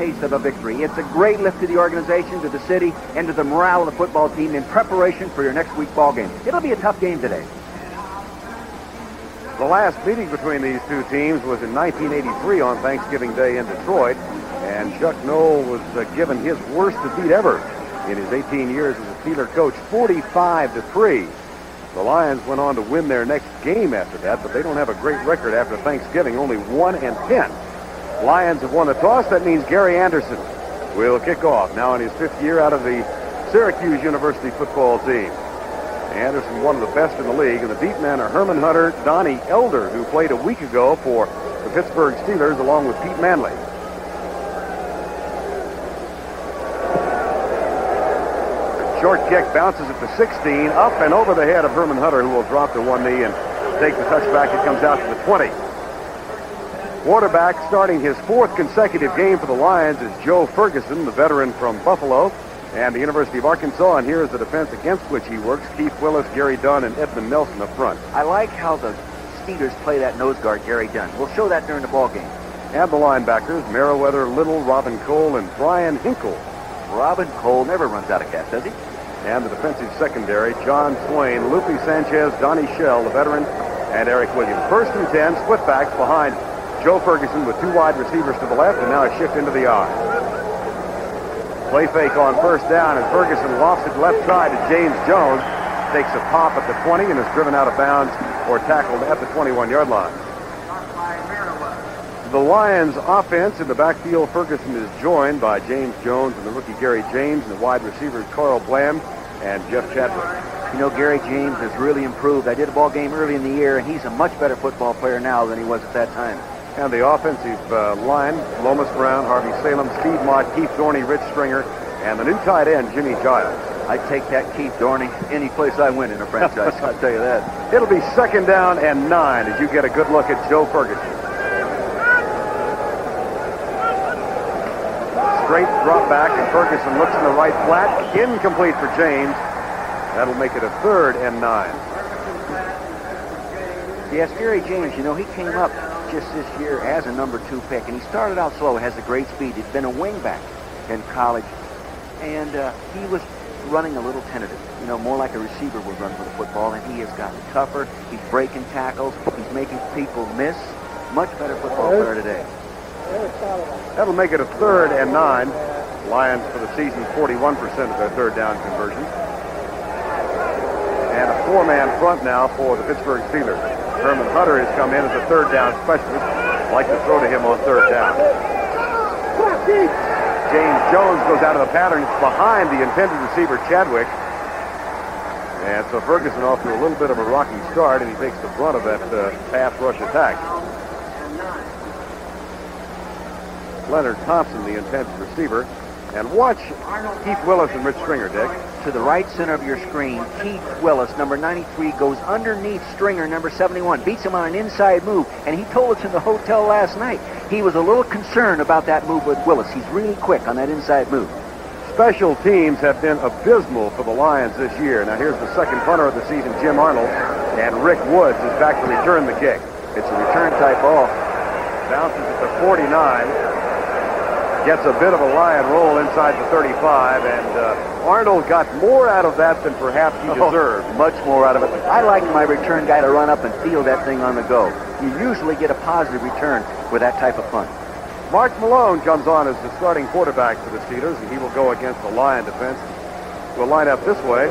taste of a victory. It's a great lift to the organization, to the city, and to the morale of the football team in preparation for your next week's ball game. It'll be a tough game today. The last meeting between these two teams was in 1983 on Thanksgiving Day in Detroit, and Chuck Noll was given his worst defeat ever in his 18 years as a Steeler coach, 45-3. The Lions went on to win their next game after that, but they don't have a great record after Thanksgiving, only 1-10. Lions have won the toss. That means Gary Anderson will kick off now in his 5th year out of the Syracuse University football team. Anderson, one of the best in the league, and the deep men are Herman Hunter, Donnie Elder, who played a week ago for the Pittsburgh Steelers along with Pete Manley. Short kick bounces at the 16, up and over the head of Herman Hunter, who will drop to one knee and take the touchback. It comes out to the 20. Quarterback starting his 4th consecutive game for the Lions is Joe Ferguson, the veteran from Buffalo and the University of Arkansas. And here is the defense against which he works: Keith Willis, Gary Dunn, and Edmund Nelson up front. I like how the Steelers play that nose guard, Gary Dunn. We'll show that during the ball game. And the linebackers, Meriwether Little, Robin Cole, and Brian Hinkle. Robin Cole never runs out of gas, does he? And the defensive secondary, John Swain, Lupe Sanchez, Donnie Shell, the veteran, and Eric Williams. 1st and 10, split backs behind Joe Ferguson with 2 wide receivers to the left, and now a shift into the I. Play fake on 1st down, and Ferguson lofts it left side to James Jones. Takes a pop at the 20 and is driven out of bounds or tackled at the 21-yard line. The Lions offense in the backfield, Ferguson is joined by James Jones and the rookie Gary James, and the wide receivers Carl Bland and Jeff Chadwick. You know, Gary James has really improved. I did a ball game early in the year, and he's a much better football player now than he was at that time. And the offensive line, Lomas Brown, Harvey Salem, Steve Mott, Keith Dorney, Rich Stringer, and the new tight end, Jimmy Giles. I'd take that Keith Dorney any place I went in a franchise, I'll tell you that. It'll be 2nd down and 9 as you get a good look at Joe Ferguson. Straight drop back, and Ferguson looks in the right flat. Incomplete for James. That'll make it a 3rd and 9. Yes, Gary James, you know, he came up just this year as a number 2 pick, and he started out slow, has a great speed. He's been a wingback in college, and he was running a little tentative, you know, more like a receiver would run for the football, and he has gotten tougher. He's breaking tackles. He's making people miss. Much better football player today. That'll make it a 3rd and 9. Lions for the season 41% of their 3rd down conversions. And a 4-man front now for the Pittsburgh Steelers. Herman Hunter has come in as a 3rd down specialist. Like to throw to him on 3rd down. James Jones goes out of the pattern. It's behind the intended receiver, Chadwick. And so Ferguson off to a little bit of a rocky start, and he takes the brunt of that pass rush attack. Leonard Thompson, the intended receiver. And watch Keith Willis and Rich Stringer, Dick. To the right center of your screen, Keith Willis, number 93, goes underneath Stringer, number 71, beats him on an inside move, and he told us in the hotel last night he was a little concerned about that move with Willis. He's really quick on that inside move. Special teams have been abysmal for the Lions this year. Now here's the 2nd punter of the season, Jim Arnold, and Rick Woods is back to return the kick. It's a return-type ball. Bounces at the 49. Gets a bit of a Lion roll inside the 35, and Arnold got more out of that than perhaps he deserved. Much more out of it. I like my return guy to run up and field that thing on the go. You usually get a positive return with that type of punt. Mark Malone comes on as the starting quarterback for the Steelers, and he will go against the Lion defense. We'll line up this way.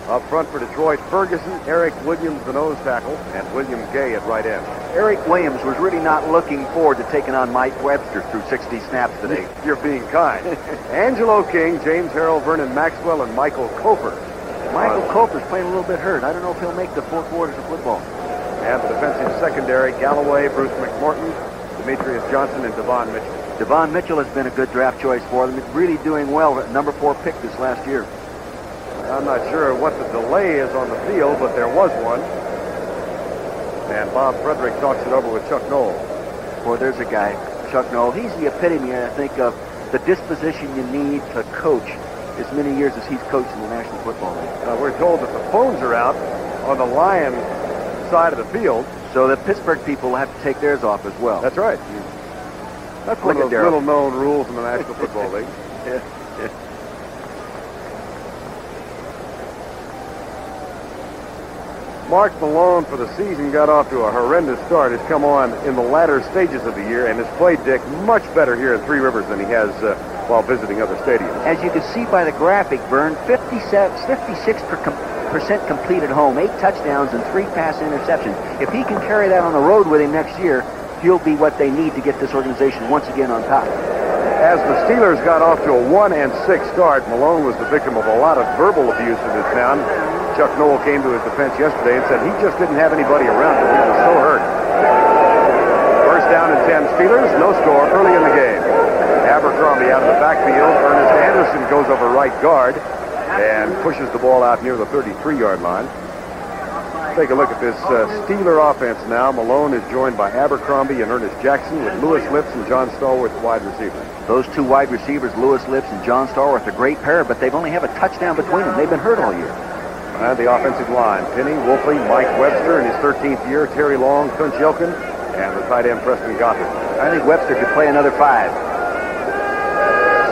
Up front for Detroit, Ferguson, Eric Williams, the nose tackle, and William Gay at right end. Eric Williams was really not looking forward to taking on Mike Webster through 60 snaps today. You're being kind. Angelo King, James Harrell, Vernon Maxwell, and Michael Cofer. Michael Cofer's playing a little bit hurt. I don't know if he'll make the 4 quarters of football. And the defensive secondary, Galloway, Bruce McMorton, Demetrius Johnson, and Devon Mitchell. Devon Mitchell has been a good draft choice for them. Really doing well at number 4 pick this last year. I'm not sure what the delay is on the field, but there was one. And Bob Frederick talks it over with Chuck Noll. Boy, there's a guy, Chuck Noll. He's the epitome, I think, of the disposition you need to coach as many years as he's coached in the National Football League. We're told that the phones are out on the Lion side of the field. So the Pittsburgh people will have to take theirs off as well. That's right. That's one of those little-known rules in the National Football League. Yeah. Mark Malone for the season got off to a horrendous start. Has come on in the latter stages of the year and has played, Dick, much better here in Three Rivers than he has while visiting other stadiums. As you can see by the graphic, Verne, 56% complete at home, 8 touchdowns and 3 pass interceptions. If he can carry that on the road with him next year, he'll be what they need to get this organization once again on top. As the Steelers got off to a 1-6 start, Malone was the victim of a lot of verbal abuse in his town. Chuck Noll came to his defense yesterday and said he just didn't have anybody around him. He was so hurt. First down and 10 Steelers, no score early in the game. Abercrombie out of the backfield. Ernest Anderson goes over right guard and pushes the ball out near the 33-yard line. Take a look at this Steeler offense now. Malone is joined by Abercrombie and Ernest Jackson with Lewis Lips and John Stallworth, wide receivers. Those 2 wide receivers, Lewis Lips and John Stallworth, a great pair, but they've only have a touchdown between them. They've been hurt all year. And the offensive line, Penny, Wolfley, Mike Webster in his 13th year, Terry Long, Tunch Yelkin, and the tight end Preston Gothard. I think Webster could play another 5.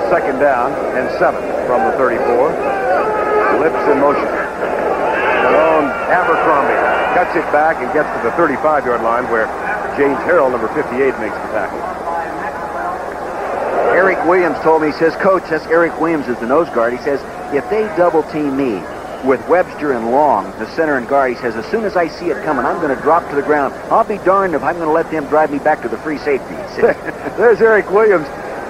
Second down and 7 from the 34. Lips in motion. Malone, Abercrombie cuts it back and gets to the 35-yard line where James Harrell, number 58, makes the tackle. Eric Williams told me, he says, Coach, that's Eric Williams is the nose guard. He says, if they double team me with Webster and Long, the center and guard, he says, as soon as I see it coming, I'm going to drop to the ground. I'll be darned if I'm going to let them drive me back to the free safety. There's Eric Williams.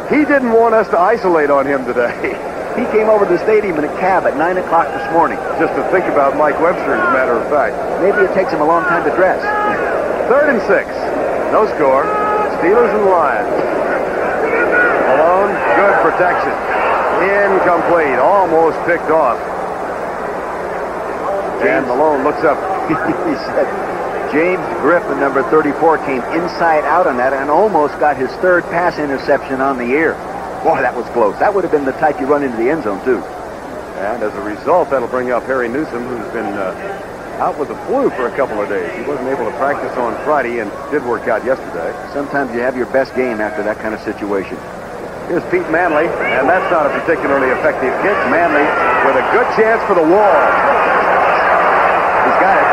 He didn't want us to isolate on him today. He came over to the stadium in a cab at 9 o'clock this morning. Just to think about Mike Webster, as a matter of fact. Maybe it takes him a long time to dress. 3rd and 6. No score. Steelers and Lions. Malone, good protection. Incomplete. Almost picked off. And Malone looks up. He said, James Griffin, number 34, came inside out on that and almost got his 3rd pass interception on the year. Boy, that was close. That would have been the type you run into the end zone, too. And as a result, that'll bring up Harry Newsom, who's been out with the flu for a couple of days. He wasn't able to practice on Friday and did work out yesterday. Sometimes you have your best game after that kind of situation. Here's Pete Manley, and that's not a particularly effective kick. Manley with a good chance for the wall. He's got it.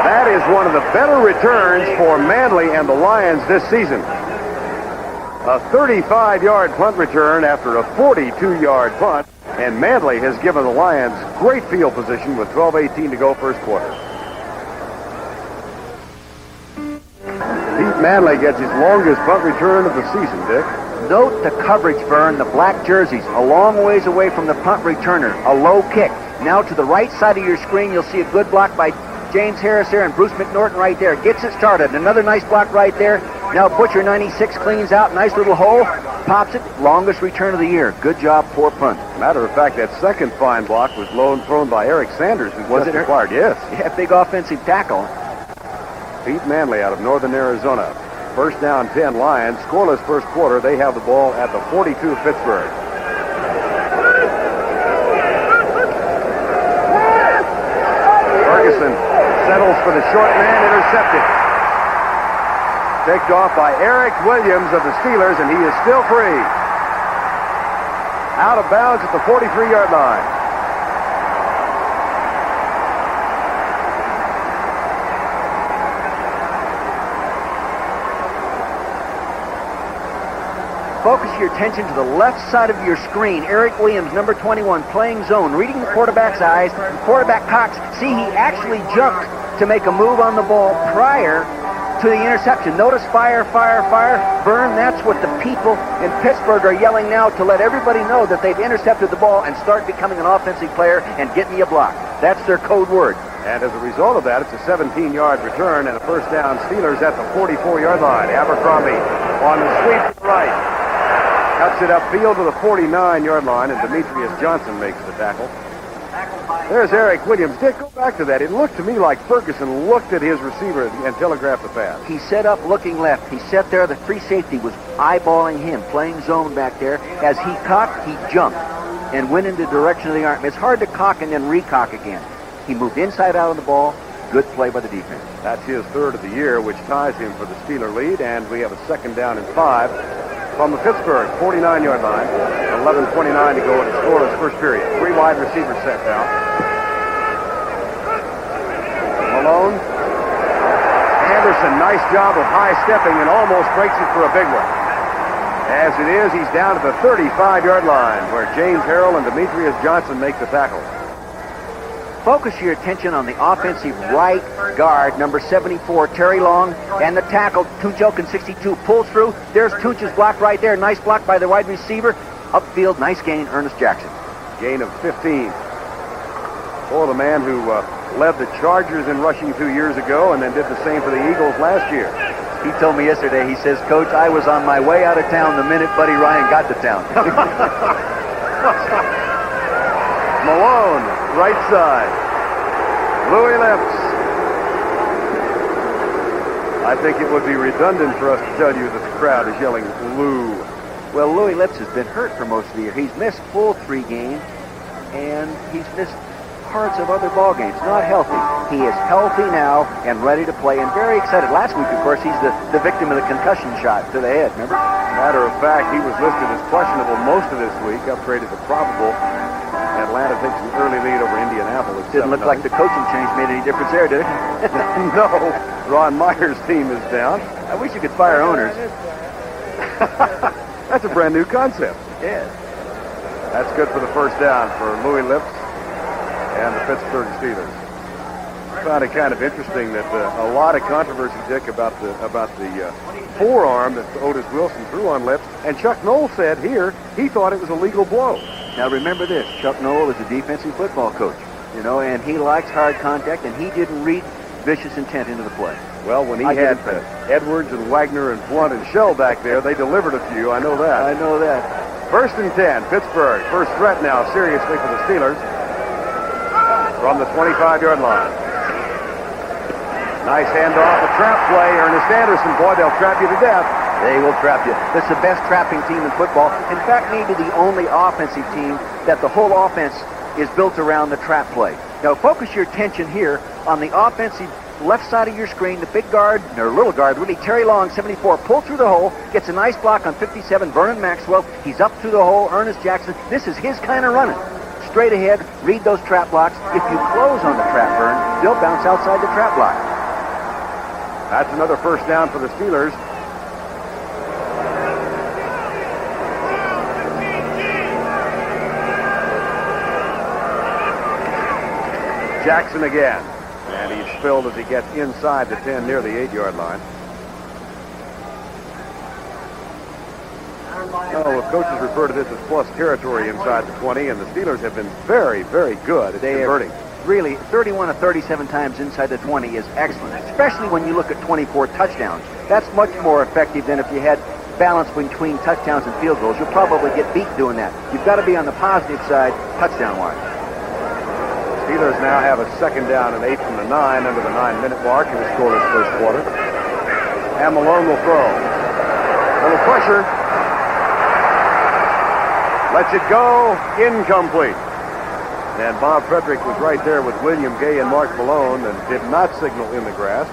That is one of the better returns for Manley and the Lions this season. A 35-yard punt return after a 42-yard punt, and Manley has given the Lions great field position with 12:18 to go first quarter. Pete Manley gets his longest punt return of the season, Dick. Note the coverage, Verne, the black jerseys, a long ways away from the punt returner, a low kick. Now to the right side of your screen, you'll see a good block by James Harris there and Bruce McNorton right there. Gets it started. Another nice block right there. Now Butcher 96 cleans out. Nice little hole. Pops it. Longest return of the year. Good job, poor punt. Matter of fact, that second fine block was thrown by Eric Sanders, who was acquired. Yes. Yeah, big offensive tackle. Pete Manley out of northern Arizona. First down, 10 Lions. Scoreless first quarter. They have the ball at the 42 of Pittsburgh. Ferguson settles for the short man, intercepted. Picked off by Eric Williams of the Steelers, and he is still free. Out of bounds at the 43-yard line. Focus your attention to the left side of your screen. Eric Williams, number 21, playing zone, reading the quarterback's eyes. The quarterback cocks. See, he actually jumped to make a move on the ball prior to the interception. Notice fire, fire, fire. Verne, that's what the people in Pittsburgh are yelling now to let everybody know that they've intercepted the ball and start becoming an offensive player and get me a block. That's their code word. And as a result of that, it's a 17-yard return and a first down. Steelers at the 44-yard line. Abercrombie on the sweep to the right. Cuts it upfield to the 49-yard line, and Demetrius Johnson makes the tackle. There's Eric Williams. Dick, go back to that. It looked to me like Ferguson looked at his receiver and telegraphed the pass. He set up looking left. He sat there. The free safety was eyeballing him, playing zone back there. As he cocked, he jumped and went in the direction of the arm. It's hard to cock and then recock again. He moved inside out of the ball, Good play by the defense. That's his third of the year, which ties him for the Steeler lead, and we have a 2nd down and 5 from the Pittsburgh 49-yard line. 11:29 to go in a scoreless first period. 3 wide receivers set down. Malone. Anderson, nice job of high stepping and almost breaks it for a big one. As it is, he's down to the 35-yard line, where James Harrell and Demetrius Johnson make the tackle. Focus your attention on the offensive right guard, number 74, Terry Long, and the tackle, Tunchokin 62, pulls through. There's Tunch's block right there. Nice block by the wide receiver. Upfield, nice gain, Ernest Jackson. Gain of 15. For the man who led the Chargers in rushing 2 years ago and then did the same for the Eagles last year. He told me yesterday, he says, Coach, I was on my way out of town the minute Buddy Ryan got to town. Malone, right side. Louis Lips. I think it would be redundant for us to tell you that the crowd is yelling, Lou. Well, Louis Lips has been hurt for most of the year. He's missed full 3 games, and he's missed parts of other ball games. Not healthy. He is healthy now and ready to play and very excited. Last week, of course, he's the victim of the concussion shot to the head, remember? Matter of fact, he was listed as questionable most of this week, upgraded to probable. Atlanta takes an early lead over Indianapolis. Didn't look like the coaching change made any difference there, did it? No. Ron Meyer's team is down. I wish you could fire owners. That's a brand new concept. Yeah. That's good for the first down for Louis Lips and the Pittsburgh Steelers. I found it kind of interesting that a lot of controversy, Dick, about the forearm that Otis Wilson threw on Lips, and Chuck Noll said here he thought it was a legal blow. Now remember this, Chuck Noll is a defensive football coach, you know, and he likes hard contact, and he didn't read vicious intent into the play. Well, when he had Edwards and Wagner and Blunt and Shell back there, they delivered a few. I know that. I know that. 1st and 10, Pittsburgh. First threat now, seriously, for the Steelers. From the 25-yard line. Nice handoff, a trap play. Ernest Anderson, boy, they'll trap you to death. They will trap you. This is the best trapping team in football. In fact, maybe the only offensive team that the whole offense is built around the trap play. Now, focus your attention here on the offensive left side of your screen. The big guard, or little guard, really, Terry Long, 74, pull through the hole, gets a nice block on 57, Vernon Maxwell. He's up through the hole, Ernest Jackson. This is his kind of running. Straight ahead, read those trap blocks. If you close on the trap, Verne, they'll bounce outside the trap block. That's another first down for the Steelers. Jackson again. And he's spilled as he gets inside the 10 near the 8-yard line. Oh, the coaches refer to this as plus territory inside the 20, and the Steelers have been very, very good at converting. Really, 31 of 37 times inside the 20 is excellent, especially when you look at 24 touchdowns. That's much more effective than if you had balance between touchdowns and field goals. You'll probably get beat doing that. You've got to be on the positive side, touchdown-wise. Steelers now have a 2nd down and 8 from the 9 under the 9-minute mark in the scoreless first quarter. And Malone will throw. A little pressure. Lets it go. Incomplete. And Bob Frederick was right there with William Gay and Mark Malone and did not signal in the grass.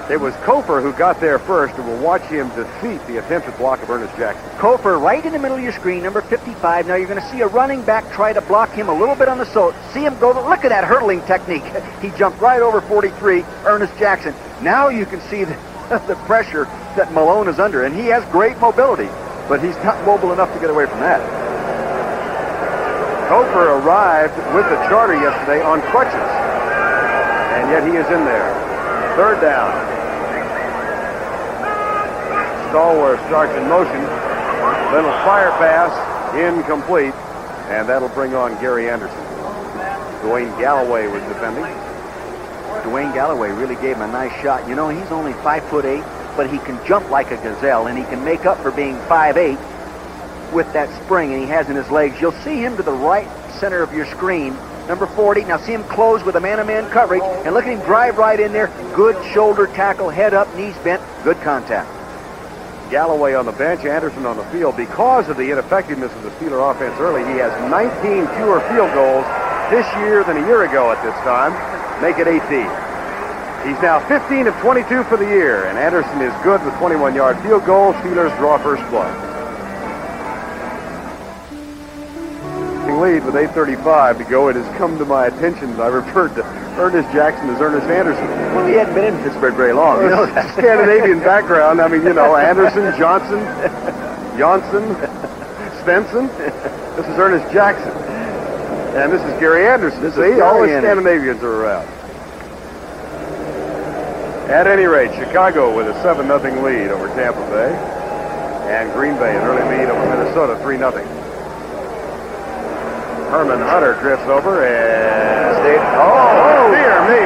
It was Kofer who got there first, and we'll watch him defeat the attempted block of Ernest Jackson. Kofer right in the middle of your screen, number 55. Now you're going to see a running back try to block him a little bit on the sole. See him go. Look at that hurdling technique. He jumped right over 43, Ernest Jackson. Now you can see the pressure that Malone is under, and he has great mobility, but he's not mobile enough to get away from that. Kofer arrived with the charter yesterday on crutches, and yet he is in there. 3rd down. Stallworth starts in motion. Little fire pass, incomplete, and that'll bring on Gary Anderson. Dwayne Galloway was defending. Dwayne Galloway really gave him a nice shot. You know, he's only 5'8", but he can jump like a gazelle, and he can make up for being 5'8" with that spring, and he has in his legs. You'll see him to the right center of your screen, number 40. Now see him close with a man-to-man coverage, and look at him drive right in there. Good shoulder tackle, head up, knees bent, good contact. Galloway on the bench, Anderson on the field. Because of the ineffectiveness of the Steeler offense early, he has 19 fewer field goals this year than a year ago at this time. Make it 18. He's now 15 of 22 for the year, and Anderson is good with 21-yard field goals. Steelers draw first blood. Lead with 8:35 to go. It has come to my attention that I referred to Ernest Jackson as Ernest Anderson. Well, he hadn't been in Pittsburgh very long. You know that. Scandinavian background. I mean, you know, Anderson, Johnson, Svensson. This is Ernest Jackson. And this is Gary Anderson. See, all the Scandinavians are around. At any rate, Chicago with a 7-0 lead over Tampa Bay. And Green Bay an early lead over Minnesota, 3-0. Herman Hunter drifts over and... Oh, dear me.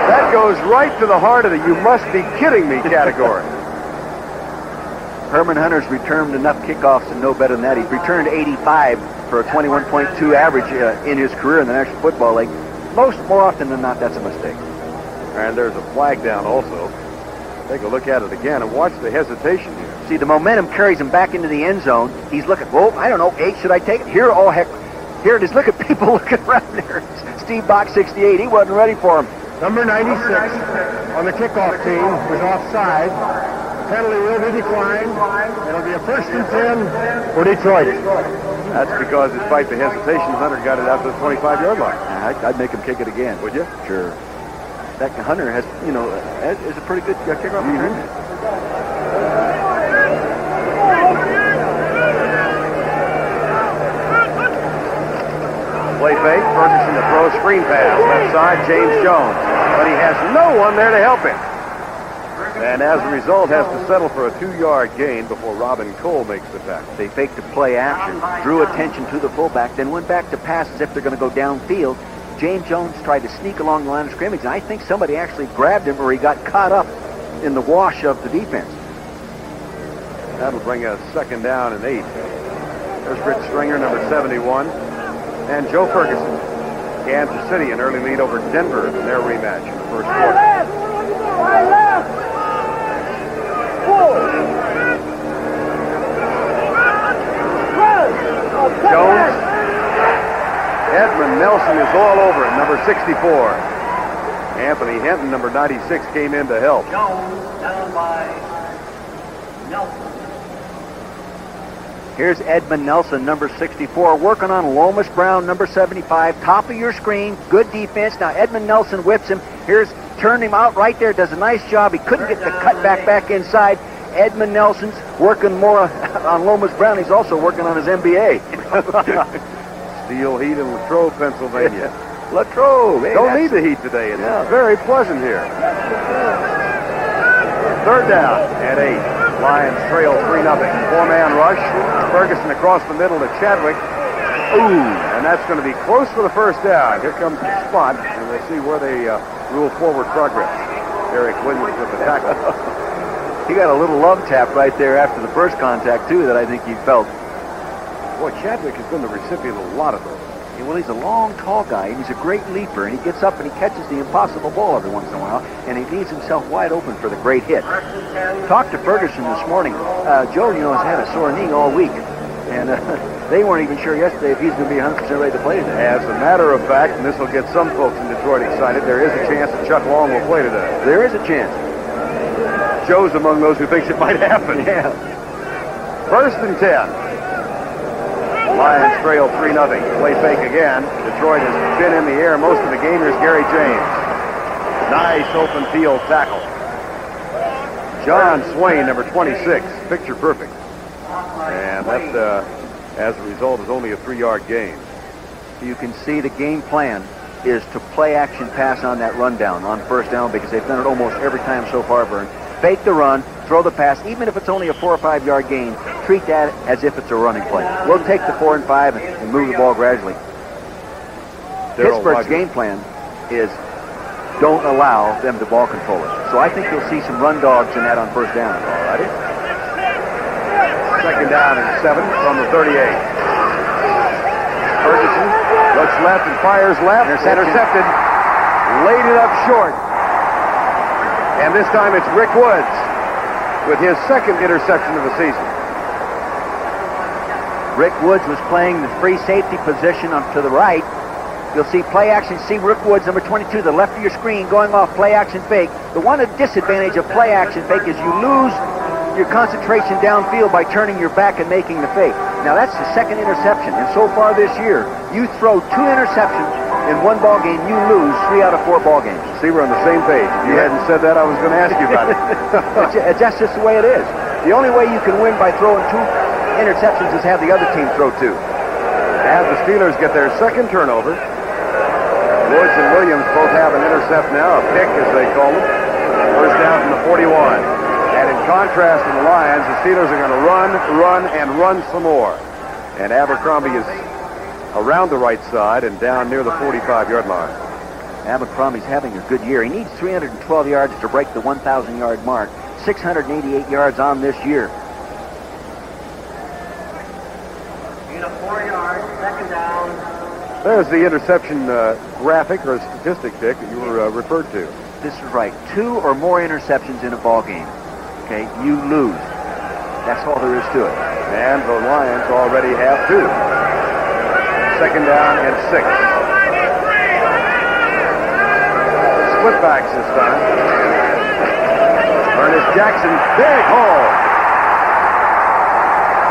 That goes right to the heart of the you must be kidding me category. Herman Hunter's returned enough kickoffs to know better than that. He's returned 85 for a 21.2 average in his career in the National Football League. More often than not, that's a mistake. And there's a flag down also. Take a look at it again and watch the hesitation here. See, the momentum carries him back into the end zone. He's looking, I don't know, 8, should I take it? Here, oh, heck, here it is. Look at people looking around there. Steve Box, 68, he wasn't ready for him. Number 96 on the kickoff team was offside. Penalty will be declined. It'll be a 1st and 10 for Detroit. That's because despite the hesitation, Hunter got it out to the 25-yard line. I'd make him kick it again. Would you? Sure. That Hunter has, is a pretty good kickoff return. Play fake, Ferguson to throw, screen pass, left side, James Jones. But he has no one there to help him. And as a result, has to settle for a 2-yard gain before Robin Cole makes the tackle. They faked a play action, drew attention to the fullback, then went back to pass as if they're going to go downfield. James Jones tried to sneak along the line of scrimmage, and I think somebody actually grabbed him or he got caught up in the wash of the defense. That'll bring us 2nd down and 8. There's Rich Stringer, number 71. And Joe Ferguson. Kansas City, an early lead over Denver in their rematch in the first quarter. Jones. Edmund Nelson is all over it, number 64. Anthony Hinton, number 96, came in to help. Jones down by Nelson. Here's Edmund Nelson, number 64, working on Lomas Brown, number 75. Top of your screen, good defense. Now Edmund Nelson whips him. Turned him out right there, does a nice job. He couldn't get the cutback back inside. Edmund Nelson's working more on Lomas Brown. He's also working on his MBA. Steel heat in Latrobe, Pennsylvania. Latrobe. Hey, Don't need the heat today. It's very pleasant here. 3rd down and 8. Lions trail 3-0. 4-man rush. Ferguson across the middle to Chadwick. Ooh, and that's going to be close for the 1st down. Here comes the spot, and we'll see where they rule forward progress. Eric Williams with the tackle. He got a little love tap right there after the first contact, too, that I think he felt. Boy, Chadwick has been the recipient of a lot of those. Yeah, well, he's a long, tall guy, and he's a great leaper, and he gets up and he catches the impossible ball every once in a while, and he leaves himself wide open for the great hit. Talked to Ferguson this morning. Joe, has had a sore knee all week, and they weren't even sure yesterday if he's going to be 100% ready to play today. As a matter of fact, and this will get some folks in Detroit excited, there is a chance that Chuck Long will play today. There is a chance. Joe's among those who thinks it might happen. Yeah. 1st and 10. Lions trail 3-0. Play fake again. Detroit has been in the air most of the game. Here's Gary James. Nice open field tackle. John Swain, number 26. Picture perfect. And that, as a result, is only a 3-yard gain. You can see the game plan is to play action pass on that rundown on 1st down because they've done it almost every time so far, Verne. Fake the run, throw the pass, even if it's only a 4 or 5 yard gain, treat that as if it's a running play. We'll take the 4 and 5 and move the ball gradually. Pittsburgh's game plan is don't allow them to ball control it. So I think you'll see some run dogs in that on 1st down. All righty. 2nd down and 7 from the 38. Ferguson looks left and fires left. Intercepted. Laid it up short. And this time it's Rick Woods with his second interception of the season. Rick Woods was playing the free safety position up to the right. You'll see play action. See Rick Woods, number 22, the left of your screen, going off play action fake. The one disadvantage of play action fake is you lose your concentration downfield by turning your back and making the fake. Now that's the second interception, and so far this year, you throw 2 interceptions in one ball game, you lose 3 out of 4 ball games. See, we're on the same page. If you hadn't said that, I was going to ask you about it. That's just the way it is. The only way you can win by throwing 2 interceptions is have the other team throw 2. As the Steelers get their second turnover, Woods and Williams both have an intercept now, a pick as they call it. First down from the 41. And in contrast to the Lions, the Steelers are going to run some more. And Abercrombie is around the right side and down near the 45-yard line. Abercrombie's having a good year. He needs 312 yards to break the 1,000-yard mark. 688 yards on this year. Need a 4-yard, second down. There's the interception graphic or statistic, Dick, that you were referred to. This is right. 2 or more interceptions in a ball game. Okay, you lose. That's all there is to it. And the Lions already have 2. Second down and 6. Split backs this time. Ernest Jackson, big hole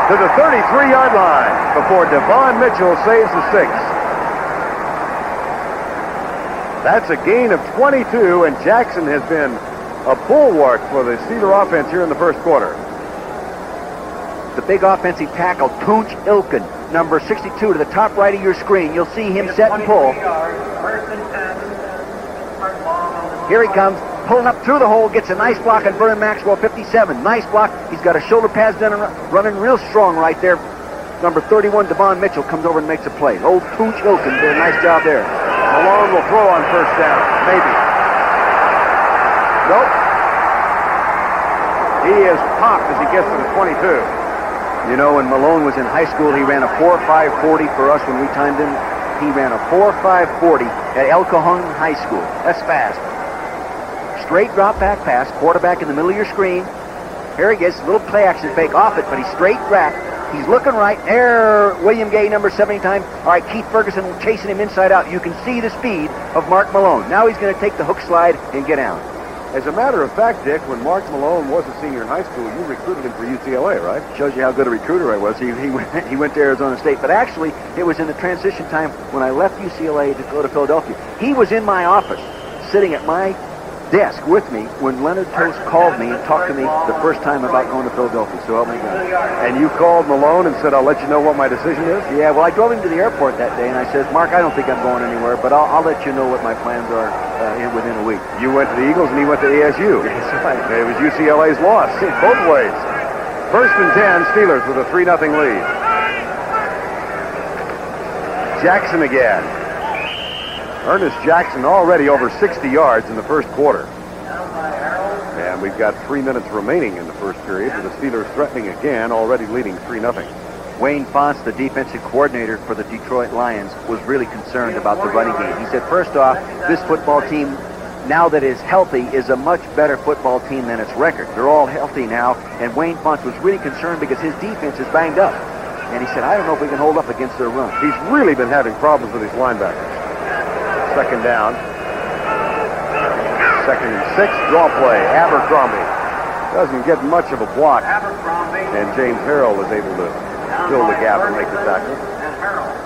to the 33-yard line before Devon Mitchell saves the 6. That's a gain of 22, and Jackson has been a bulwark for the Steeler offense here in the first quarter. The big offensive tackle, Tunch Ilkin, number 62, to the top right of your screen. You'll see him set and pull. Here he comes, pulling up through the hole, gets a nice block on Verne Maxwell, 57. Nice block. He's got a shoulder pads done, running real strong right there. Number 31, Devon Mitchell, comes over and makes a play. Old Tunch Ilkin did a nice job there. Malone will throw on first down. Maybe. Nope. He is popped as he gets to the 22. You know, when Malone was in high school, he ran a 4.540 for us when we timed him. He ran a 4.540 at El Cajon High School. That's fast. Straight drop back pass, quarterback in the middle of your screen. Here he gets a little play action fake off it, but he's straight wrapped. He's looking right. There, William Gay, number 70 time. All right, Keith Ferguson chasing him inside out. You can see the speed of Mark Malone. Now he's going to take the hook slide and get out. As a matter of fact, Dick, when Mark Malone was a senior in high school, you recruited him for UCLA, right? Shows you how good a recruiter I was. He went to Arizona State. But actually, it was in the transition time when I left UCLA to go to Philadelphia. He was in my office, sitting at my desk with me when Leonard Toast called me and talked to me the first time about going to Philadelphia. So help me God. And you called Malone and said, I'll let you know what my decision is? Yeah, well, I drove him to the airport that day, and I said, Mark, I don't think I'm going anywhere, but I'll let you know what my plans are within a week. You went to the Eagles, and he went to ASU. That's right. It was UCLA's loss, both ways. First and 10, Steelers with a 3-0 lead. Jackson again. Ernest Jackson already over 60 yards in the first quarter. And we've got 3 minutes remaining in the first period with the Steelers threatening again, already leading 3-0. Wayne Fonts, the defensive coordinator for the Detroit Lions, was really concerned about the running game. He said, first off, this football team, now that is healthy, is a much better football team than its record. They're all healthy now, and Wayne Fonts was really concerned because his defense is banged up. And he said, I don't know if we can hold up against their run. He's really been having problems with his linebackers. Second down. Second and 6, draw play. Abercrombie doesn't get much of a block. And James Harrell is able to fill the gap and make the tackle.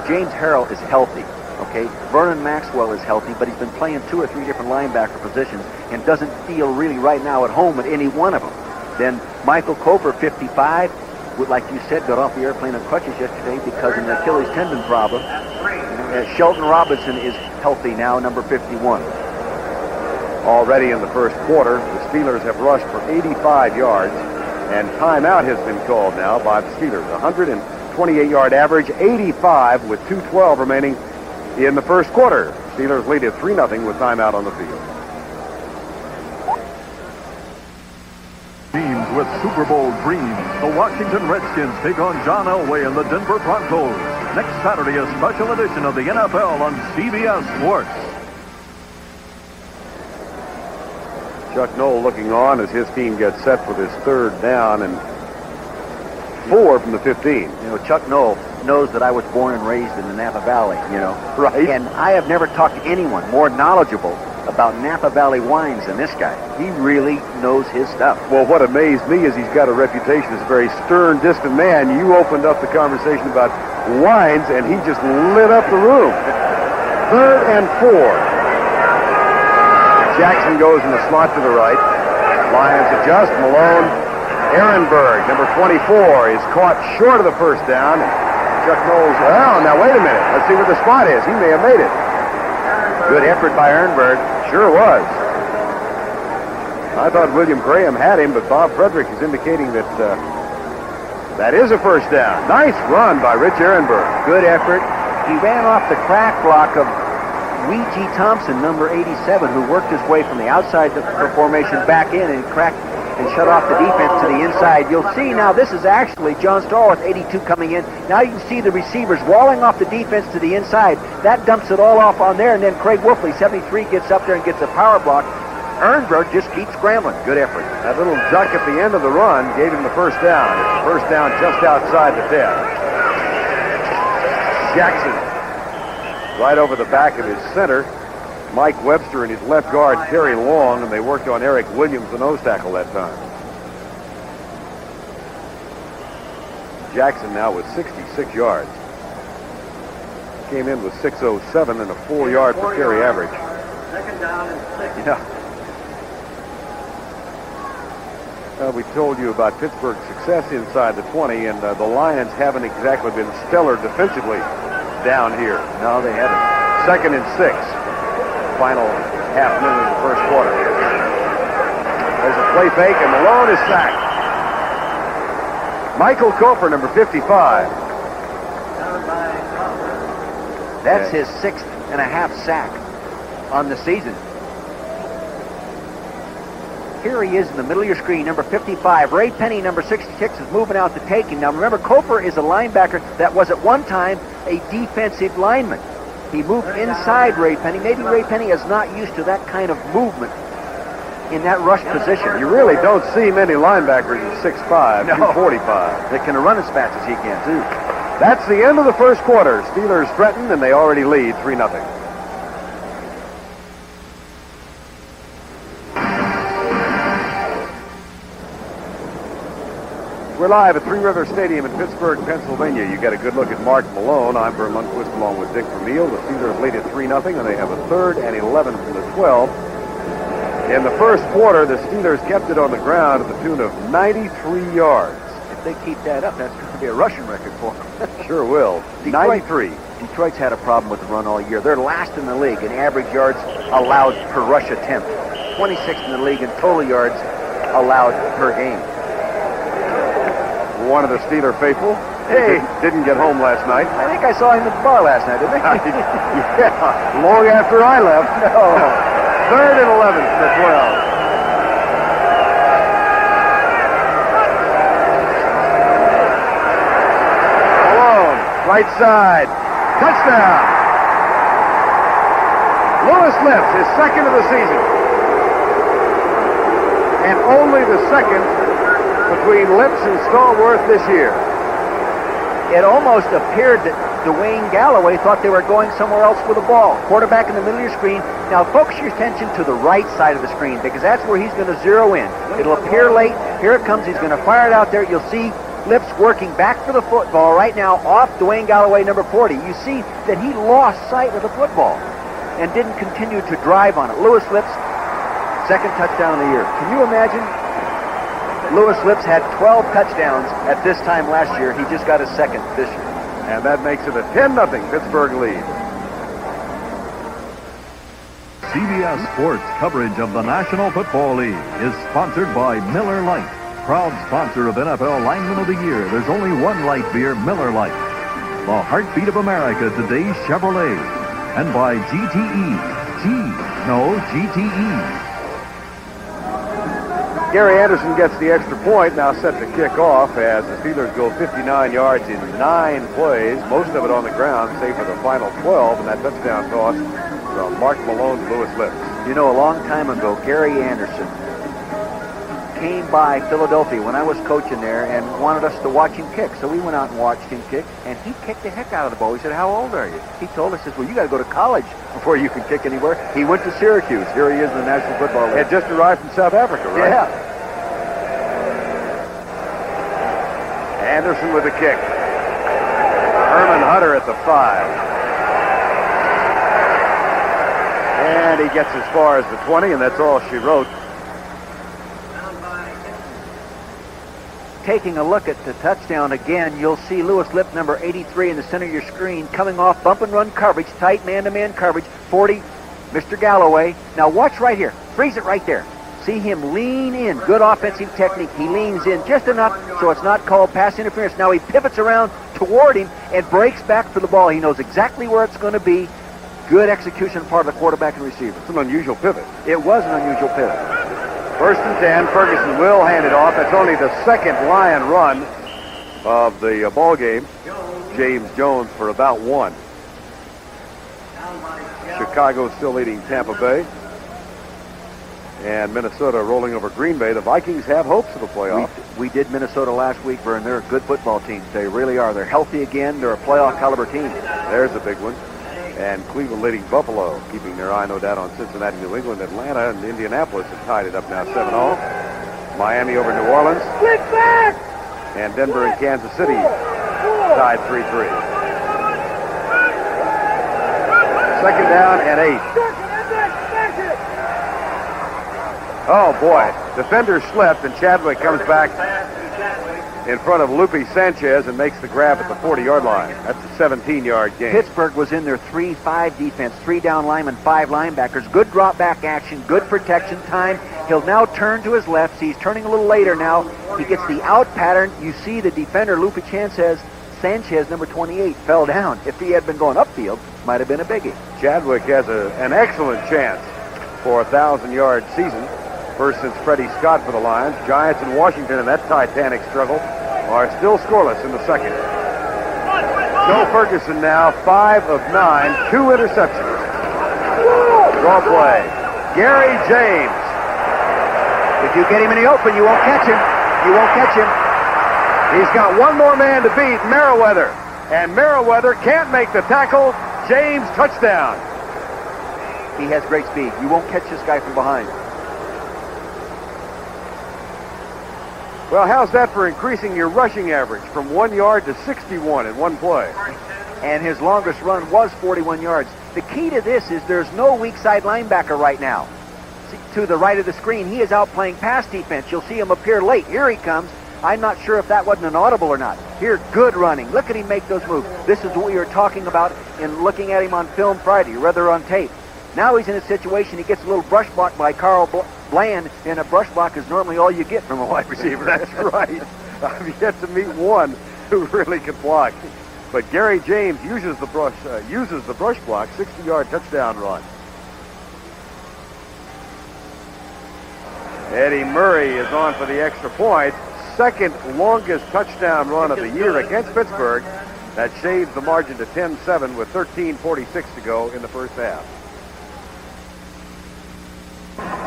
James Harrell is healthy, okay? Vernon Maxwell is healthy, but he's been playing 2 or 3 different linebacker positions and doesn't feel really right now at home at any one of them. Then Michael Cofer, 55, like you said, got off the airplane on crutches yesterday because of an Achilles tendon problem. Shelton Robinson is healthy now, number 51. Already in the first quarter, the Steelers have rushed for 85 yards, and timeout has been called now by the Steelers. 128-yard average, 85 with 2:12 remaining in the first quarter. Steelers lead at 3-0 with timeout on the field. Teams with Super Bowl dreams. The Washington Redskins take on John Elway and the Denver Broncos. Next Saturday, a special edition of the NFL on CBS Sports. Chuck Noll looking on as his team gets set for this third down and 4 from the 15. You know, Chuck Noll knows that I was born and raised in the Napa Valley, you know. Right. And I have never talked to anyone more knowledgeable about Napa Valley wines than this guy. He really knows his stuff. Well, what amazed me is he's got a reputation as a very stern, distant man. You opened up the conversation about wines, and he just lit up the room. 3rd and 4. Jackson goes in the slot to the right. Lions adjust. Malone. Ehrenberg, number 24, is caught short of the first down. Chuck Noll's, oh, now wait a minute. Let's see where the spot is. He may have made it. Good effort by Ehrenberg. Sure was. I thought William Graham had him, but Bob Frederick is indicating that that is a first down. Nice run by Rich Ehrenberg. Good effort. He ran off the crack block of Weegee Thompson, number 87, who worked his way from the outside of the formation back in and cracked and shut off the defense to the inside. You'll see now this is actually John Stallworth, 82, coming in. Now you can see the receivers walling off the defense to the inside. That dumps it all off on there, and then Craig Wolfley, 73, gets up there and gets a power block. Ehrenberg just keeps scrambling. Good effort. That little duck at the end of the run gave him the first down. It's the first down just outside the 10. Jackson right over the back of his center. Mike Webster and his left guard, Terry Long, and they worked on Eric Williams, the nose tackle, that time. Jackson now with 66 yards. Came in with 6:07 and a 4-yard per carry average. 2nd down and 6. Yeah. We told you about Pittsburgh's success inside the 20, and the Lions haven't exactly been stellar defensively down here. No, they haven't. 2nd and 6. Final half minute of the first quarter. There's a play fake, and Malone is sacked. Michael Koper, number 55. Down by Copper. That's his 6th and a half sack on the season. Here he is in the middle of your screen, number 55. Ray Penny, number 66, is moving out to take him. Now remember, Koper is a linebacker that was at one time a defensive lineman. He moved inside Ray Penny. Maybe Ray Penny is not used to that kind of movement in that rush position. You really don't see many linebackers at 6'5", 245. That can run as fast as he can, too. That's the end of the first quarter. Steelers threaten, and they already lead 3-0. We're live at Three River Stadium in Pittsburgh, Pennsylvania. You get a good look at Mark Malone. I'm Verne Lundquist along with Dick Vermeil. The Steelers lead at 3-0, and they have a 3rd and 11 from the 12. In the first quarter, the Steelers kept it on the ground at the tune of 93 yards. If they keep that up, that's going to be a rushing record for them. Sure will. 93. Detroit's had a problem with the run all year. They're last in the league in average yards allowed per rush attempt. 26th in the league in total yards allowed per game. One of the Steeler faithful. Hey, didn't get home last night. I think I saw him at the bar last night, didn't I? Yeah, long after I left. No. 3rd and 11 from the 12. Malone, right side. Touchdown. Louis Lips, his 2nd of the season. And only the 2nd between Lips and Stallworth this year. It almost appeared that Dwayne Galloway thought they were going somewhere else with the ball. Quarterback in the middle of your screen. Now focus your attention to the right side of the screen because that's where he's going to zero in. It'll appear late. Here it comes. He's going to fire it out there. You'll see Lips working back for the football right now off Dwayne Galloway, number 40. You see that he lost sight of the football and didn't continue to drive on it. Louis Lips, 2nd touchdown of the year. Can you imagine? Louis Lips had 12 touchdowns at this time last year. He just got his 2nd this year. And that makes it a 10-0 Pittsburgh lead. CBS Sports coverage of the National Football League is sponsored by Miller Lite, proud sponsor of NFL Lineman of the Year. There's only one light beer, Miller Lite. The heartbeat of America, today's Chevrolet. And by GTE. GTE. Gary Anderson gets the extra point, now set to kick off as the Steelers go 59 yards in 9 plays, most of it on the ground, save for the final 12, and that touchdown toss from Mark Malone to Louis Lips. You know, a long time ago, Gary Anderson came by Philadelphia when I was coaching there and wanted us to watch him kick. So we went out and watched him kick, and he kicked the heck out of the ball. He said, "How old are you?" He told us, he says, "Well, you got to go to college before you can kick anywhere." He went to Syracuse. Here he is in the National Football League. Had just arrived from South Africa, right? Yeah. Anderson with the kick. Herman Hutter at the 5. And he gets as far as the 20, and that's all she wrote. Taking a look at the touchdown again, you'll see Lewis Lipp, number 83, in the center of your screen, coming off bump and run coverage, tight man-to-man coverage, 40, Mr. Galloway. Now watch right here. Freeze it right there. See him lean in. Good offensive technique. He leans in just enough so it's not called pass interference. Now he pivots around toward him and breaks back for the ball. He knows exactly where it's going to be. Good execution part of the quarterback and receiver. It's an unusual pivot. It was an unusual pivot. 1st and 10. Ferguson will hand it off. That's only the second Lion run of the ball game. James Jones for about 1. Chicago still leading Tampa Bay. And Minnesota rolling over Green Bay. The Vikings have hopes of the playoff. We did Minnesota last week, Verne. They're a good football team. They really are. They're healthy again. They're a playoff caliber team. There's a big one. And Cleveland leading Buffalo, keeping their eye, no doubt, on Cincinnati, New England, Atlanta, and Indianapolis have tied it up now 7-all. Miami over New Orleans. Flick back! And Denver and Kansas City tied 3-3. 2nd down and 8. Oh, boy. Defender slipped, and Chadwick comes back in front of Lupe Sanchez and makes the grab at the 40-yard line. That's a 17-yard gain. Pittsburgh was in their 3-5 defense, 3 down linemen, 5 linebackers. Good drop back action, good protection time. He'll now turn to his left. He's turning a little later now. He gets the out pattern. You see the defender, Lupe Sanchez, number 28, fell down. If he had been going upfield, might have been a biggie. Chadwick has an excellent chance for a 1,000-yard season. First since Freddie Scott for the Lions. Giants and Washington in that titanic struggle are still scoreless in the second. Joe Ferguson now 5 of 9, 2 interceptions. Draw play. Gary James. If you get him in the open, you won't catch him. You won't catch him. He's got one more man to beat, Merriweather. And Merriweather can't make the tackle. James, touchdown. He has great speed. You won't catch this guy from behind. Well, how's that for increasing your rushing average from 1 yard to 61 in one play? And his longest run was 41 yards. The key to this is there's no weak side linebacker right now. See, to the right of the screen, he is out playing pass defense. You'll see him appear late. Here he comes. I'm not sure if that wasn't an audible or not. Here, good running. Look at him make those moves. This is what we were talking about in looking at him on film Friday, or rather on tape. Now he's in a situation, he gets a little brush block by Carl Bland, and a brush block is normally all you get from a wide receiver. That's right. I've yet to meet one who really can block. But Gary James uses the brush block, 60-yard touchdown run. Eddie Murray is on for the extra point. Second longest touchdown run of the year against Pittsburgh. That shaves the margin to 10-7 with 13:46 to go in the first half.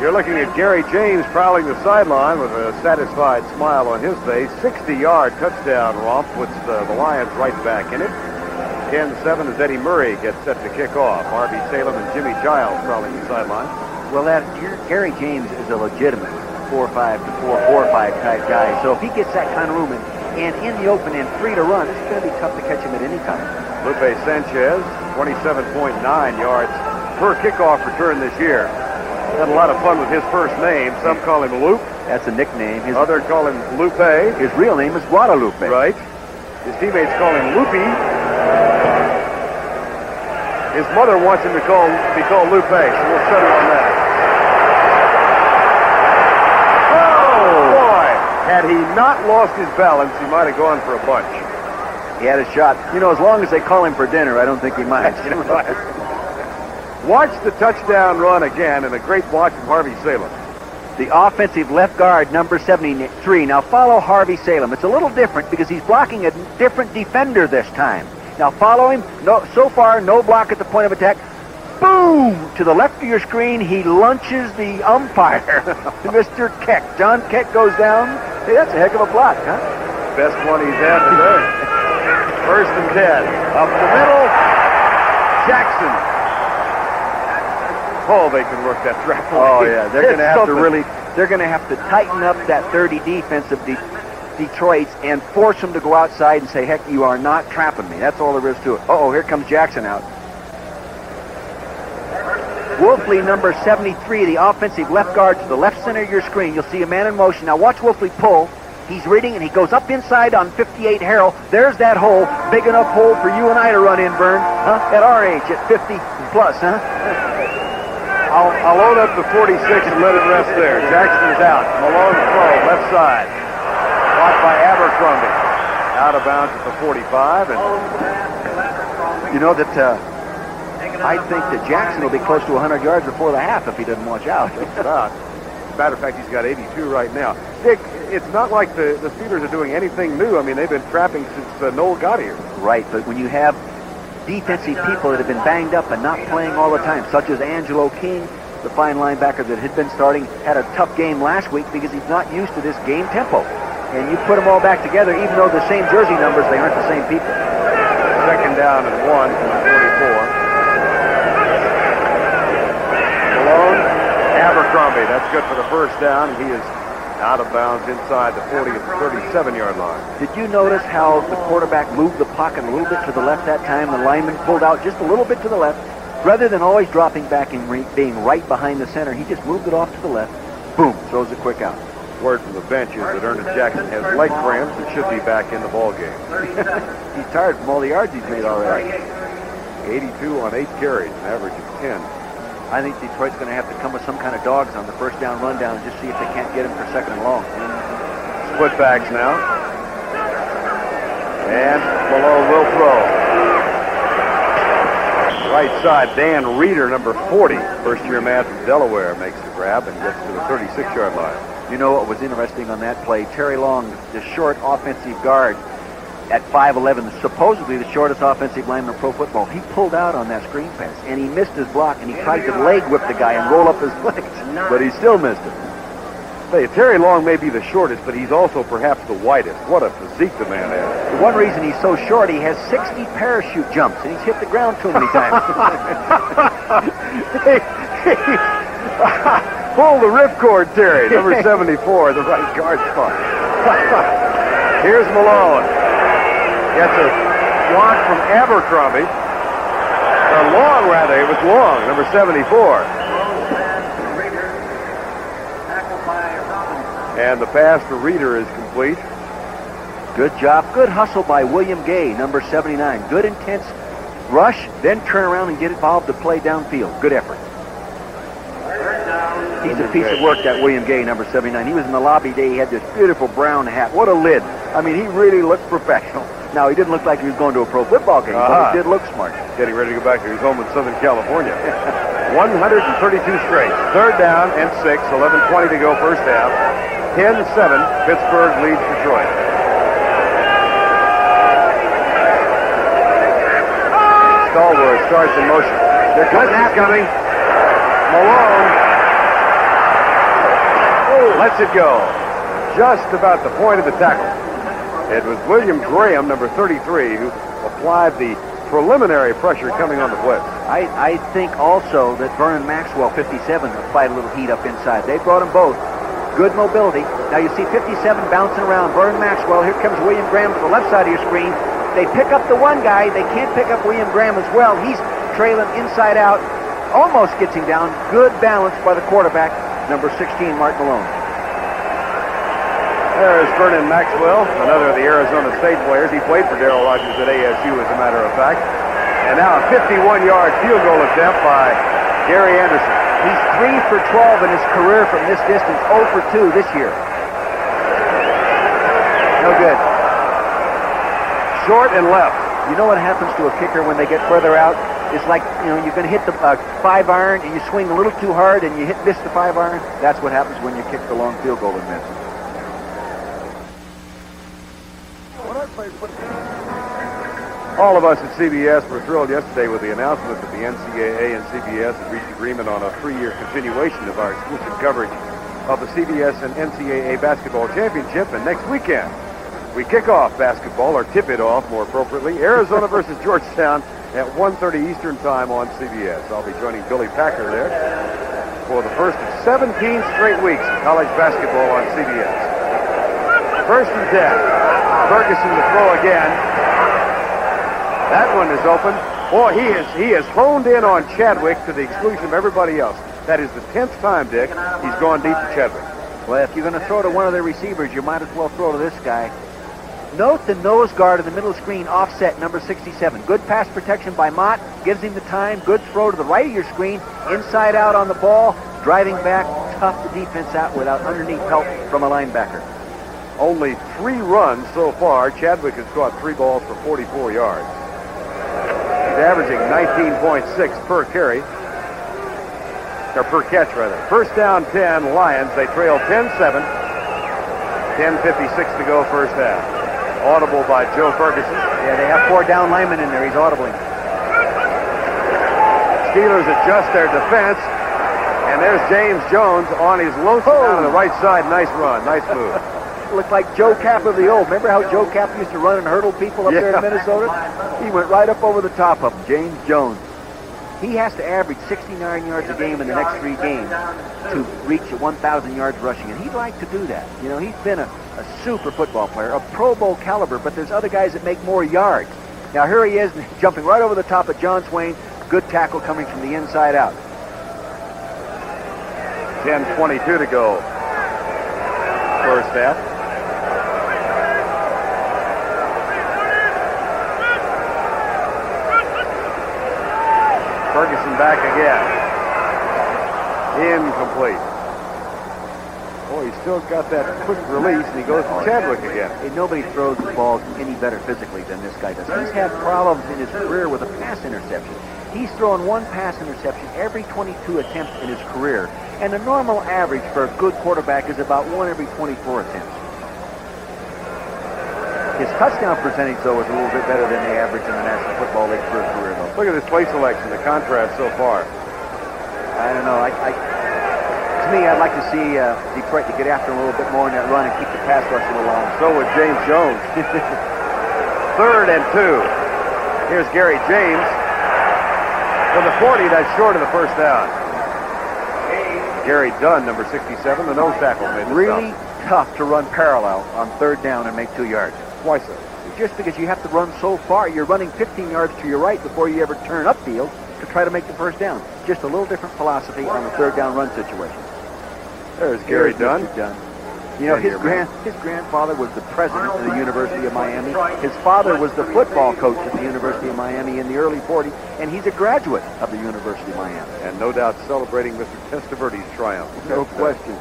You're looking at Gary James prowling the sideline with a satisfied smile on his face. 60-yard touchdown romp puts the Lions right back in it. 10-7 as Eddie Murray gets set to kick off. Harvey Salem and Jimmy Giles prowling the sideline. Well, Gary James is a legitimate 4-5 to 4-4-5 type guy. So if he gets that kind of room and in the open and free to run, it's going to be tough to catch him at any time. Lupe Sanchez, 27.9 yards per kickoff return this year. Had a lot of fun with his first name. Some call him Lupe. That's a nickname. Others call him Lupe. His real name is Guadalupe. Right. His teammates call him Loopy. His mother wants him to be called Lupe, so we'll settle on that. Oh, boy. Had he not lost his balance, he might have gone for a bunch. He had a shot. You know, as long as they call him for dinner, I don't think he might. You know, right. Watch the touchdown run again, and a great block from Harvey Salem. The offensive left guard, number 73. Now follow Harvey Salem. It's a little different because he's blocking a different defender this time. Now follow him. No, so far, no block at the point of attack. boom! To the left of your screen, he lunches the umpire, Mr. Keck. John Keck goes down. Hey, that's a heck of a block, huh? Best one he's had today. 1st and 10. Up the middle. Jackson. Oh, they can work that trap. Oh, yeah. They're going to have to really, they're going to have to tighten up that 30 defense of Detroit's and force them to go outside and say, heck, you are not trapping me. That's all there is to it. Uh-oh, here comes Jackson out. Wolfley, number 73, the offensive left guard to the left center of your screen. You'll see a man in motion. Now watch Wolfley pull. He's reading, and he goes up inside on 58 Harrell. There's that hole, big enough hole for you and I to run in, Verne. Huh? At our age, at 50 plus, huh? I'll load up the 46 and let it rest there. Jackson is out. Malone throw, left side. Blocked by Abercrombie. Out of bounds at the 45. And you know that I think that Jackson will be close to 100 yards before the half if he doesn't watch out. As a matter of fact, he's got 82 right now. Dick, it's not like the Steelers are doing anything new. I mean, they've been trapping since Noel got here. Right, but when you have defensive people that have been banged up and not playing all the time, such as Angelo King, the fine linebacker that had been starting, had a tough game last week because he's not used to this game tempo. And you put them all back together, even though the same jersey numbers, they aren't the same people. 2nd down and 1 from the 44. Malone, Abercrombie. That's good for the 1st down. He is out of bounds inside the 40 at the 37-yard line. Did you notice how the quarterback moved the pocket a little bit to the left that time? The lineman pulled out just a little bit to the left. Rather than always dropping back and being right behind the center, he just moved it off to the left. Boom, throws a quick out. Word from the bench is that Ernest Jackson has leg cramps and should be back in the ball game. He's tired from all the yards he's made already. 82 on 8 carries, an average of 10. I think Detroit's going to have to come with some kind of dogs on the 1st down rundown and just see if they can't get him for 2nd and long. Split backs now. And Malone will throw. Right side, Dan Reeder, number 40, first-year man from Delaware, makes the grab and gets to the 36-yard line. You know what was interesting on that play? Terry Long, the short offensive guard at 5'11", supposedly the shortest offensive lineman in pro football, he pulled out on that screen pass, and he missed his block, and he tried to leg whip the guy and roll up his legs, but he still missed it. Hey, Terry Long may be the shortest, but he's also perhaps the widest. What a physique the man has. The one reason he's so short, he has 60 parachute jumps, and he's hit the ground too many times. Pull the ripcord, Terry. Number 74, the right guard spot. Here's Malone. Gets a block from Abercrombie. Or Long, rather. It was Long, number 74. And the pass for Reeder is complete. Good job. Good hustle by William Gay, number 79. Good intense rush, then turn around and get involved to play downfield. Good effort. He's a piece of work, that William Gay, number 79. He was in the lobby today. He had this beautiful brown hat. What a lid. I mean, he really looked professional. Now, he didn't look like he was going to a pro football game, but he did look smart. Getting ready to go back to his home in Southern California. 132 straight. 3rd down and 6. 11:20 to go first half. 10-7. Pittsburgh leads Detroit. Stallworth starts in motion. They're cutting that coming. Malone lets it go. Just about the point of the tackle. It was William Graham, number 33, who applied the preliminary pressure coming on the blitz. I think also that Vernon Maxwell, 57, applied a little heat up inside. They brought them both. Good mobility. Now you see 57 bouncing around. Vernon Maxwell. Here comes William Graham to the left side of your screen. They pick up the one guy. They can't pick up William Graham as well. He's trailing inside out. Almost gets him down. Good balance by the quarterback, number 16, Mark Malone. There's Vernon Maxwell, another of the Arizona State players. He played for Darrell Rogers at ASU, as a matter of fact. And now a 51-yard field goal attempt by Gary Anderson. He's 3 for 12 in his career from this distance, 0 for 2 this year. No good. Short and left. You know what happens to a kicker when they get further out? It's like, you know, you're going to hit the 5-iron and you swing a little too hard and you miss the 5-iron. That's what happens when you kick the long field goal and miss. All of us at CBS were thrilled yesterday with the announcement that the NCAA and CBS had reached agreement on a 3-year continuation of our exclusive coverage of the CBS and NCAA basketball championship. And next weekend, we kick off basketball, or tip it off more appropriately, Arizona versus Georgetown at 1:30 Eastern Time on CBS. I'll be joining Billy Packer there for the first of 17 straight weeks of college basketball on CBS. First and 10. Ferguson to throw again. That one is open. Boy, he has honed in on Chadwick to the exclusion of everybody else. That is the 10th time, Dick, he's gone deep to Chadwick. Well, if you're going to throw to one of the receivers, you might as well throw to this guy. Note the nose guard in the middle screen, offset, number 67. Good pass protection by Mott. Gives him the time. Good throw to the right of your screen. Inside out on the ball. Driving back. Tough the defense out without underneath help from a linebacker. Only 3 runs so far. Chadwick has caught 3 balls for 44 yards. He's averaging 19.6 per carry. Or per catch, rather. First down 10, Lions. They trail 10-7. 10:56 to go first half. Audible by Joe Ferguson. Yeah, they have 4 down linemen in there. He's audibling. Steelers adjust their defense. And there's James Jones on his lonesome down on the right side. Nice run. Nice move. Looked like Joe Kapp of the old. Remember how Joe Kapp used to run and hurdle people up there in Minnesota? He went right up over the top of him. James Jones. He has to average 69 yards a game in the next 3 games to reach 1,000 yards rushing, and he'd like to do that. You know, he's been a super football player, a Pro Bowl caliber, but there's other guys that make more yards. Now, here he is, jumping right over the top of John Swain. Good tackle coming from the inside out. 10:22 to go first half. Ferguson back again. Incomplete. Boy, he's still got that quick release, and he goes to Chadwick again. Hey, nobody throws the ball any better physically than this guy does. He's had problems in his career with a pass interception. He's thrown 1 pass interception every 22 attempts in his career, and the normal average for a good quarterback is about 1 every 24 attempts. His touchdown percentage, though, is a little bit better than the average in the National Football League for a career, though. Look at this play selection, the contrast so far. I don't know. To me, I'd like to see Detroit to get after him a little bit more in that run and keep the pass rush along. So would James Jones. 3rd and 2. Here's Gary James. From the 40, that's short of the first down. Gary Dunn, number 67, the nose tackle. Made the really stop. tough to run parallel on 3rd down and make 2 yards. Why so? Just because you have to run so far. You're running 15 yards to your right before you ever turn upfield to try to make the first down. Just a little different philosophy on the 3rd down run situation. There's Gary Dunn. You know, his grandfather was the president of the University of Miami. His father was the football coach at the University of Miami in the early 40s, and he's a graduate of the University of Miami. And no doubt celebrating Mr. Testaverde's triumph. No question.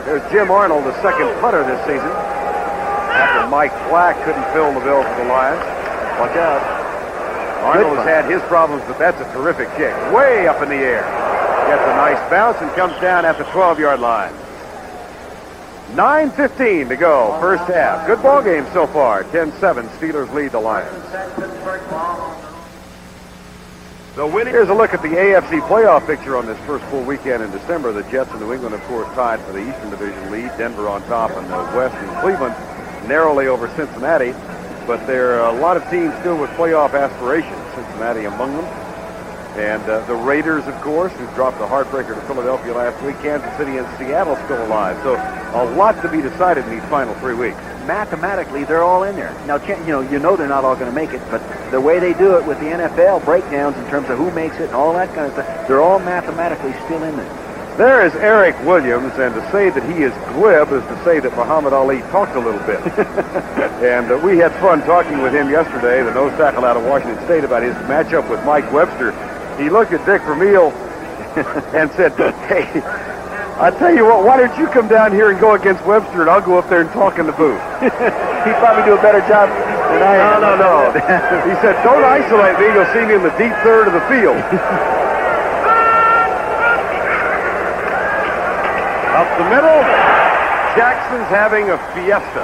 There's Jim Arnold, the 2nd punter this season. After Mike Black couldn't fill the bill for the Lions. Watch out. Arnold has had his problems, but that's a terrific kick. Way up in the air. Gets a nice bounce and comes down at the 12-yard line. 9:15 to go, first half. Good ball game so far. 10-7, Steelers lead the Lions. So here's a look at the AFC playoff picture on this first full weekend in December. The Jets and New England, of course, tied for the Eastern Division lead. Denver on top in the West, and Cleveland narrowly over Cincinnati. But there are a lot of teams still with playoff aspirations, Cincinnati among them. And the Raiders, of course, who dropped a heartbreaker to Philadelphia last week. Kansas City and Seattle still alive. So a lot to be decided in these final 3 weeks. Mathematically, they're all in there. Now, you know they're not all going to make it, but the way they do it with the NFL breakdowns in terms of who makes it and all that kind of stuff, they're all mathematically still in there. There is Eric Williams, and to say that he is glib is to say that Muhammad Ali talked a little bit. And we had fun talking with him yesterday, the nose tackle out of Washington State, about his matchup with Mike Webster. He looked at Dick Vermeil and said, "Hey, I tell you what, why don't you come down here and go against Webster, and I'll go up there and talk in the booth." He'd probably do a better job than I am. No. He said, "Don't isolate me. You'll see me in the deep third of the field." Up the middle, Jackson's having a fiesta.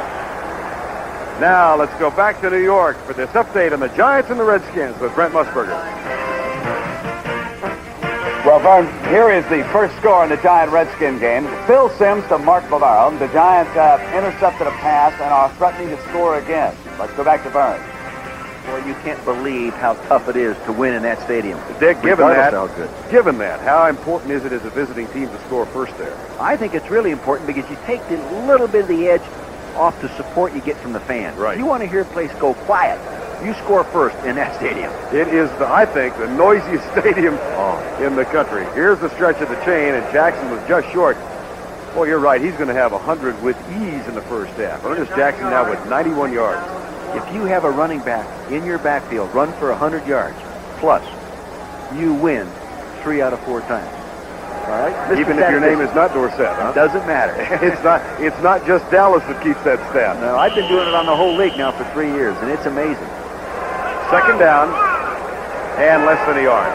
Now, let's go back to New York for this update on the Giants and the Redskins with Brent Musburger. Well, Verne, here is the first score in the Giant-Redskin game. Phil Simms to Mark Bavaro. The Giants have intercepted a pass and are threatening to score again. Let's go back to Verne. Boy, you can't believe how tough it is to win in that stadium. Dick, given that, how important is it as a visiting team to score first there? I think it's really important because you take the little bit of the edge off the support you get from the fans. Right. You want to hear a place go quiet. You score first in that stadium. It is, I think, the noisiest stadium in the country. Here's the stretch of the chain, and Jackson was just short. Well, you're right. He's going to have 100 with ease in the first half. Ernest Jackson now with 91 yards. If you have a running back in your backfield run for 100 yards plus, you win 3 out of 4 times. All right? Mr. Even if your name is not Dorsett, huh? Doesn't matter. It's not just Dallas that keeps that stat. No, I've been doing it on the whole league now for 3 years, and it's amazing. Second down and less than a yard.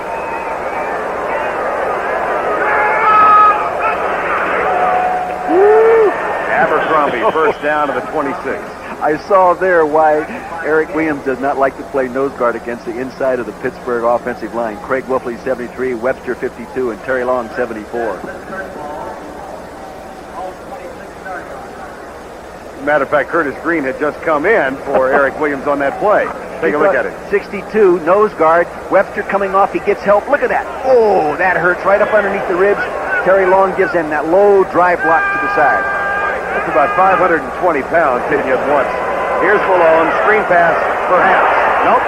Woo! Abercrombie, first down to the 26. I saw there why Eric Williams does not like to play nose guard against the inside of the Pittsburgh offensive line. Craig Wolfley, 73, Webster, 52, and Terry Long, 74. Matter of fact, Curtis Green had just come in for Eric Williams on that play. Take a look at it. 62, nose guard. Webster coming off. He gets help. Look at that. Oh, that hurts right up underneath the ribs. Terry Long gives him that low drive block to the side. That's about 520 pounds hitting you at once. Here's Malone. Screen pass, perhaps. Nope.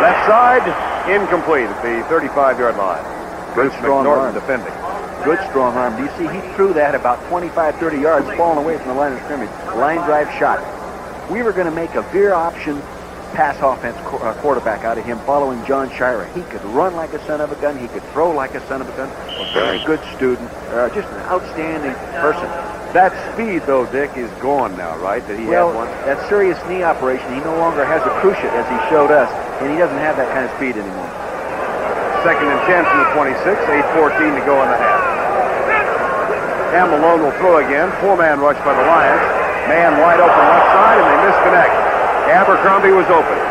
Left side, incomplete at the 35-yard line. Good strong arm. Defending. Good strong arm. Do you see he threw that about 25, 30 yards, falling away from the line of scrimmage. Line drive shot. We were going to make a veer option pass offense quarterback out of him following John Shira. He could run like a son of a gun. He could throw like a son of a gun. A very good student. Just an outstanding person. That speed, though, Dick, is gone now, right? That he had once. That serious knee operation, he no longer has a cruciate, as he showed us, and he doesn't have that kind of speed anymore. Second and 10 from the 26, 8:14 to go in the half. Cam Malone will throw again. 4-man rush by the Lions. Man wide open left side, and they misconnect. Abercrombie was open.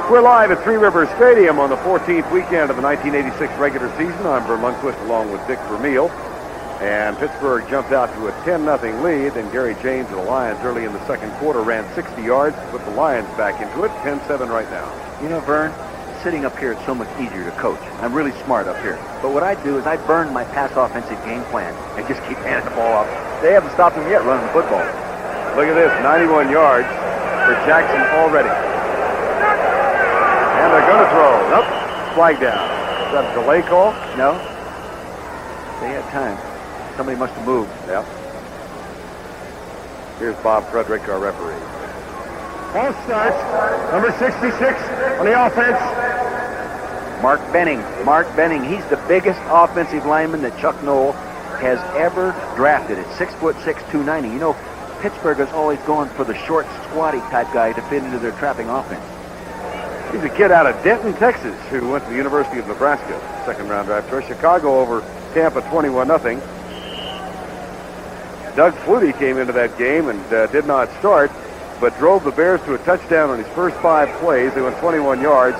We're live at Three Rivers Stadium on the 14th weekend of the 1986 regular season. I'm Verne Lundquist along with Dick Vermeil. And Pittsburgh jumped out to a 10-0 lead. Then Gary James of the Lions early in the second quarter ran 60 yards to put the Lions back into it. 10-7 right now. You know, Verne, sitting up here, it's so much easier to coach. I'm really smart up here. But what I do is I burn my pass offensive game plan and just keep handing the ball off. They haven't stopped him yet running the football. Look at this, 91 yards for Jackson already. And they're going to throw. Nope, flag down. Is that a delay call? No. They had time. Somebody must have moved. Yep. Here's Bob Frederick, our referee. Ball starts. Number 66 on the offense. Mark Benning. Mark Benning. He's the biggest offensive lineman that Chuck Noll has ever drafted. At 6'6", 290. You know, Pittsburgh is always going for the short, squatty type guy to fit into their trapping offense. He's a kid out of Denton, Texas, who went to the University of Nebraska. Second-round draft choice. Chicago over Tampa 21-0. Doug Flutie came into that game and did not start, but drove the Bears to a touchdown on his first 5 plays. They went 21 yards,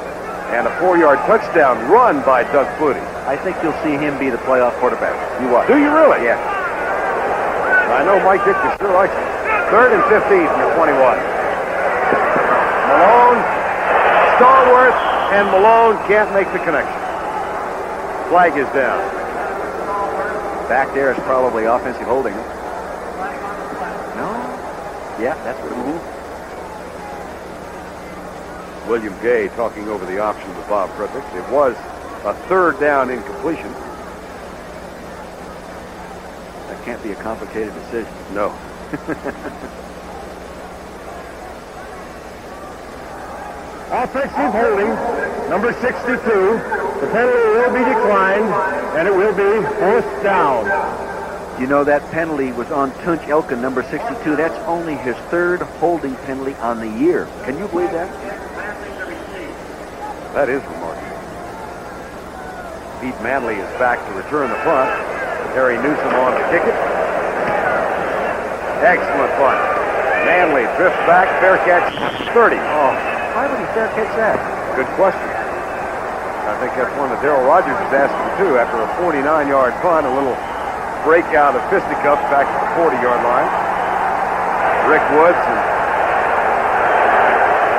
and a 4-yard touchdown run by Doug Flutie. I think you'll see him be the playoff quarterback. You watch. Do you really? Yeah. I know Mike Dichter sure likes it. 3rd and 15 from the 21. Malone, Stallworth, and Malone can't make the connection. Flag is down. Back there is probably offensive holding. No? Yeah, that's what it is. William Gay talking over the option with Bob Frederick. It was a 3rd down incompletion. That can't be a complicated decision. No. Offensive holding, number 62. The penalty will be declined, and it will be 4th down. You know, that penalty was on Tunch Elkin, number 62. That's only his 3rd holding penalty on the year. Can you believe that? That is remarkable. Pete Manley is back to return the punt. Harry Newsom on to kick it. Excellent punt. Manley drifts back, fair catch, 30. Oh, why would he fair catch that? Good question. I think that's one that Darrell Rogers is asking, too, after a 49-yard punt, a little breakout of fisticuffs back at the 40-yard line. Rick Woods and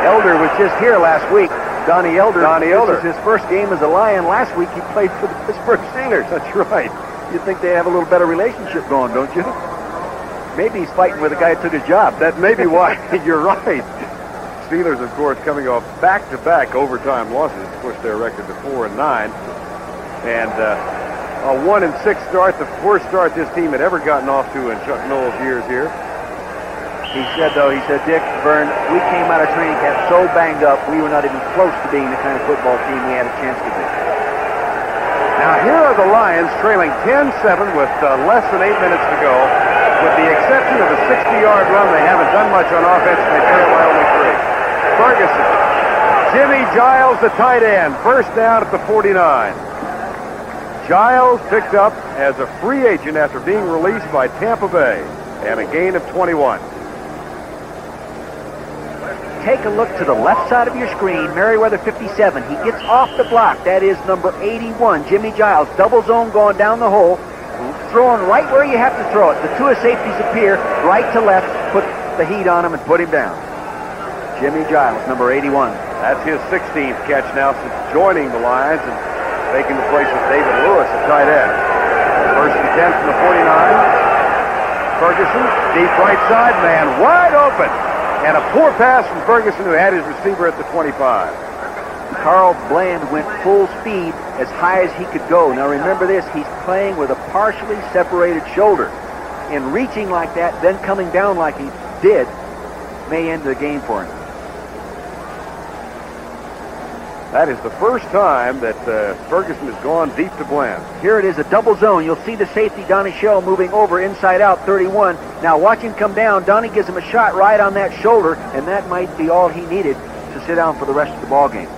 Elder was just here last week. Donnie Elder. This is his first game as a Lion. Last week he played for the Pittsburgh Steelers. That's right. You'd think they have a little better relationship going, don't you? Maybe he's fighting with the guy who took his job. That may be why. You're right. Steelers, of course, coming off back-to-back overtime losses, pushed their record to 4-9. And a 1-6 start, the worst start this team had ever gotten off to in Chuck Noll's years here. He said, Dick, Verne, we came out of training camp so banged up, we were not even close to being the kind of football team we had a chance to be. Now, here are the Lions trailing 10-7 with less than 8 minutes to go. With the exception of a 60-yard run, they haven't done much on offense, and they trail by only 3. Ferguson. Jimmy Giles, the tight end. First down at the 49. Giles picked up as a free agent after being released by Tampa Bay, and a gain of 21. Take a look to the left side of your screen. Merriweather 57. He gets off the block. That is number 81, Jimmy Giles. Double zone going down the hole. Throwing right where you have to throw it. The two safeties appear right to left. Put the heat on him and put him down. Jimmy Giles, number 81. That's his 16th catch now since joining the Lions and taking the place of David Lewis at tight end. First and 10 from the 49. Ferguson, deep right side, man wide open. And a poor pass from Ferguson, who had his receiver at the 25. Carl Bland went full speed as high as he could go. Now remember this, he's playing with a partially separated shoulder. And reaching like that, then coming down like he did, may end the game for him. That is the first time that Ferguson has gone deep to Bland. Here it is, a double zone. You'll see the safety, Donnie Shell, moving over inside out, 31. Now watch him come down. Donnie gives him a shot right on that shoulder, and that might be all he needed to sit down for the rest of the ball game.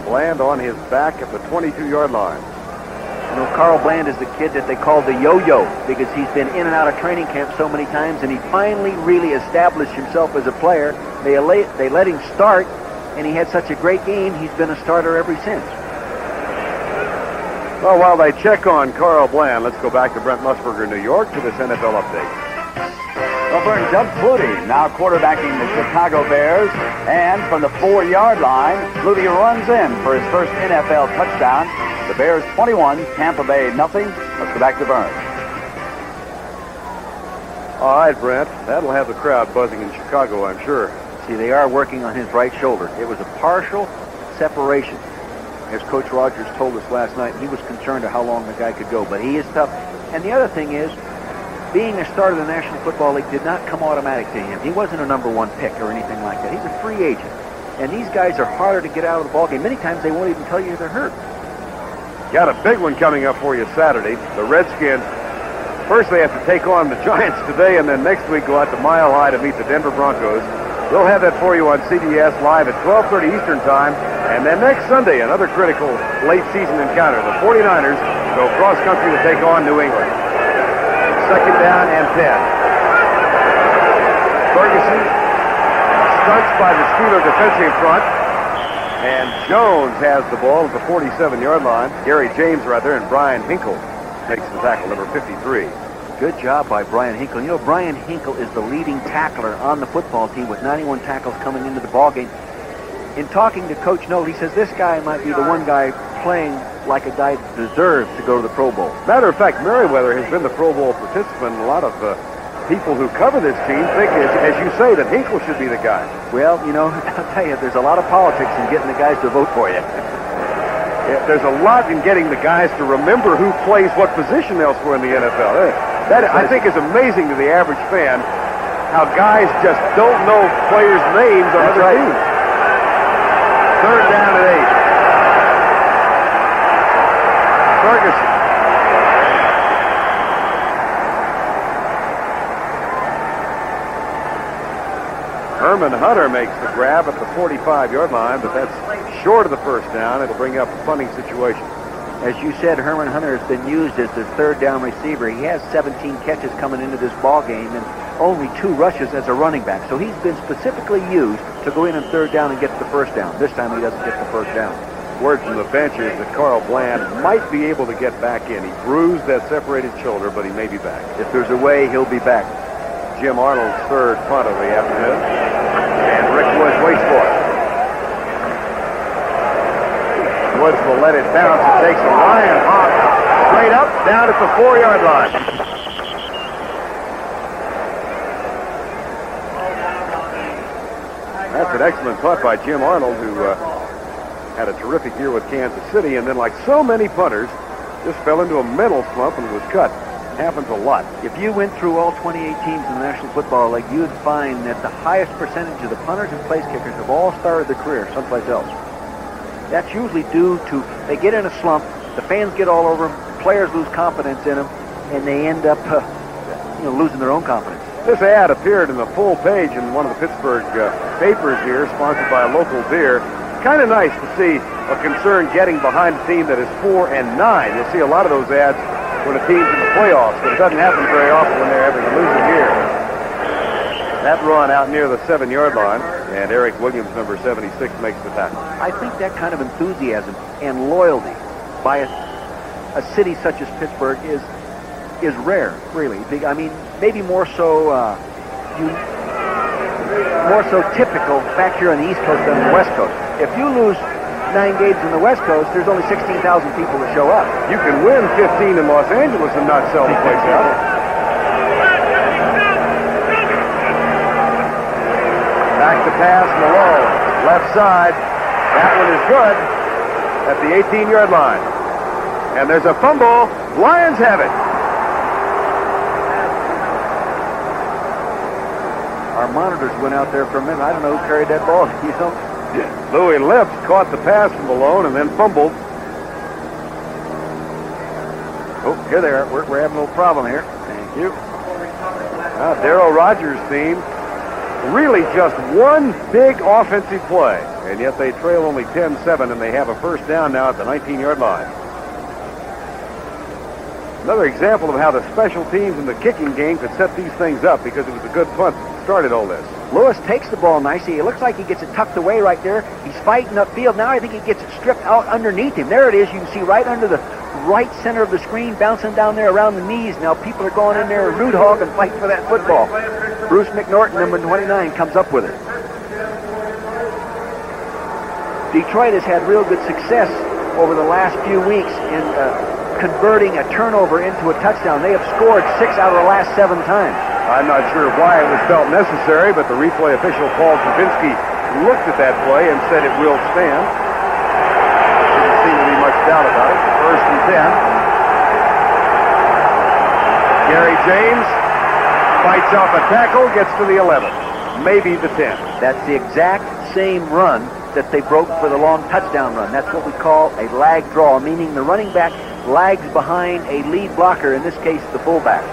Bland on his back at the 22-yard line. You know, Carl Bland is the kid that they call the yo-yo because he's been in and out of training camp so many times, and he finally really established himself as a player. They let him start, and he had such a great game, he's been a starter ever since. Well, while they check on Carl Bland, let's go back to Brent Musburger, New York, to this NFL update. Well, Verne, Doug Flutie now quarterbacking the Chicago Bears, and from the 4-yard line, Flutie runs in for his first NFL touchdown. The Bears 21, Tampa Bay nothing. Let's go back to Verne. All right, Brent, that'll have the crowd buzzing in Chicago, I'm sure. See, they are working on his right shoulder. It was a partial separation. As Coach Rogers told us last night, he was concerned of how long the guy could go, but he is tough. And the other thing is, being a starter of the National Football League did not come automatic to him. He wasn't a number 1 pick or anything like that. He's a free agent. And these guys are harder to get out of the ballgame. Many times they won't even tell you they're hurt. Got a big one coming up for you Saturday. The Redskins, first they have to take on the Giants today, and then next week go out to Mile High to meet the Denver Broncos. We'll have that for you on CBS live at 12:30 Eastern Time. And then next Sunday, another critical late-season encounter. The 49ers go cross-country to take on New England. Second down and 10. Ferguson starts by the Steeler defensive front. And Jones has the ball at the 47-yard line. Gary James rather, and Brian Hinkle takes the tackle, number 53. Good job by Brian Hinkle. You know, Brian Hinkle is the leading tackler on the football team with 91 tackles coming into the ballgame. In talking to Coach Noll, he says this guy might be the one guy playing like a guy deserves to go to the Pro Bowl. Matter of fact, Merriweather has been the Pro Bowl participant. A lot of people who cover this team think, as you say, that Hinkle should be the guy. Well, you know, I'll tell you, there's a lot of politics in getting the guys to vote for you. Yeah, there's a lot in getting the guys to remember who plays what position elsewhere in the NFL. That, I think, is amazing to the average fan, how guys just don't know players' names on other teams. Third down and 8. Ferguson. Herman Hunter makes the grab at the 45-yard line, but that's short of the first down. It'll bring up a punting situation. As you said, Herman Hunter has been used as the third down receiver. He has 17 catches coming into this ball game and only 2 rushes as a running back. So he's been specifically used to go in on third down and get the first down. This time he doesn't get the first down. Word from the bench is that Carl Bland might be able to get back in. He bruised that separated shoulder, but he may be back. If there's a way, he'll be back. Jim Arnold's third punt of the afternoon. And Rick Woods waits for it. Woods will let it bounce. It takes a lion hop straight up, down at the 4-yard line. That's an excellent punt by Jim Arnold, who had a terrific year with Kansas City, and then, like so many punters, just fell into a mental slump and was cut. Happens a lot. If you went through all 28 teams in the National Football League, you'd find that the highest percentage of the punters and place kickers have all started their career someplace else. That's usually due to they get in a slump, the fans get all over them, players lose confidence in them, and they end up losing their own confidence. This ad appeared in the full page in one of the Pittsburgh papers here, sponsored by a local beer. Kind of nice to see a concern getting behind a team that is 4-9. You'll see a lot of those ads when a team's in the playoffs, but it doesn't happen very often when they're having a losing year. That run out near the 7-yard line, and Eric Williams, number 76, makes the tackle. I think that kind of enthusiasm and loyalty by a city such as Pittsburgh is rare, really. I mean, maybe more so typical back here on the East Coast than on the West Coast. If you lose 9 games on the West Coast, there's only 16,000 people that show up. You can win 15 in Los Angeles and not sell the place out. Back to pass, Malone, left side. That one is good at the 18-yard line. And there's a fumble. Lions have it. Our monitors went out there for a minute. I don't know who carried that ball. Louis Lips caught the pass from Malone and then fumbled. Oh, here they are. We're having a little problem here. Thank you. Darryl Rogers' team. Really just one big offensive play, and yet they trail only 10-7, and they have a first down now at the 19-yard line. Another example of how the special teams in the kicking game could set these things up, because it was a good punt that started all this. Lewis takes the ball nicely. It looks like he gets it tucked away right there. He's fighting upfield. Now I think he gets it stripped out underneath him. There it is. You can see right under the right center of the screen, bouncing down there around the knees. Now people are going in there and root hog and fight for that football. Bruce McNorton, number 29, comes up with it. Detroit has had real good success over the last few weeks in converting a turnover into a touchdown. They have scored 6 out of the last 7 times. I'm not sure why it was felt necessary, but the replay official, Paul Kubinski, looked at that play and said it will stand. Didn't seem to be much doubt about it. First and 10. Gary James fights off a tackle, gets to the 11, maybe the 10. That's the exact same run that they broke for the long touchdown run. That's what we call a lag draw, meaning the running back lags behind a lead blocker, in this case the fullback.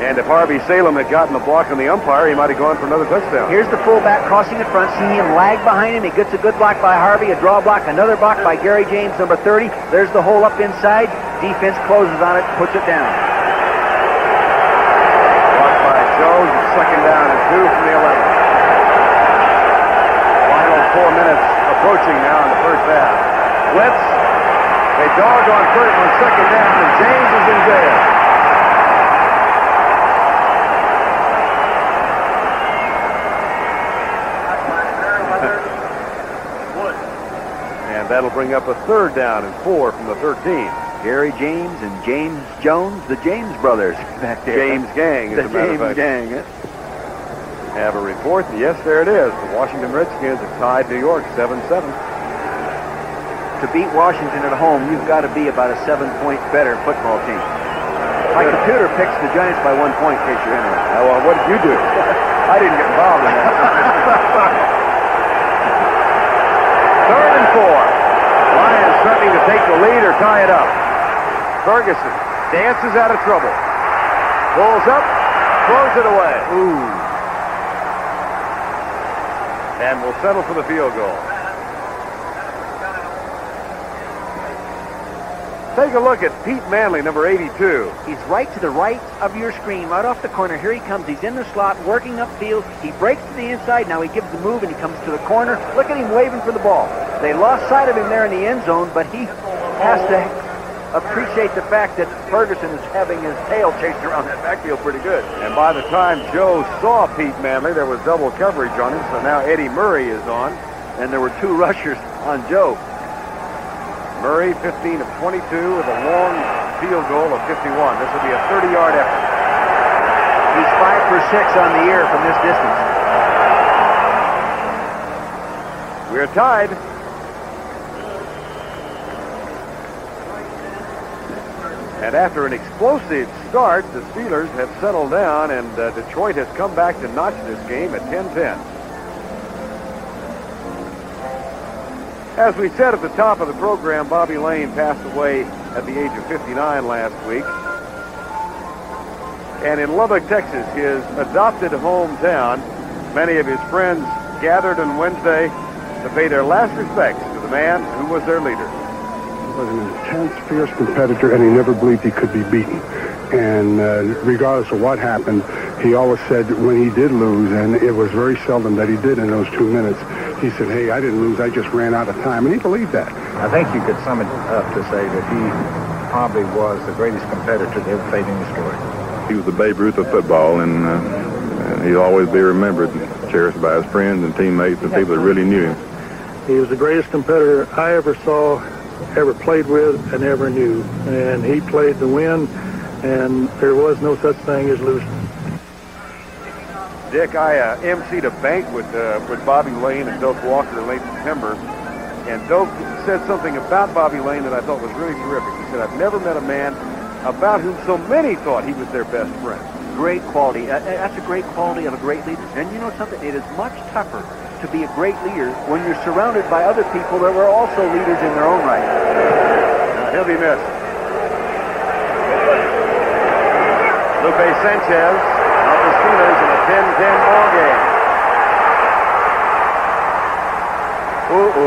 And if Harvey Salem had gotten the block on the umpire, he might have gone for another touchdown. Here's the fullback crossing in front. See him lag behind him. He gets a good block by Harvey, a draw block, another block by Gary James, number 30. There's the hole up inside. Defense closes on it, puts it down. Blocked by Jones, second down and 2 from the 11. Final 4 minutes approaching now in the first half. Blitz. They dog on first on second down, and James is in jail. And that'll bring up a third down and 4 from the 13. Gary James and James Jones, the James brothers back there. James Gang, as a matter of fact. James Gang. Have a report. Yes, there it is. The Washington Redskins have tied New York 7-7. To beat Washington at home, you've got to be about a 7-point better football team. My computer picks the Giants by 1 point, in case you're interested. Well, what did you do? I didn't get involved in that. Third and 4. Lions threatening to take the lead or tie it up. Ferguson dances out of trouble. Pulls up, throws it away. Ooh. And will settle for the field goal. Take a look at Pete Manley, number 82. He's right to the right of your screen, right off the corner. Here he comes. He's in the slot, working upfield. He breaks to the inside. Now he gives the move, and he comes to the corner. Look at him waving for the ball. They lost sight of him there in the end zone, but he has to appreciate the fact that Ferguson is having his tail chased around that backfield pretty good. And by the time Joe saw Pete Manley, there was double coverage on him, so now Eddie Murray is on. And there were 2 rushers on Joe. Murray, 15 of 22 with a long field goal of 51. This will be a 30-yard effort. He's 5 for 6 on the year from this distance. We're tied. And after an explosive start, the Steelers have settled down, and Detroit has come back to notch this game at 10-10. As we said at the top of the program, Bobby Lane passed away at the age of 59 last week. And in Lubbock, Texas, his adopted hometown, many of his friends gathered on Wednesday to pay their last respects to the man who was their leader. He was an intense, fierce competitor, and he never believed he could be beaten. And regardless of what happened, he always said when he did lose, and it was very seldom that he did in those 2 minutes, he said, hey, I didn't lose, I just ran out of time. And he believed that. I think you could sum it up to say that he probably was the greatest competitor that ever played in history. He was the Babe Ruth of football, and he'll always be remembered and cherished by his friends and teammates and people that really knew him. He was the greatest competitor I ever saw, ever played with, and ever knew. And he played to win, and there was no such thing as losing. Dick, I emceed a banquet with Bobby Lane and Doak Walker in late September, and Doak said something about Bobby Lane that I thought was really terrific. He said, I've never met a man about whom so many thought he was their best friend. Great quality. That's a great quality of a great leader. And you know something? It is much tougher to be a great leader when you're surrounded by other people that were also leaders in their own right. He'll be missed. Lupe Sanchez of the Steelers in a 10-10 ball game.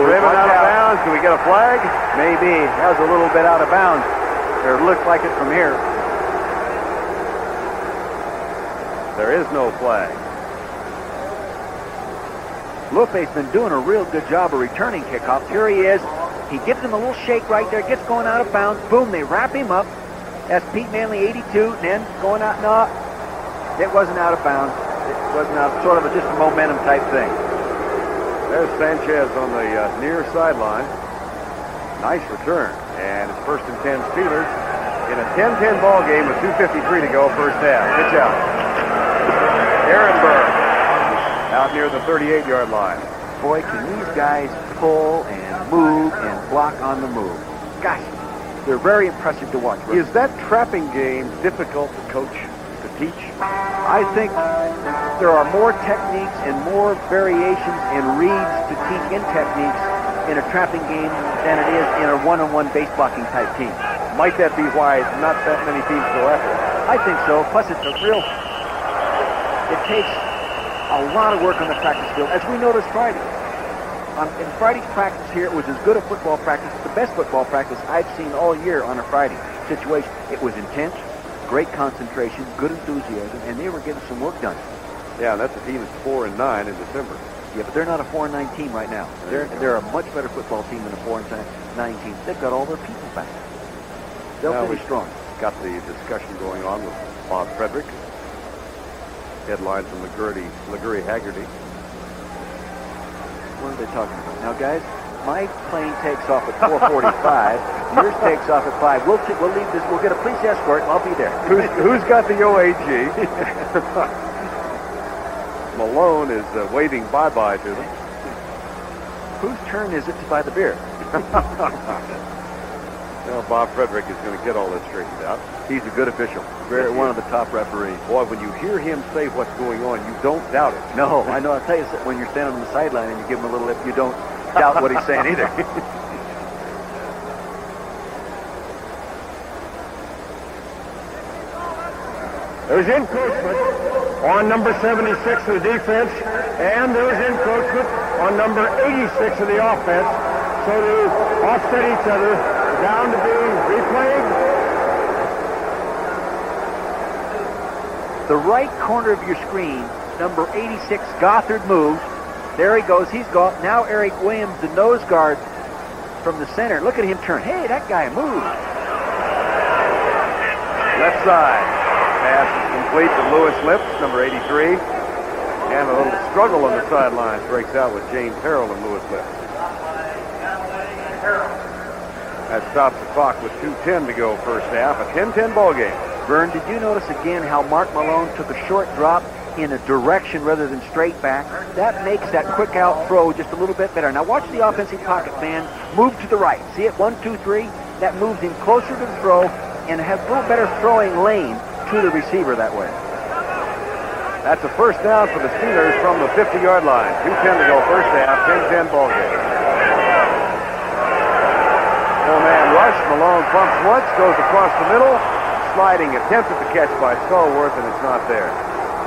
Driven out of bounds. Do we get a flag? Maybe. That was a little bit out of bounds. Or it looks like it from here. There is no flag. Lupe's been doing a real good job of returning kickoffs. Here he is. He gives him a little shake right there. Gets going out of bounds. Boom, they wrap him up. That's Pete Manley, 82. And then going out. No, it wasn't out of bounds. It wasn't out. Sort of just a momentum type thing. There's Sanchez on the near sideline. Nice return. And it's 1st and 10 Steelers in a 10-10 ball game with 2:53 to go first half. Pitch out. Ehrenberg out near the 38-yard line. Boy, can these guys pull and move and block on the move. Gosh, they're very impressive to watch. Is that trapping game difficult to coach, to teach? I think there are more techniques and more variations and reads to teach in techniques in a trapping game than it is in a one-on-one base blocking type team. Might that be why not that many teams go after it? I think so. Plus, it takes a lot of work on the practice field, as we noticed Friday. In Friday's practice here, it was as good a football practice, the best football practice I've seen all year on a Friday situation. It was intense, great concentration, good enthusiasm, and they were getting some work done. Yeah, that's a team that's 4-9 in December. Yeah, but they're not a 4-9 team right now. They're a much better football team than a 4-9 team. They've got all their people back. They'll finish strong. Got the discussion going on with Bob Frederick. Headline from LaGuerre Haggerty. What are they talking about? Now, guys, my plane takes off at 4:45. Yours takes off at 5. We'll leave this. We'll get a police escort, and I'll be there. Who's got the OAG? Malone is waving bye-bye to them. Whose turn is it to buy the beer? Well, Bob Frederick is going to get all this straightened out. He's a good official. One of the top referees. Boy, when you hear him say what's going on, you don't doubt it. No, I know. I'll tell you, when you're standing on the sideline and you give him a little lip, you don't doubt what he's saying either. There's encroachment on number 76 of the defense, and there's encroachment on number 86 of the offense. So to offset each other, the Down to be replayed. The right corner of your screen, number 86, Gothard moves. There he goes. He's gone. Now Eric Williams, the nose guard from the center. Look at him turn. Hey, that guy moved. Left side. Pass is complete to Lewis Lips, number 83. And a little struggle on the sidelines breaks out with James Harrell and Lewis Lips. That stops the clock with 2:10 to go first half. A 10-10 ball game. Verne, did you notice again how Mark Malone took a short drop in a direction rather than straight back? That makes that quick out throw just a little bit better. Now watch the offensive pocket man move to the right. See it? 1, 2, 3. That moves him closer to the throw and has a little better throwing lane to the receiver that way. That's a first down for the Steelers from the 50-yard line. 2:10 to go first half. 10-10 ball game. Four-man rush. Malone pumps once, goes across the middle. Sliding attempt at the catch by Stallworth, and it's not there.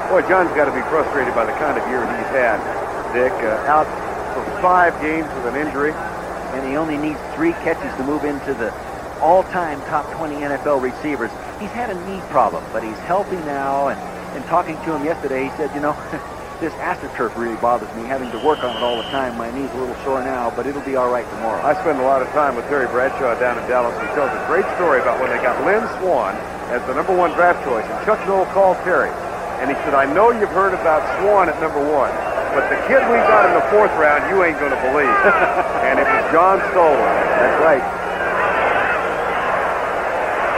Boy, John's got to be frustrated by the kind of year he's had. Dick, out for 5 games with an injury. And he only needs 3 catches to move into the all-time top 20 NFL receivers. He's had a knee problem, but he's healthy now. And talking to him yesterday, he said, you know, this AstroTurf really bothers me, having to work on it all the time. My knee's a little sore now, but it'll be all right tomorrow. I spend a lot of time with Terry Bradshaw down in Dallas. He tells a great story about when they got Lynn Swann as the number 1 draft choice. And Chuck Noll called Terry. And he said, I know you've heard about Swann at number 1, but the kid we got in the 4th round, you ain't going to believe. And it was John Stallworth. That's right.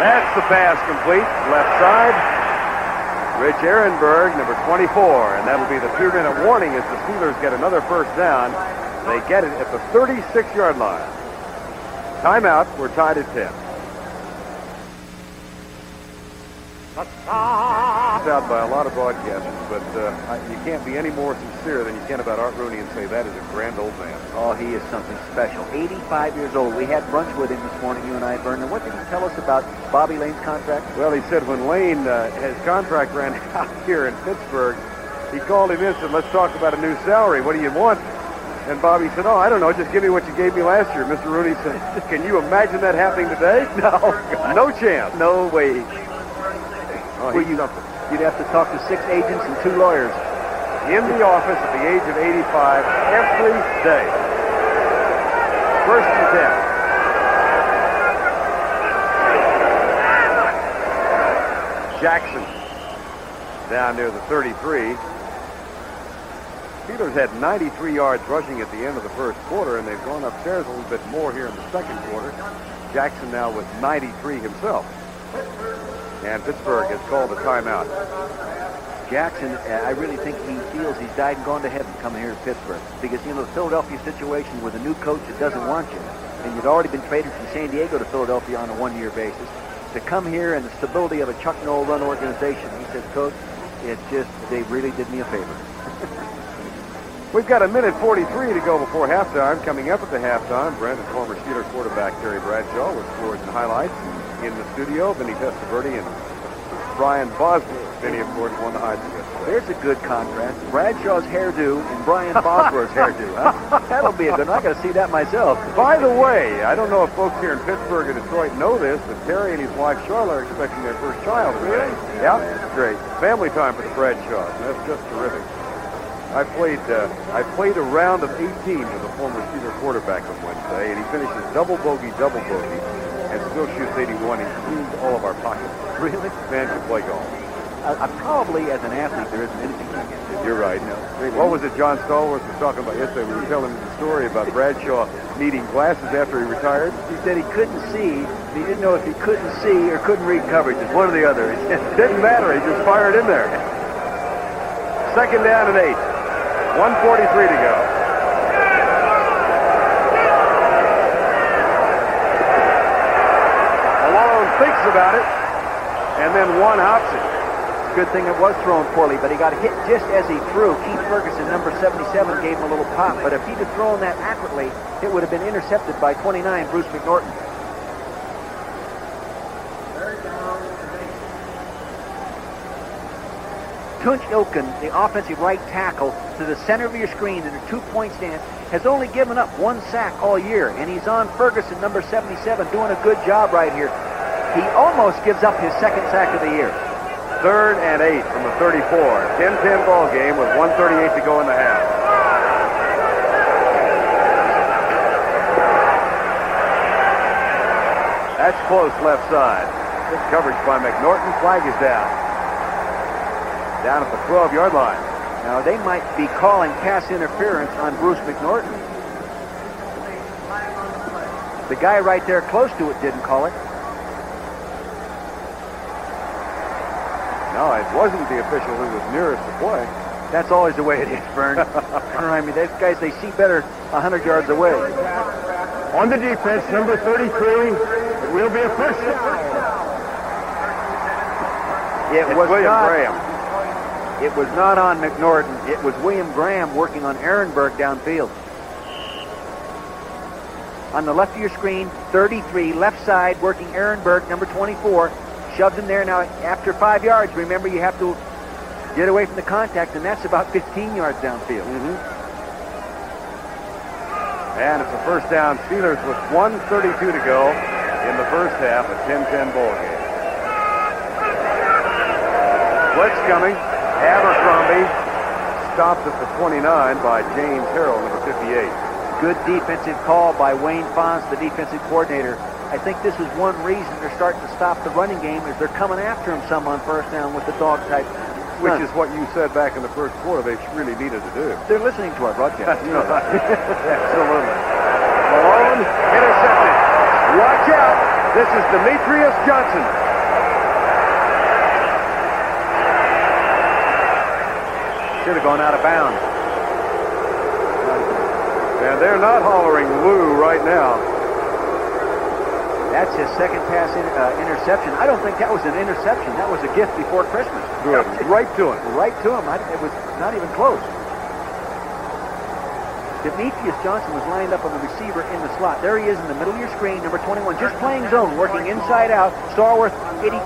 That's the pass complete. Left side. Rich Ehrenberg, number 24. And that'll be the 2-minute warning as the Steelers get another first down. They get it at the 36-yard line. Timeout. We're tied at 10. It's out by a lot of broadcasters, but you can't be any more sincere than you can about Art Rooney and say that is a grand old man. Oh, he is something special. 85 years old. We had brunch with him this morning, you and I, Verne. And what did he tell us about Bobby Lane's contract? Well, he said when Lane, his contract ran out here in Pittsburgh, he called him in and said, let's talk about a new salary. What do you want? And Bobby said, oh, I don't know. Just give me what you gave me last year. Mr. Rooney said, can you imagine that happening today? No. No chance. No way. Oh, well, you'd have to talk to 6 agents and 2 lawyers. In the office at the age of 85 every day. First and 10. Jackson down near the 33. Steelers had 93 yards rushing at the end of the first quarter, and they've gone upstairs a little bit more here in the second quarter. Jackson now with 93 himself. And Pittsburgh has called a timeout. Jackson, I really think he feels he's died and gone to heaven coming here to Pittsburgh. Because, you know, the Philadelphia situation with a new coach that doesn't want you, and you'd already been traded from San Diego to Philadelphia on a 1-year basis, to come here and the stability of a Chuck Noll run organization, he said, Coach, it's just, they really did me a favor. We've got 1:43 to go before halftime. Coming up at the halftime, Brent and former Steelers quarterback Terry Bradshaw with scores and highlights. In the studio, Vinny Testaverde and Brian Bosworth. Vinny, of course, won the Heisman yesterday. There's a good contrast. Bradshaw's hairdo and Brian Bosworth's hairdo, huh? That'll be a good one. I got to see that myself. By the way, I don't know if folks here in Pittsburgh or Detroit know this, but Terry and his wife Charlotte are expecting their first child. Really? Yeah, great. Family time for the Bradshaws. That's just terrific. I played a round of 18 with a former Steeler quarterback on Wednesday, and he finishes double bogey, and still shoots 81. He cleans all of our pockets. Really? Man can play golf. Probably as an athlete, there isn't anything you can do. You're right. No. What was it John Stallworth was talking about yesterday? We were telling him the story about Bradshaw needing glasses after he retired. He said he couldn't see. He didn't know if he couldn't see or couldn't read coverage. It's one or the other. Didn't matter. He just fired in there. Second down and 8. 1:43 to go. Malone thinks about it, and then one hops it. Good thing it was thrown poorly, but he got hit just as he threw. Keith Ferguson, number 77, gave him a little pop, but if he'd have thrown that accurately, it would have been intercepted by 29, Bruce McNorton. Tunch Ilkin, the offensive right tackle, to the center of your screen in a 2-point stance, has only given up 1 sack all year, and he's on Ferguson, number 77, doing a good job right here. He almost gives up his 2nd sack of the year. 3rd and 8 from the 34. 10-10 ball game with 1:38 to go in the half. That's close left side. Good coverage by McNorton. Flag is down. Down at the 12-yard line. Now, they might be calling pass interference on Bruce McNorton. The guy right there close to it didn't call it. No, it wasn't the official who was nearest the play. That's always the way it is, Verne. I mean, these guys, they see better 100 yards away. On the defense, number 33, it will be a first down. It was William not, Graham. It was not on McNorton. It was William Graham working on Ehrenberg downfield. On the left of your screen, 33, left side, working Ehrenberg, number 24. Shoved him there. Now, after 5 yards, remember, you have to get away from the contact, and that's about 15 yards downfield. And it's a first down. Steelers with 1:32 to go in the first half, a 10-10 ball game. Blitz coming. Abercrombie stopped at the 29 by James Harrell, number 58. Good defensive call by Wayne Fonz, the defensive coordinator. I think this is one reason they're starting to stop the running game, is they're coming after him some on first down with the dog type. Which is what you said back in the first quarter they really needed to do. They're listening to our broadcast. You know that. Absolutely. Malone intercepted. Watch out. This is Demetrius Johnson. Should have gone out of bounds. And they're not hollering Lou right now. That's his 2nd pass interception. I don't think that was an interception. That was a gift before Christmas. Good. Right to him. Right to him. It was not even close. Demetrius Johnson was lined up on the receiver in the slot. There he is in the middle of your screen, number 21, just playing zone, working inside out. Starworth, 82,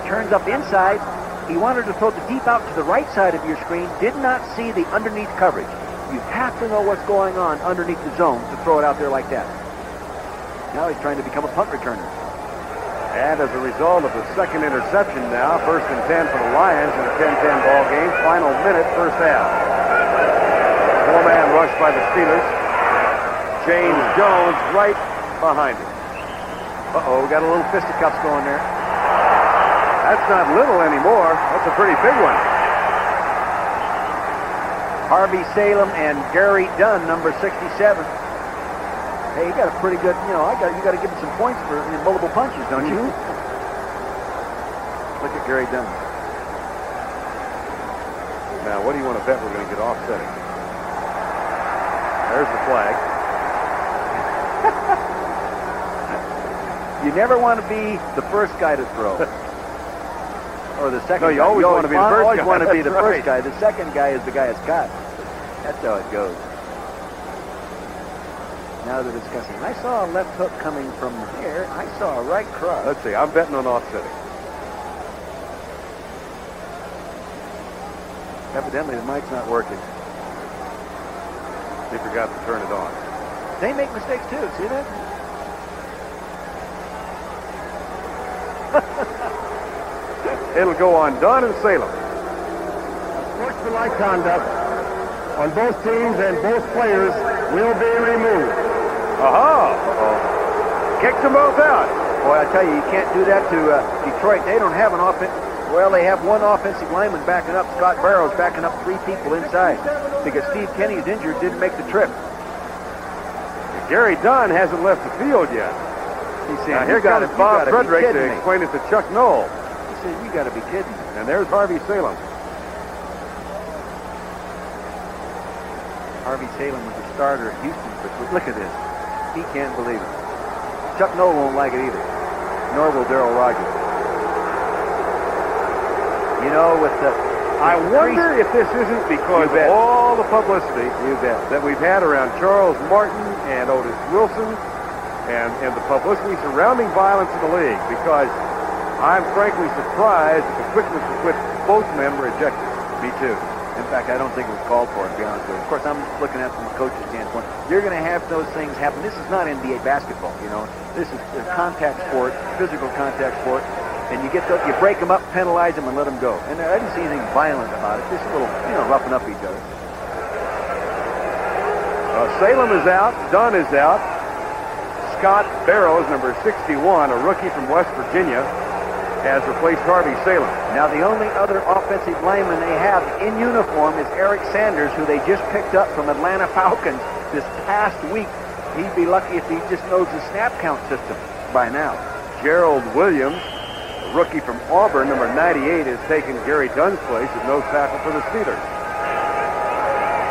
turns up inside. He wanted to throw the deep out to the right side of your screen, did not see the underneath coverage. You have to know what's going on underneath the zone to throw it out there like that. Now he's trying to become a punt returner. And as a result of the 2nd interception now, 1st and 10 for the Lions in a 10-10 ball game. Final minute, first half. 4-man rush by the Steelers. James Jones right behind him. Uh-oh, got a little fisticuffs going there. That's not little anymore. That's a pretty big one. Harvey Salem and Gary Dunn, number 67. Hey, you got a pretty good, you got to give him some points for multiple punches, don't you? Look at Gary Dunn. Now, what do you want to bet we're going to get offsetting? There's the flag. You never want to be the first guy to throw. Or the second guy. No, you always want to be the first guy. always want to be the That's first right. guy. The second guy is the guy that's caught. That's how it goes. Now they're discussing. I saw a left hook coming from here. I saw a right cross. Let's see. I'm betting on offsetting. Evidently, the mic's not working. They forgot to turn it on. They make mistakes, too. See that? It'll go on Dunn and Salem. Sportsmanlike conduct on both teams and both players will be removed. Aha! Kicked them both out. Boy, I tell you, you can't do that to Detroit. They don't have an offense. Well, they have one offensive lineman backing up. Scott Barrows backing up 3 people inside because Steve Kenny is injured, didn't make the trip. Gary Dunn hasn't left the field yet. He's saying, now, here got Bob Frederick to explain it to Chuck Knoll. He said, you got to be kidding. And there's Harvey Salem. Harvey Salem was the starter at Houston. But look at this. He can't believe it. Chuck Knoll won't like it either. Nor will Darrell Rogers. You know, with the... I wonder if this isn't because of all the publicity that we've had around Charles Martin and Otis Wilson and the publicity surrounding violence in the league, because I'm frankly surprised at the quickness with which both men were ejected. Me too. In fact, I don't think it was called for, to be honest with you. Of course, I'm looking at it from a coach's standpoint. You're going to have those things happen. This is not NBA basketball, you know. This is a contact sport, physical contact sport. And you break them up, penalize them, and let them go. And I didn't see anything violent about it. Just a little, roughing up each other. Salem is out. Dunn is out. Scott Barrows, number 61, a rookie from West Virginia, has replaced Harvey Salem. Now, the only other offensive lineman they have in uniform is Eric Sanders, who they just picked up from Atlanta Falcons this past week. He'd be lucky if he just knows the snap count system by now. Gerald Williams, a rookie from Auburn, number 98, has taken Gary Dunn's place at nose tackle for the Steelers.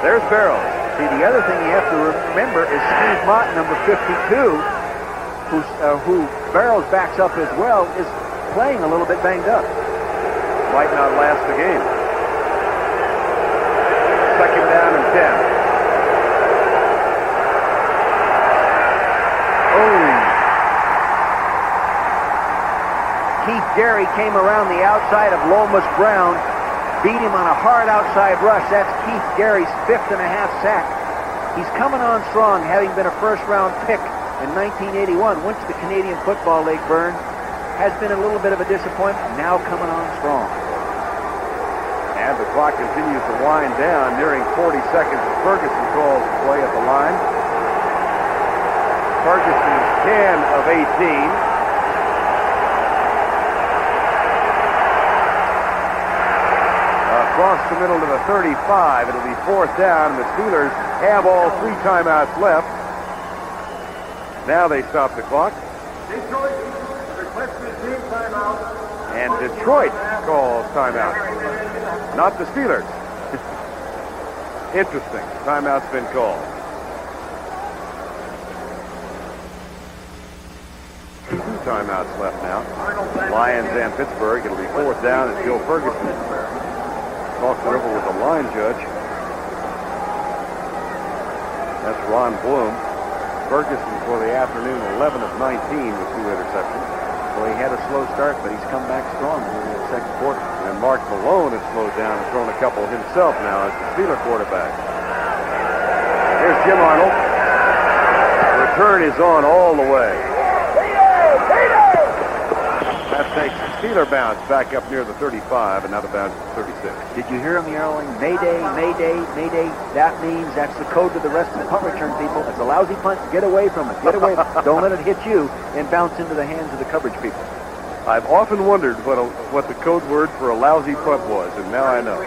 There's Barrows. See, the other thing you have to remember is Steve Mott, number 52, who Barrows backs up as well, is playing a little bit banged up. Might not last the game. Second down and 10. Keith Gary came around the outside of Lomas Brown, beat him on a hard outside rush. That's Keith Gary's 5th and a half sack. He's coming on strong, having been a first-round pick in 1981. Went to the Canadian Football League, Verne. Has been a little bit of a disappointment, now coming on strong. And the clock continues to wind down, nearing 40 seconds as Ferguson calls the play at the line. Ferguson is 10 of 18. Across the middle to the 35. It'll be 4th down, and the Steelers have all 3 timeouts left. Now they stop the clock. And Detroit calls timeout. Not the Steelers. Interesting. Timeout's been called. 2 timeouts left now. Lions and Pittsburgh. It'll be 4th down as Joe Ferguson talks it over with the line judge. That's Ron Bloom. Ferguson for the afternoon, 11 of 19 with 2 interceptions. Well, he had a slow start, but he's come back strong in the second quarter. And Mark Malone has slowed down and thrown a couple himself now as the Steeler quarterback. Here's Jim Arnold. Return is on all the way. That takes the Steeler bounce back up near the 35, and now the bounce is 36. Did you hear him yelling, Mayday, Mayday, Mayday? That means that's the code to the rest of the punt return people. It's a lousy punt. Get away from it. Get away. Don't let it hit you and bounce into the hands of the coverage people. I've often wondered what the code word for a lousy punt was, and now I know.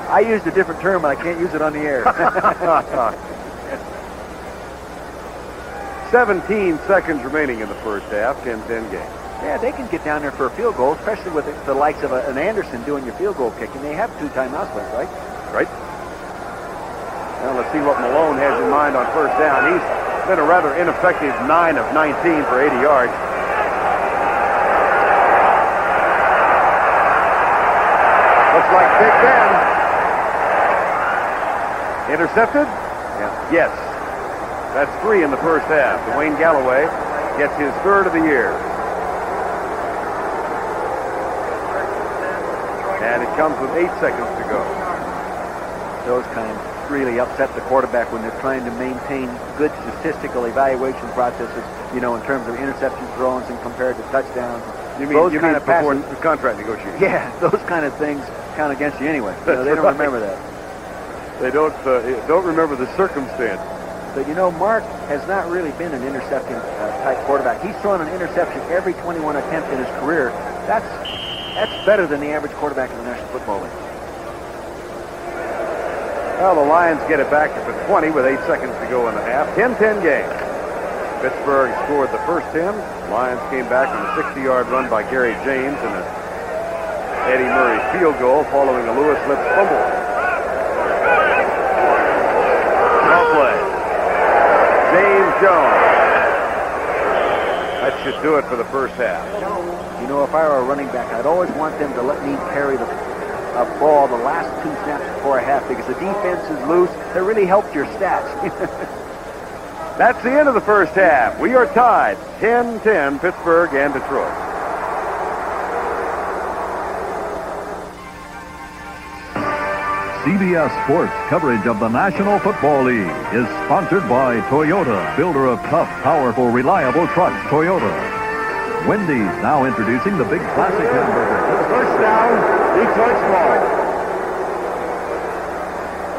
I used a different term, but I can't use it on the air. 17 seconds remaining in the first half, 10-10 game. Yeah, they can get down there for a field goal, especially with the likes of an Anderson doing your field goal kicking. They have 2 timeouts left, right? Right. Now let's see what Malone has in mind on first down. He's been a rather ineffective 9 of 19 for 80 yards. Looks like Big Ben. Intercepted? Yeah. Yes. That's 3 in the first half. Dwayne Galloway gets his 3rd of the year. And it comes with 8 seconds to go. Those kind of really upset the quarterback when they're trying to maintain good statistical evaluation processes, in terms of interception throws and compared to touchdowns. You mean before the contract negotiations? Yeah, those kind of things count against you anyway. They don't remember that. They don't remember the circumstance. But Mark has not really been an intercepting type quarterback. He's thrown an interception every 21 attempts in his career. That's better than the average quarterback in the National Football League. Well, the Lions get it back to the 20 with 8 seconds to go in the half. 10-10 game. Pittsburgh scored the first 10. Lions came back with a 60-yard run by Gary James and Eddie Murray's field goal following a Lewis Lips fumble. Well play. James Jones. That should do it for the first half. If I were a running back, I'd always want them to let me carry the ball the last 2 snaps before a half because the defense is loose. That really helped your stats. That's the end of the first half. We are tied 10-10, Pittsburgh and Detroit. CBS Sports coverage of the National Football League is sponsored by Toyota, builder of tough, powerful, reliable trucks, Toyota. Wendy's now introducing the Big Classic Hamburger. First down, Detroit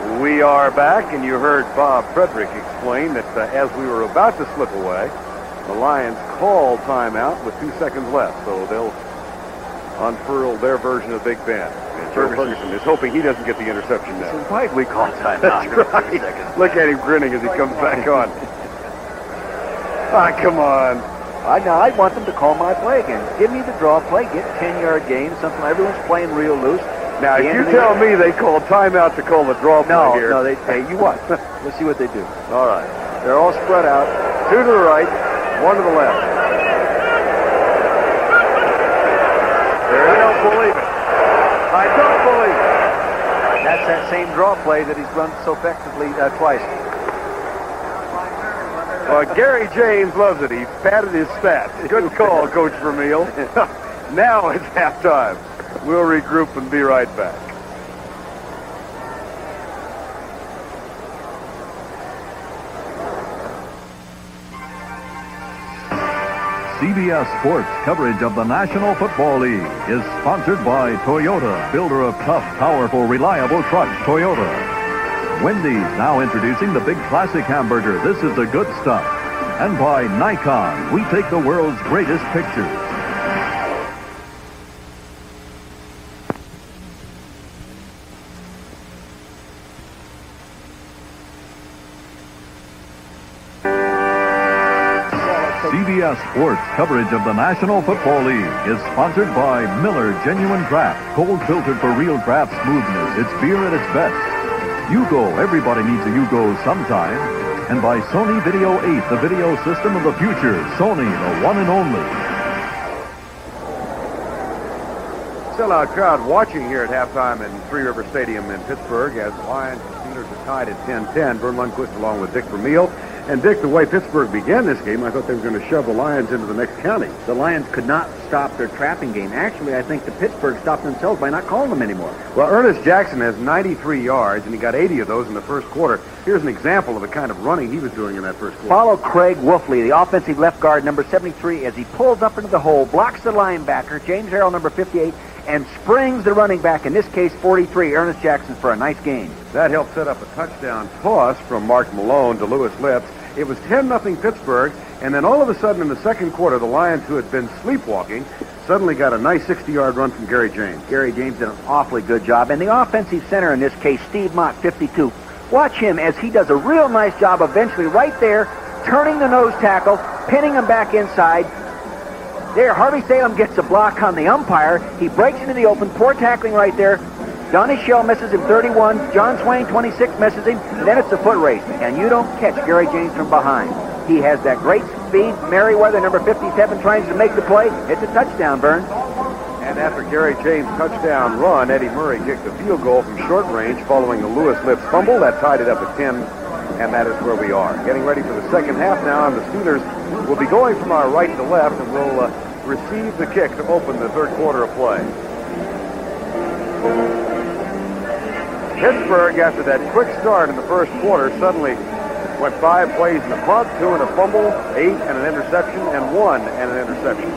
Small. We are back, and you heard Bob Frederick explain that as we were about to slip away, the Lions called timeout with 2 seconds left, so they'll unfurl their version of Big Ben. And Ferguson is hoping he doesn't get the interception now. Why we call timeout? That's right. Look at him grinning as he comes back on. Come on. I want them to call my play again. Give me the draw play, get 10-yard gain, something. Everyone's playing real loose. Now, if you tell me they call timeout to call the draw play here. No, hey, you watch. Let's see what they do. All right. They're all spread out. 2 to the right, 1 to the left. I don't believe it. I don't believe it. That's that same draw play that he's run so effectively twice. Well, Gary James loves it. He padded his stats. Good call, Coach Vermeil. Now it's halftime. We'll regroup and be right back. CBS Sports coverage of the National Football League is sponsored by Toyota, builder of tough, powerful, reliable trucks, Toyota. Wendy's now introducing the Big Classic Hamburger. This is the good stuff. And by Nikon, we take the world's greatest pictures. CBS Sports coverage of the National Football League is sponsored by Miller Genuine Draft, cold filtered for real draft smoothness. It's beer at its best. Yugo, everybody needs a Yugo sometime. And by Sony Video 8, the video system of the future. Sony, the one and only. Sellout crowd watching here at halftime in Three River Stadium in Pittsburgh as the Lions and Steelers are tied at 10-10. Verne Lundquist along with Dick Vermeil. And Dick, the way Pittsburgh began this game, I thought they were going to shove the Lions into the next county. The Lions could not stop their trapping game. Actually, I think the Pittsburgh stopped themselves by not calling them anymore. Well, Ernest Jackson has 93 yards, and he got 80 of those in the first quarter. Here's an example of the kind of running he was doing in that first quarter. Follow Craig Wolfley, the offensive left guard, number 73, as he pulls up into the hole, blocks the linebacker, James Harrell, number 58, and springs the running back, in this case 43, Ernest Jackson, for a nice gain. That helped set up a touchdown toss from Mark Malone to Lewis Lips. It was 10-0 Pittsburgh, and then all of a sudden in the second quarter, the Lions, who had been sleepwalking, suddenly got a nice 60-yard run from Gary James. Gary James did an awfully good job. And the offensive center in this case, Steve Mott, 52. Watch him as he does a real nice job eventually right there, turning the nose tackle, pinning him back inside. There, Harvey Salem gets a block on the umpire. He breaks into the open, poor tackling right there. Donnie Shell misses him, 31. John Swain, 26, misses him. Then it's a foot race, and you don't catch Gary James from behind. He has that great speed. Merriweather, number 57, trying to make the play. It's a touchdown, Verne. And after Gary James' touchdown run, Eddie Murray kicked a field goal from short range following a Lewis Lips fumble. That tied it up at 10, and that is where we are. Getting ready for the second half now, and the Steelers will be going from our right to left, and will receive the kick to open the third quarter of play. Pittsburgh, after that quick start in the first quarter, suddenly went 5 plays in a punt, 2 in a fumble, 8 and an interception, and 1 and an interception.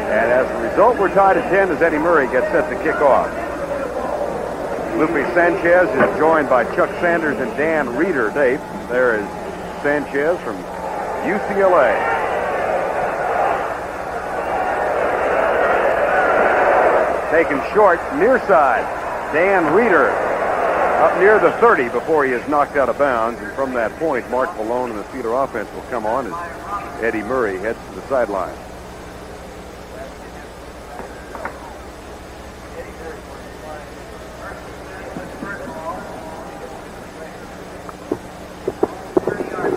And as a result, we're tied at 10 as Eddie Murray gets set to kick off. Lupe Sanchez is joined by Chuck Sanders and Dan Reeder. Dave, there is Sanchez from UCLA. Taken short, near side. Dan Reeder up near the 30 before he is knocked out of bounds. And from that point, Mark Malone and the Steeler offense will come on as Eddie Murray heads to the sideline.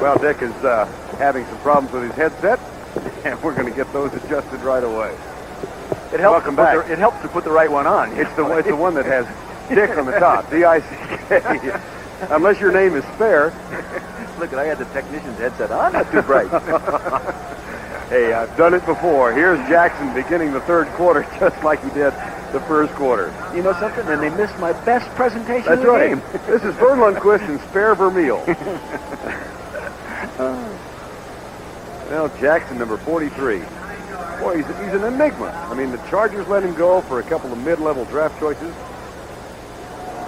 Well, Dick is having some problems with his headset, and we're going to get those adjusted right away. Welcome back. It helps to put the right one on. It's the one that has Dick on the top, D-I-C-K. Unless your name is Spare. Look, I had the technician's headset on. Not too bright. Hey, I've done it before. Here's Jackson beginning the third quarter just like he did the first quarter. You know something? And they missed my best presentation That's of the right. game. This is Verne Lundquist and spare Vermeil. Well, Jackson, number 43. Boy, he's an enigma. I mean, the Chargers let him go for a couple of mid-level draft choices.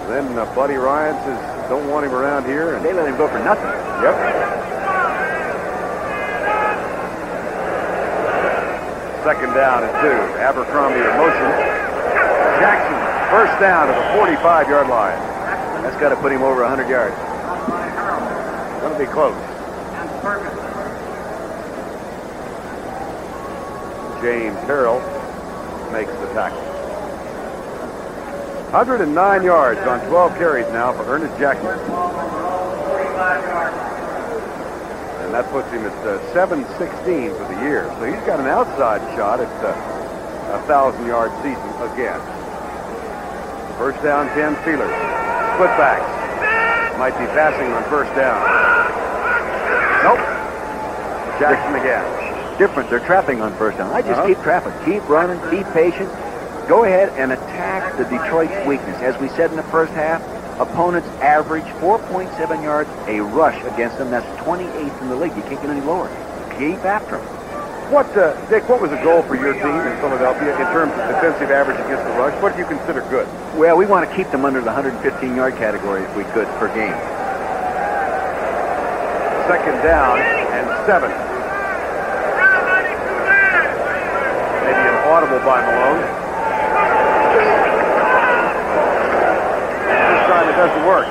And then Buddy Ryan says, don't want him around here. And they let him go for nothing. Yep. Second down and 2. Abercrombie in motion. Jackson, first down at the 45-yard line. That's got to put him over 100 yards. Going to be close. James Harrell makes the tackle. 109 yards on 12 carries now for Ernest Jackson. And that puts him at 716 for the year. So he's got an outside shot at a 1,000-yard season again. First down, 10 Steelers. Split backs. Might be passing on first down. Nope. Jackson again. Different. They're trapping on first down. I just keep trapping. Keep running. Be patient. Go ahead and attack the Detroit's weakness. As we said in the first half, opponents average 4.7 yards a rush against them. That's 28th in the league. You can't get any lower. Keep after them. Dick, what was the goal for your team in Philadelphia in terms of defensive average against the rush? What do you consider good? Well, we want to keep them under the 115-yard category if we could per game. Second down and 7. Maybe an audible by Malone. This time it doesn't work.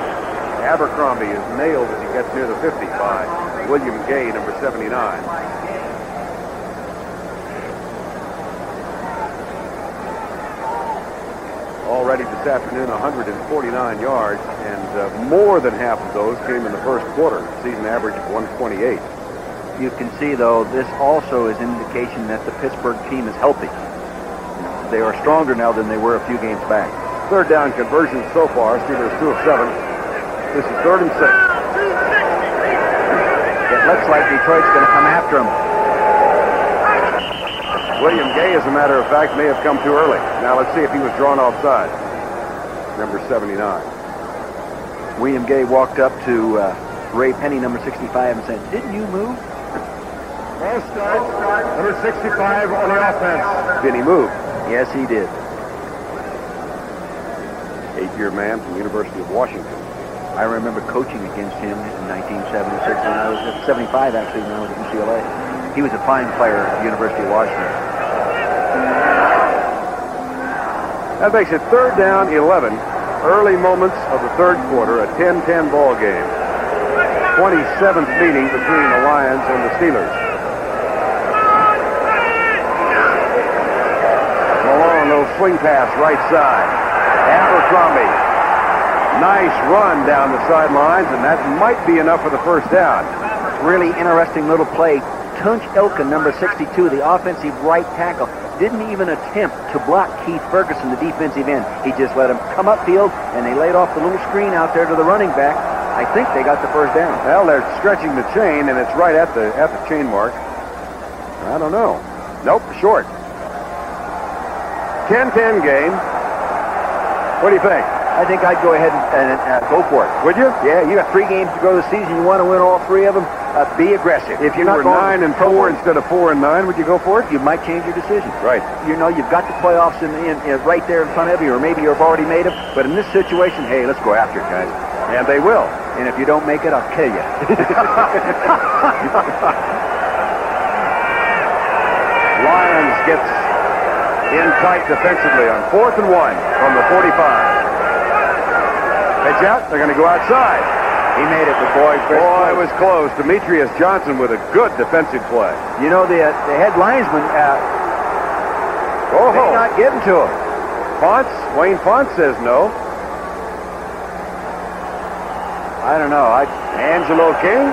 Abercrombie is nailed as he gets near the 50 by William Gay, number 79. Already this afternoon, 149 yards, and more than half of those came in the first quarter. Season average of 128. You can see, though, this also is indication that the Pittsburgh team is healthy. They are stronger now than they were a few games back. Third down conversion so far. Steelers 2 of 7. This is 3rd and 6. It looks like Detroit's going to come after him. William Gay, as a matter of fact, may have come too early. Now let's see if he was drawn offside. Number 79. William Gay walked up to Ray Penny, number 65, and said, "Didn't you move?" Ball starts. Number 65 on the offense. Did he move? Yes, he did. 8-year man from the University of Washington. I remember coaching against him in 1976 when I was at 75, actually, when I was at UCLA. He was a fine player at the University of Washington. That makes it 3rd down, 11. Early moments of the third quarter, a 10-10 ball game. 27th meeting between the Lions and the Steelers. Malone, little swing pass, right side. Abercrombie. Nice run down the sidelines, and that might be enough for the first down. Really interesting little play. Tunch Ilkin, number 62, the offensive right tackle, didn't even attempt to block Keith Ferguson, the defensive end. He just let him come upfield, and they laid off the little screen out there to the running back. I think they got the first down. Well, they're stretching the chain, and it's right at the chain mark. I don't know. Nope, short. 10-10 game. What do you think? I think I'd go ahead and go for it. Would you? Yeah, you got 3 games to go this season. You want to win all 3 of them. Be aggressive. If you were 9-4 instead of 4-9, would you go for it? You might change your decision. Right. You know, you've got the playoffs in right there in front of you, or maybe you've already made them. But in this situation, hey, let's go after it, guys. And they will. And if you don't make it, I'll kill you. Lions gets in tight defensively on 4th and 1 from the 45. Pitch out. They're going to go outside. He made it, but boy, it was close. Demetrius Johnson with a good defensive play. You know, the head linesman may not give him to him. Wayne Fonts says no. I don't know. Angelo King.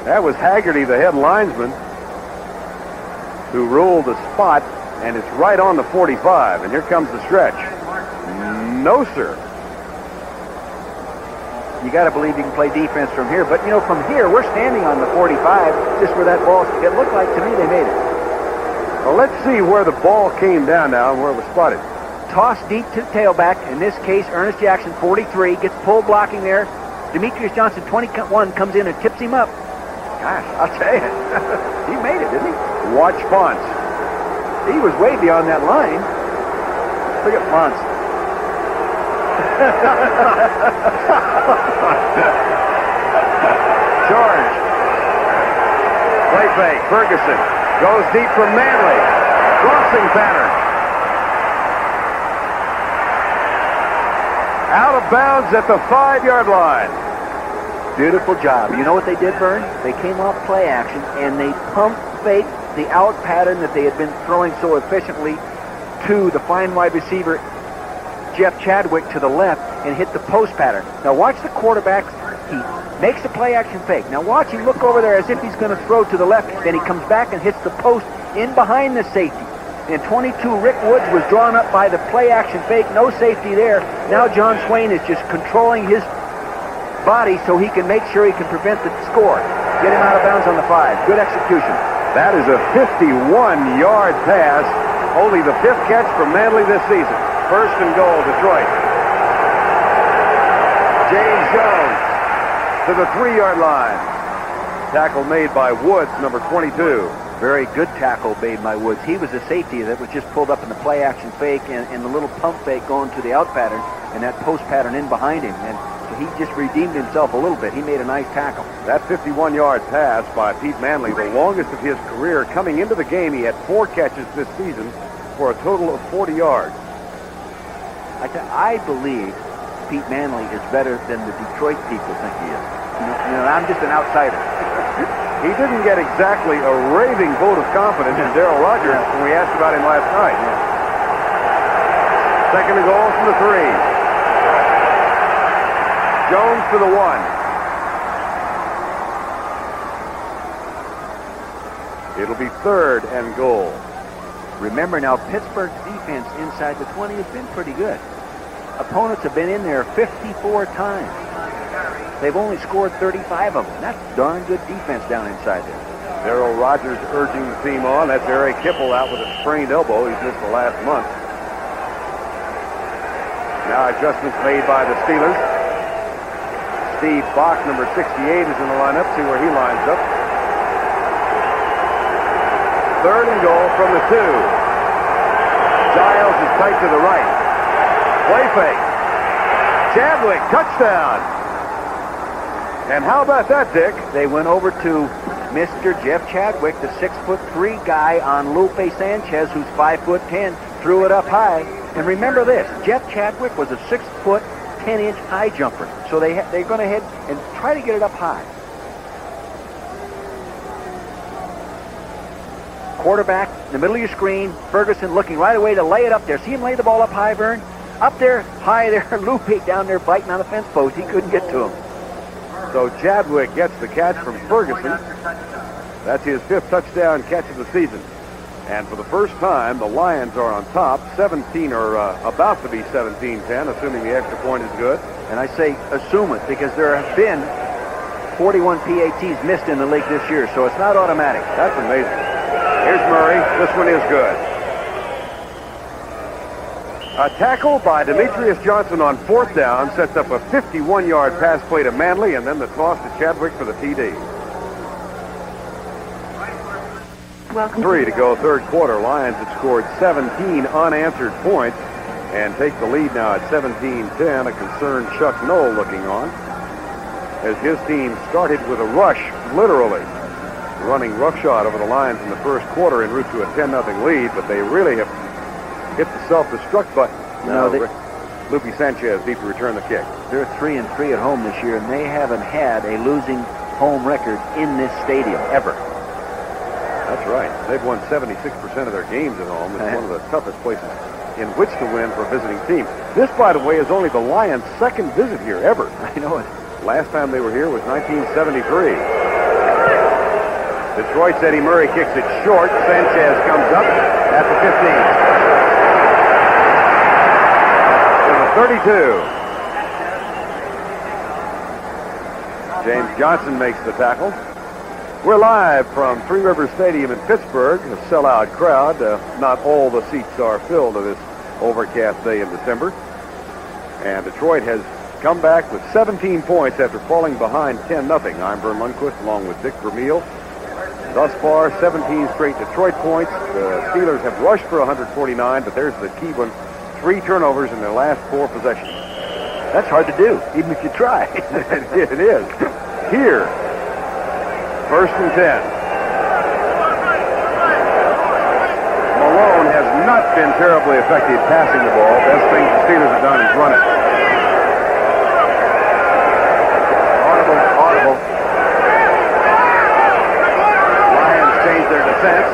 That was Haggerty, the head linesman, who ruled the spot, and it's right on the 45. And here comes the stretch. No, sir. you got to believe you can play defense from here. But, you know, from here, we're standing on the 45, just where that ball, it looked like to me they made it. Well, let's see where the ball came down now and where it was spotted. Toss deep to the tailback. In this case, Ernest Jackson, 43, gets pulled blocking there. Demetrius Johnson, 21, comes in and tips him up. Gosh, I'll tell you, he made it, didn't he? Watch Fonts. He was way beyond that line. Look at Fonts. George. Play fake. Ferguson goes deep for Manley. Crossing pattern. Out of bounds at the 5-yard line. Beautiful job. You know what they did, Verne? They came off play action and they pump faked the out pattern that they had been throwing so efficiently to the fine wide receiver Jeff Chadwick to the left and hit the post pattern. Now watch the quarterback. He makes the play action fake. Now watch him look over there as if he's going to throw to the left. Then he comes back and hits the post in behind the safety. And 22, Rick Woods was drawn up by the play action fake. No safety there. Now John Swain is just controlling his body so he can make sure he can prevent the score. Get him out of bounds on the 5. Good execution. That is a 51-yard pass. Only the 5th catch for Manley this season. First and goal, Detroit. James Jones to the 3-yard line. Tackle made by Woods, number 22. Very good tackle made by Woods. He was the safety that was just pulled up in the play action fake and the little pump fake going to the out pattern and that post pattern in behind him. And so he just redeemed himself a little bit. He made a nice tackle. That 51-yard pass by Pete Manley, the longest of his career. Coming into the game, he had 4 catches this season for a total of 40 yards. I believe Pete Manley is better than the Detroit people think he is. You know, I'm just an outsider. He didn't get exactly a raving vote of confidence from Darrell Rogers when we asked about him last night. Second and goal from the 3. Jones for the 1. It'll be 3rd and goal. Remember now, Pittsburgh's defense inside the 20 has been pretty good. Opponents have been in there 54 times. They've only scored 35 of them. That's darn good defense down inside there. Darrell Rogers urging the team on. That's Eric Kipple out with a sprained elbow. He's missed the last month. Now adjustments made by the Steelers. Steve Bach, number 68, is in the lineup. See where he lines up. 3rd and goal from the 2. Giles is tight to the right. Play fake. Chadwick, touchdown. And how about that, Dick? They went over to Mr. Jeff Chadwick, the 6'3" guy on Lupe Sanchez, who's 5'10", threw it up high. And remember this, Jeff Chadwick was a 6'10" high jumper. So they're going to head and try to get it up high. Quarterback, in the middle of your screen, Ferguson looking right away to lay it up there. See him lay the ball up high, Verne? Up there, high there, Lupe down there biting on the fence post. He couldn't get to him. So Chadwick gets the catch from Ferguson. That's his 5th touchdown catch of the season. And for the first time, the Lions are on top. 17 or about to be 17-10, assuming the extra point is good. And I say assume it because there have been 41 PATs missed in the league this year, so it's not automatic. That's amazing. Here's Murray. This one is good. A tackle by Demetrius Johnson on 4th down sets up a 51-yard pass play to Manley, and then the toss to Chadwick for the TD. 3 to go, 3rd quarter. Lions have scored 17 unanswered points and take the lead now at 17-10. A concerned Chuck Noll looking on as his team started with a rush, literally running roughshod over the Lions in the 1st quarter en route to a 10-0 lead, but they really have hit the self-destruct button. No, Lupe Sanchez deep to return the kick. They're 3-3 at home this year, and they haven't had a losing home record in this stadium ever. That's right. They've won 76% of their games at home. It's one of the toughest places in which to win for a visiting team. This, by the way, is only the Lions' 2nd visit here ever. I know it. Last time they were here was 1973. Detroit's Eddie Murray kicks it short. Sanchez comes up at the 15. To the 32. James Johnson makes the tackle. We're live from Three Rivers Stadium in Pittsburgh, a sellout crowd. Not all the seats are filled on this overcast day in December. And Detroit has come back with 17 points after falling behind 10-0. I'm Verne Lundquist along with Dick Vermeil. Thus far, 17 straight Detroit points. The Steelers have rushed for 149, but there's the key one. 3 turnovers in their last 4 possessions. That's hard to do, even if you try. It is. Here, 1st and 10. Malone has not been terribly effective passing the ball. Best thing the Steelers have done is run it. Audible. Lions change their defense.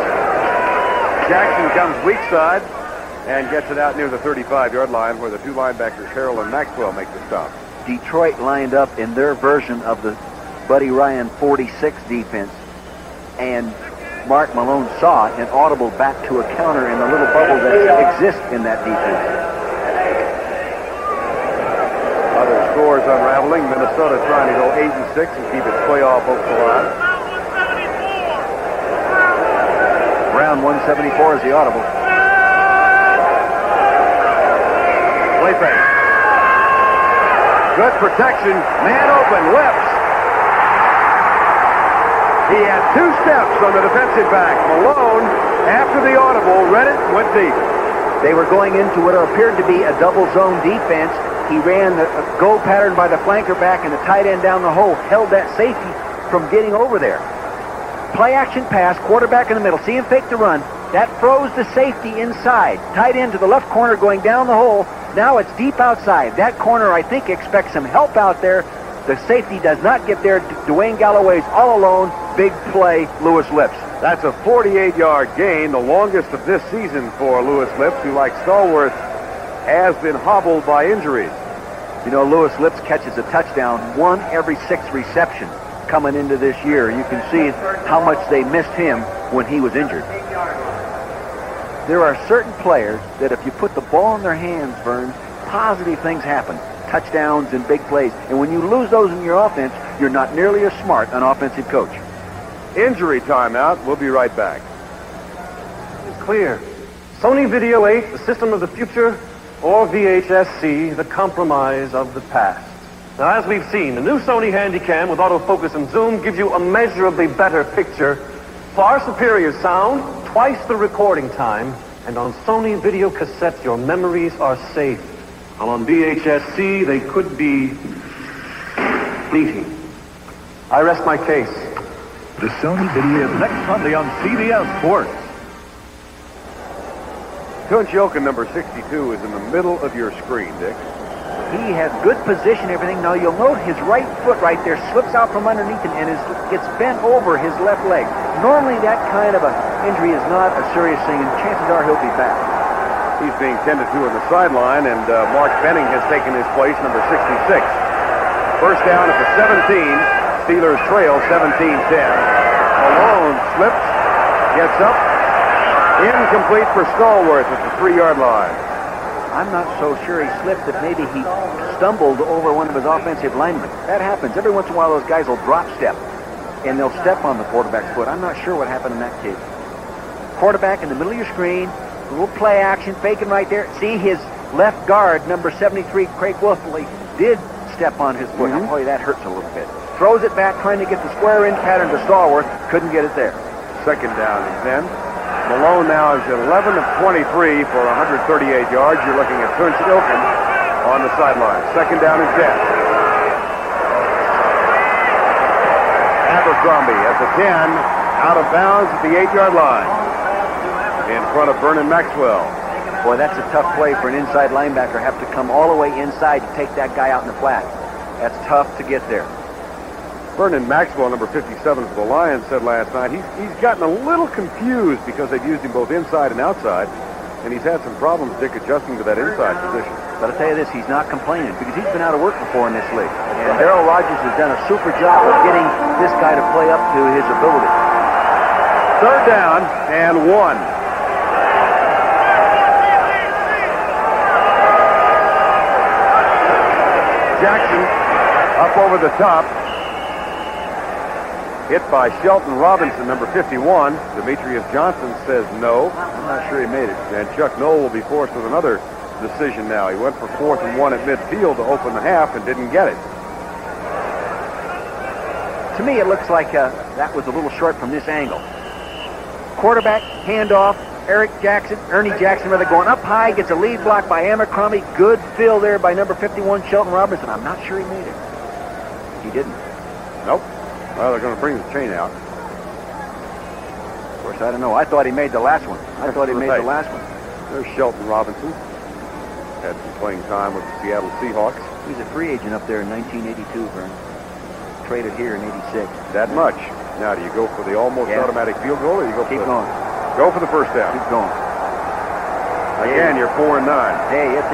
Jackson comes weak side and gets it out near the 35-yard line where the 2 linebackers, Harrell and Maxwell, make the stop. Detroit lined up in their version of the Buddy Ryan 46 defense, and Mark Malone saw it and audible back to a counter in the little bubble that exists in that defense. Other scores unraveling. Minnesota trying to go 8-6 and keep its playoff hopes alive. Round 174 is the audible. Play fake. Good protection. Man open. Lips. He had 2 steps on the defensive back. Malone, after the audible, read it, went deep. They were going into what appeared to be a double zone defense. He ran the go pattern by the flanker back and the tight end down the hole, held that safety from getting over there. Play action pass, quarterback in the middle. See him fake the run. That froze the safety inside. Tight end to the left corner going down the hole. Now it's deep outside. That corner, I think, expects some help out there. The safety does not get there. Dwayne Galloway's all alone. Big play, Lewis Lips. That's a 48-yard gain, the longest of this season for Lewis Lips, who, like Stallworth, has been hobbled by injuries. You know, Lewis Lips catches a touchdown 1 every 6 receptions coming into this year. You can see how much they missed him when he was injured. There are certain players that if you put the ball in their hands, Verne, positive things happen. Touchdowns and big plays. And when you lose those in your offense, you're not nearly as smart an offensive coach. Injury timeout. We'll be right back. It's clear. Sony Video 8, the system of the future, or VHS-C, the compromise of the past. Now, as we've seen, the new Sony Handycam with autofocus and zoom gives you a measurably better picture, far superior sound, twice the recording time, and on Sony video cassettes, your memories are safe. While on VHS-C, they could be fleeting. I rest my case. The Sony video is next Sunday on CBS Sports. Tunch-Yokin, number 62, is in the middle of your screen, Dick. He has good position, everything. Now, you'll note his right foot right there slips out from underneath him and gets bent over his left leg. Normally, that kind of an injury is not a serious thing, and chances are he'll be back. He's being tended to on the sideline, and Mark Benning has taken his place, number 66. First down at the 17. Steelers trail 17-10. Malone slips, gets up. Incomplete for Stallworth at the 3-yard line. I'm not so sure he slipped, that maybe he stumbled over one of his offensive linemen. That happens. Every once in a while, those guys will drop step, and they'll step on the quarterback's foot. I'm not sure what happened in that case. Quarterback in the middle of your screen, a little play action, faking right there. See, his left guard, number 73, Craig Wolfley, did step on his foot. I'll tell you, that hurts a little bit. Throws it back, trying to get the square inch pattern to Stallworth. Couldn't get it there. Second down and 10. Malone now is 11 of 23 for 138 yards. You're looking at Tunch-Yokin on the sideline. Second down and 10. Abercrombie at the 10, out of bounds at the 8-yard line. In front of Vernon Maxwell. Boy, that's a tough play for an inside linebacker. Have to come all the way inside to take that guy out in the flat. That's tough to get there. Vernon Maxwell, number 57 for the Lions, said last night he's gotten a little confused because they've used him both inside and outside, and he's had some problems, Dick, adjusting to that inside position. But I'll tell you this, he's not complaining because he's been out of work before in this league. And Darrell Rogers has done a super job of getting this guy to play up to his ability. Third down and 1. Jackson up over the top. Hit by Shelton Robinson, number 51. Demetrius Johnson says no. I'm not sure he made it. And Chuck Noll will be forced with another decision now. He went for 4th and 1 at midfield to open the half and didn't get it. To me, it looks like that was a little short from this angle. Quarterback, handoff, Ernie Jackson rather going up high, gets a lead block by Abercrombie. Good fill there by number 51, Shelton Robinson. I'm not sure he made it. He didn't. Nope. Well, they're going to bring the chain out. Of course, I don't know. I thought he made the last one. There's Shelton Robinson. Had some playing time with the Seattle Seahawks. He's a free agent up there in 1982, Verne. Traded here in 86. That much. Now, do you go for the almost automatic field goal, or you go for going. Go for the first down. Keep going. Again, you're 4 and 9. Hey, you're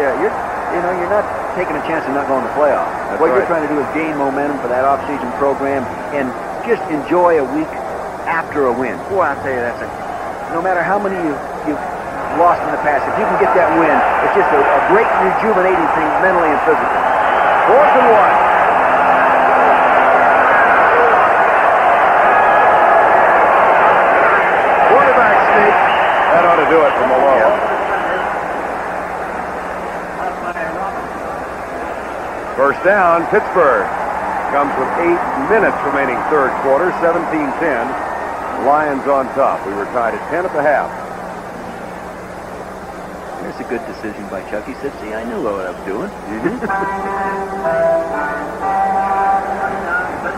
not taking a chance of not going to playoffs. That's what right. You're trying to do is gain momentum for that off-season program and just enjoy a week after a win. Boy, I tell you, no matter how many you've lost in the past, if you can get that win, it's just a great rejuvenating thing mentally and physically. 4th and 1. Quarterback sneak. That ought to do it for Malone. First down, Pittsburgh. Comes with 8 minutes remaining third quarter, 17-10. Lions on top. We were tied at 10 at the half. There's a good decision by Chuck. He said, see, I knew what I was doing.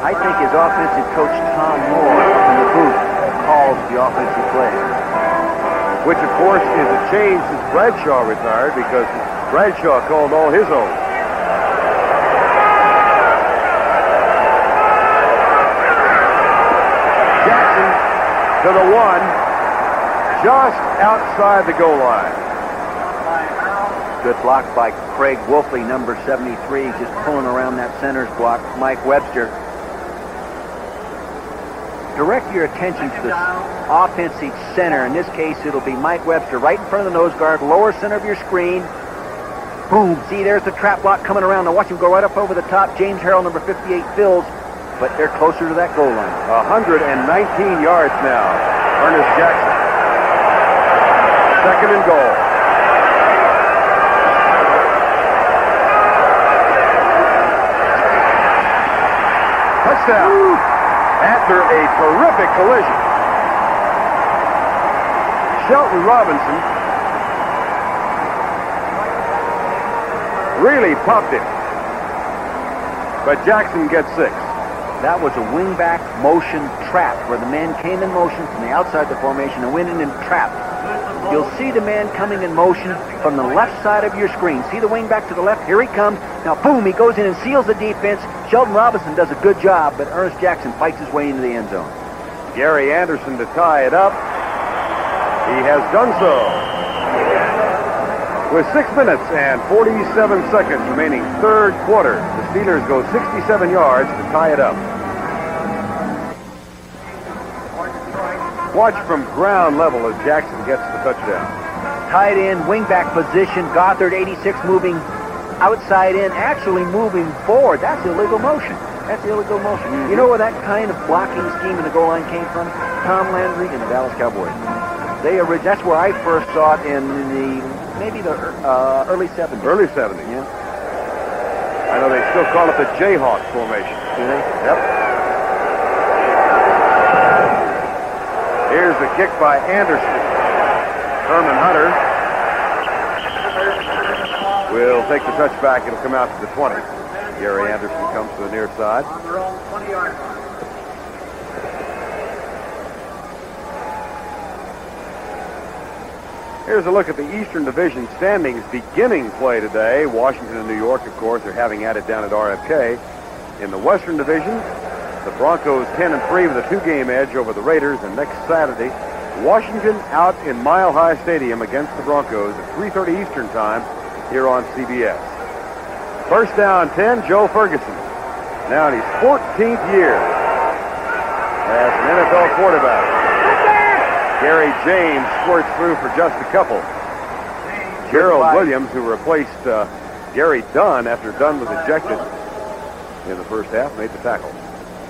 I think his offensive coach, Tom Moore, in the booth, calls the offensive play. Which, of course, is a change since Bradshaw retired, because Bradshaw called all his own. Jackson to the 1, just outside the goal line. Good block by Craig Wolfley, number 73, just pulling around that center's block. Mike Webster. Direct your attention to the offensive center. In this case, it'll be Mike Webster right in front of the nose guard, lower center of your screen. Boom. See, there's the trap block coming around. Now watch him go right up over the top. James Harrell, number 58, fills, but they're closer to that goal line. 119 yards now. Ernest Jackson. 2nd and goal. Touchdown. After a terrific collision. Shelton Robinson really popped it. But Jackson gets 6. That was a wingback motion trap where the man came in motion from the outside the formation and went in and trapped. You'll see the man coming in motion from the left side of your screen. See the wingback to the left? Here he comes. Now, boom, he goes in and seals the defense. Shelton Robinson does a good job, but Ernest Jackson fights his way into the end zone. Gary Anderson to tie it up. He has done so. With 6 minutes and 47 seconds remaining third quarter, the Steelers go 67 yards to tie it up. Watch from ground level as Jackson gets the touchdown. Tight end, wingback position. Gothard, 86, moving outside in, actually moving forward. That's illegal motion. You know where that kind of blocking scheme in the goal line came from? Tom Landry and the Dallas Cowboys. That's where I first saw it in maybe the early 70s. Early 70s. Yeah. I know they still call it the Jayhawk formation. Do they? Yep. Here's the kick by Anderson. Herman Hunter will take the touchback. It'll come out to the 20. Gary Anderson comes to the near side. On their own 20-yard line. Here's a look at the Eastern Division standings beginning play today. Washington and New York, of course, are having at it down at RFK. In the Western Division, the Broncos 10-3 with a 2-game edge over the Raiders. And next Saturday, Washington out in Mile High Stadium against the Broncos at 3:30 Eastern Time here on CBS. First down 10, Joe Ferguson. Now in his 14th year as an NFL quarterback. Gary James squirts through for just a couple. Gerald Williams, who replaced Gary Dunn after Dunn was ejected in the first half, made the tackle.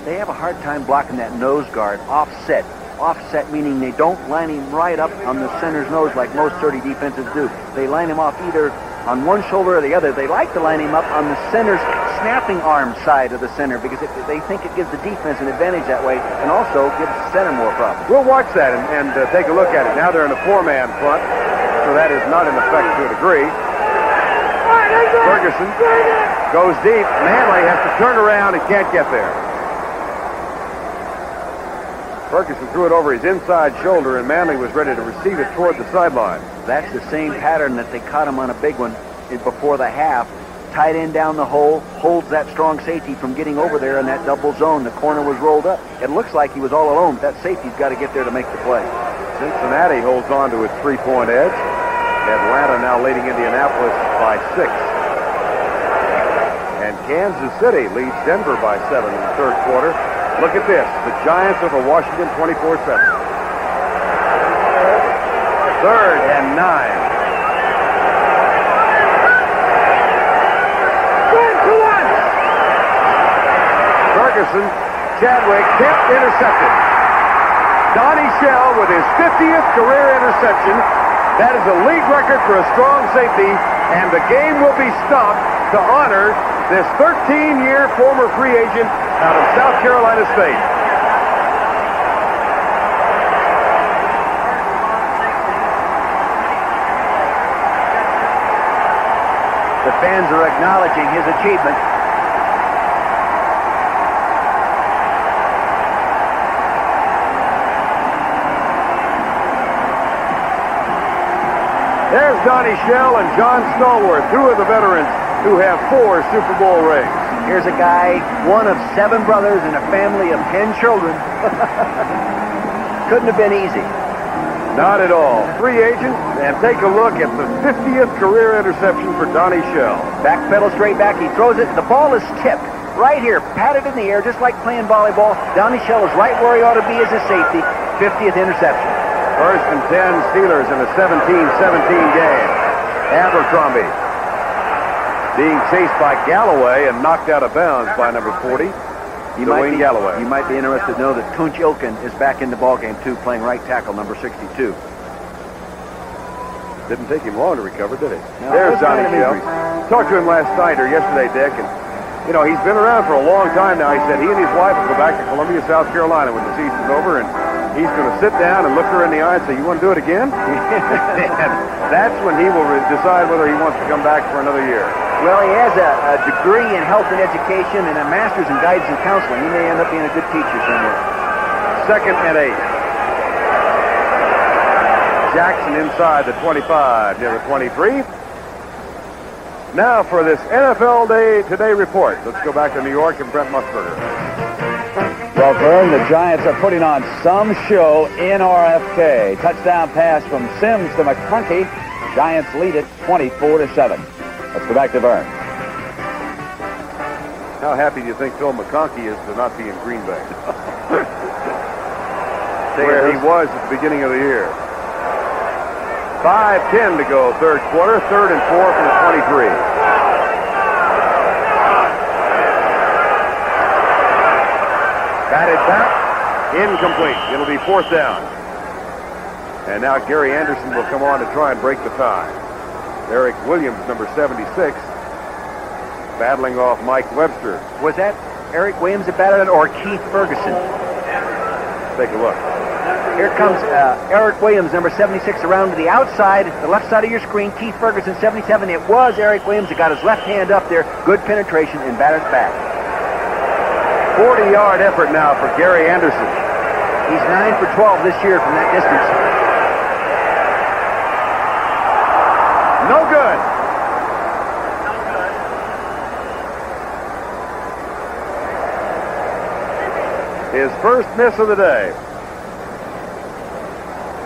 they have a hard time blocking that nose guard offset. Offset meaning they don't line him right up on the center's nose like most 30 defenses do. They line him off either on one shoulder or the other. They like to line him up on the center's snapping arm side of the center because they think it gives the defense an advantage that way and also gives the center more problems. We'll watch that and take a look at it. Now they're in a four-man front, so that is not in effect to a degree. Ferguson goes deep. Manley has to turn around and can't get there. Ferguson threw it over his inside shoulder, and Manley was ready to receive it toward the sideline. That's the same pattern that they caught him on a big one before the half. Tight end down the hole, holds that strong safety from getting over there in that double zone. The corner was rolled up. It looks like he was all alone, but that safety's got to get there to make the play. Cincinnati holds on to its three-point edge. Atlanta now leading Indianapolis by 6. And Kansas City leads Denver by 7 in the third quarter. Look at this. The Giants over Washington 24-7. 3rd and 9. Ferguson, Chadwick, tipped, intercepted. Donnie Shell with his 50th career interception. That is a league record for a strong safety, and the game will be stopped to honor this 13-year former free agent out of South Carolina State. The fans are acknowledging his achievement. There's Donnie Shell and John Stallworth, 2 of the veterans who have 4 Super Bowl rings. Here's a guy, one of 7 brothers in a family of 10 children. Couldn't have been easy. Not at all. Free agent, and take a look at the 50th career interception for Donnie Shell. Back pedal straight back, he throws it, the ball is tipped. Right here, patted in the air, just like playing volleyball. Donnie Shell is right where he ought to be as a safety. 50th interception. 1st and 10 Steelers in a 17-17 game. Abercrombie being chased by Galloway and knocked out of bounds by number 40, Dwayne Galloway. You might be interested to know that Tunch Ilkin is back in the ballgame, too, playing right tackle, number 62. Didn't take him long to recover, did it? No, there's Donnie Shell. Talked to him last night or yesterday, Dick, and you know, he's been around for a long time now. He said he and his wife will go back to Columbia, South Carolina when the season's over, and he's going to sit down and look her in the eye and say, "You want to do it again?" And that's when he will decide whether he wants to come back for another year. Well, he has a degree in health and education and a master's in guidance and counseling. He may end up being a good teacher somewhere. 2nd and 8. Jackson inside the 25, near the 23. Now for this NFL Day Today report. Let's go back to New York and Brent Musburger. Well, Verne, the Giants are putting on some show in RFK. Touchdown pass from Sims to McConkey. Giants lead it 24-7. Let's go back to Verne. How happy do you think Phil McConkey is to not be in Green Bay? Where he was at the beginning of the year. 5:10 to go, third quarter. 3rd and 4 from the 23. Batted back, incomplete. It'll be 4th down. And now Gary Anderson will come on to try and break the tie. Eric Williams, number 76, battling off Mike Webster. Was that Eric Williams that batted it or Keith Ferguson? Take a look. Here comes Eric Williams, number 76, around to the outside, the left side of your screen. Keith Ferguson, 77. It was Eric Williams that got his left hand up there. Good penetration and batted back. 40-yard effort now for Gary Anderson. He's 9 for 12 this year from that distance. No good. His first miss of the day.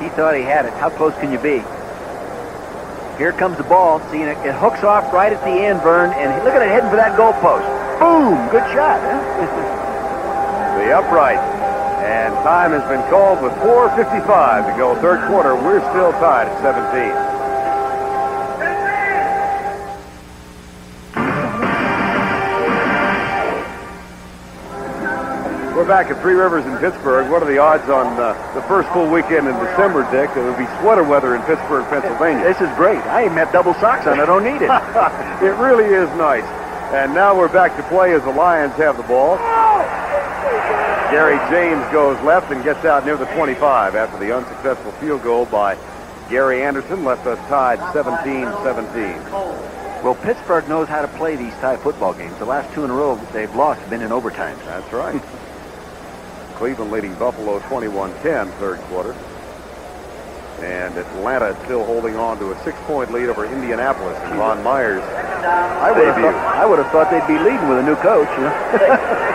He thought he had it. How close can you be? Here comes the ball. See, it hooks off right at the end, Verne, and look at it heading for that goalpost. Boom! Good shot. Huh? The upright. And time has been called with 4:55 to go. Third quarter, we're still tied at 17. We're back at Three Rivers in Pittsburgh. What are the odds on the first full weekend in December, Dick? It would be sweater weather in Pittsburgh, Pennsylvania. This is great. I even have double socks on. I don't need it. It really is nice. And now we're back to play as the Lions have the ball. Gary James goes left and gets out near the 25 after the unsuccessful field goal by Gary Anderson left us tied 17-17. Well, Pittsburgh knows how to play these tie football games. The last two in a row they've lost have been in overtime. That's right. Cleveland leading Buffalo 21-10 third quarter. And Atlanta still holding on to a 6-point lead over Indianapolis in Ron Meyer's debut. I would have thought they'd be leading with a new coach. You know?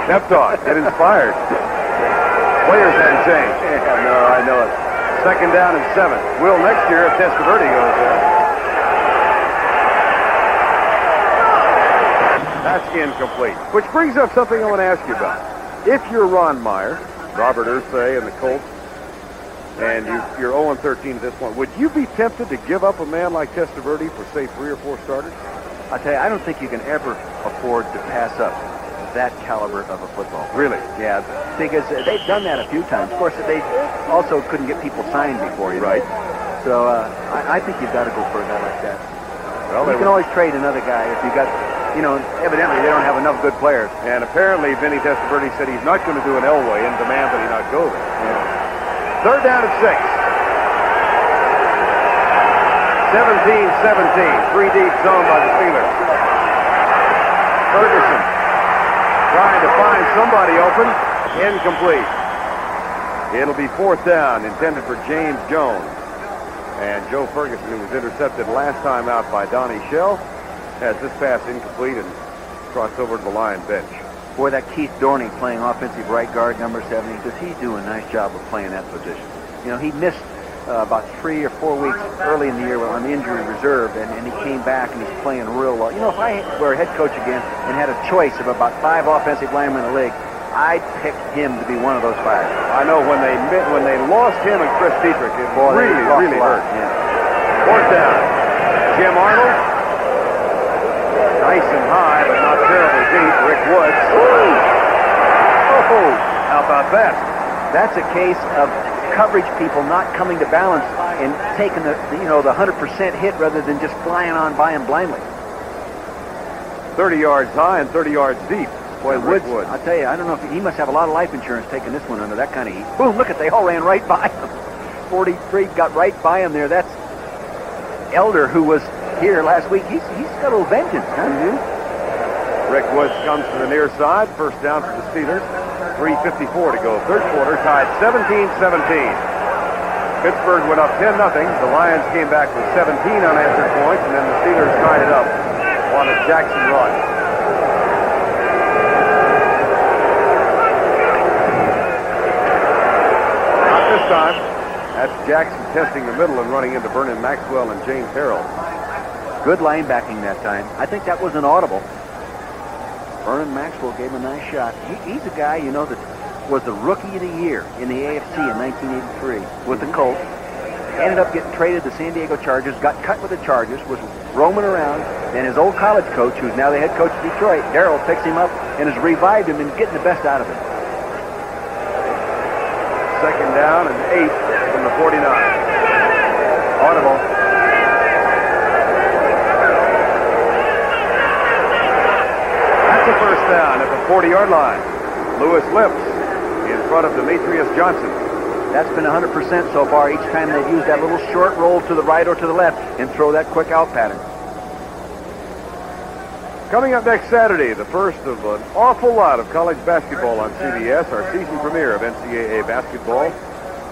Pep talk. Get inspired. Players haven't changed. Yeah, no, I know it. Second down and 7. Will next year if Testaverde goes there. That's incomplete. Which brings up something I want to ask you about. If you're Ron Meyer, Robert Irsay, and the Colts, and you're 0-13 at this point, would you be tempted to give up a man like Testaverde for, say, 3 or 4 starters? I tell you, I don't think you can ever afford to pass up that caliber of a football. Really? Yeah, because they've done that a few times. Of course, they also couldn't get people signed before, you know? Right. So I think you've got to go for a guy like that. Well, you can always trade another guy if you got, you know, evidently they don't have enough good players. And apparently Vinny Testaverde said he's not going to do an Elway and demand that he not go there. Yeah. Third down and 6. 17-17. 3 deep zone by the Steelers. Ferguson trying to find somebody open. Incomplete. It'll be 4th down, intended for James Jones. And Joe Ferguson, who was intercepted last time out by Donnie Shell, has this pass incomplete and crossed over to the Lion bench. Boy, that Keith Dorney playing offensive right guard, number 70, does he do a nice job of playing that position? You know, he missed about 3 or 4 weeks early in the year on the injury reserve, and he came back and he's playing real well. You know, if I were a head coach again and had a choice of about 5 offensive linemen in the league, I'd pick him to be one of those 5. I know when they lost him and Chris Dietrich, it really hurt. Yeah. 4th down. Jim Arnold. Nice and high, but not terribly deep. Rick Woods. Oh, how about that? That's a case of coverage people not coming to balance and taking the 100% hit rather than just flying on by him blindly. 30 yards high and 30 yards deep. Boy, Woods. I tell you, I don't know if he must have a lot of life insurance taking this one under that kind of heat. Boom, look at, they all ran right by him. 43 got right by him there. That's Elder, who was here last week. He's got a little vengeance, huh? Mm-hmm. Rick Woods comes to the near side. First down for the Steelers. 3:54 to go. Third quarter, tied 17-17. Pittsburgh went up 10-0. The Lions came back with 17 unanswered points, and then the Steelers tied it up on a Jackson run. Not this time. That's Jackson testing the middle and running into Vernon Maxwell and James Harrell. Good linebacking that time. I think that was an audible. Vernon Maxwell gave him a nice shot. He's a guy, you know, that was the Rookie of the Year in the AFC in 1983 with the Colts. Ended up getting traded to San Diego Chargers, got cut with the Chargers, was roaming around, and his old college coach, who's now the head coach of Detroit, Darrell, picks him up and has revived him and getting the best out of him. Second down and 8 from the 49. Audible. That's a first down at the 40-yard line. Lewis Lips in front of Demetrius Johnson. That's been 100% so far each time they've used that little short roll to the right or to the left and throw that quick out pattern. Coming up next Saturday, the first of an awful lot of college basketball on CBS, our season premiere of NCAA basketball.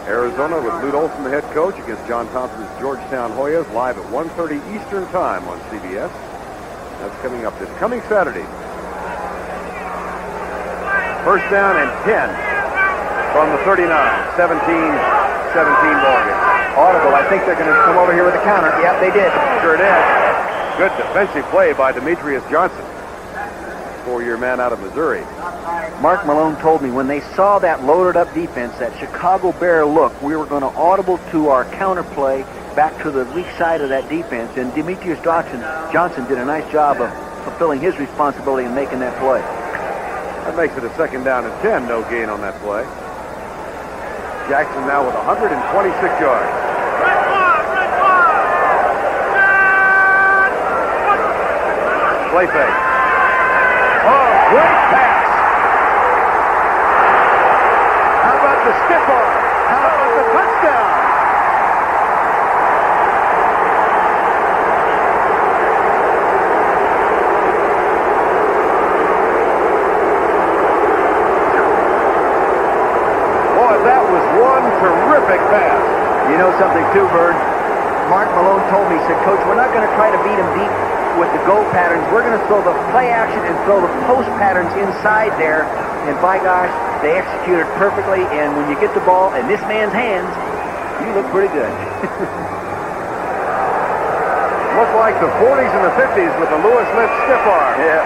Arizona with Lute Olson, the head coach, against John Thompson's Georgetown Hoyas, live at 1:30 Eastern Time on CBS. That's coming up this coming Saturday. First down and 10 from the 39. 17-17 ball game. Audible. I think they're going to come over here with a counter. Yep, they did. Sure did. Good defensive play by Demetrius Johnson. 4-year man out of Missouri. Mark Malone told me when they saw that loaded up defense, that Chicago Bear look, we were going to audible to our counterplay back to the weak side of that defense. And Demetrius Johnson did a nice job of fulfilling his responsibility in making that play. That makes it a 2nd down and 10. No gain on that play. Jackson now with 126 yards. Play fake. Oh, great pass. How about the stiff arm? How about the touchdown? Boy, that was one terrific pass. You know something too, Verne? Mark Malone told me, he said, Coach, we're not going to try to beat him deep with the go patterns. We're going to throw the play action and throw the post patterns inside there. And by gosh, they executed perfectly. And when you get the ball in this man's hands, you look pretty good. Looked like the 40s and the 50s with the Lewis Lips stiff arm. Yeah.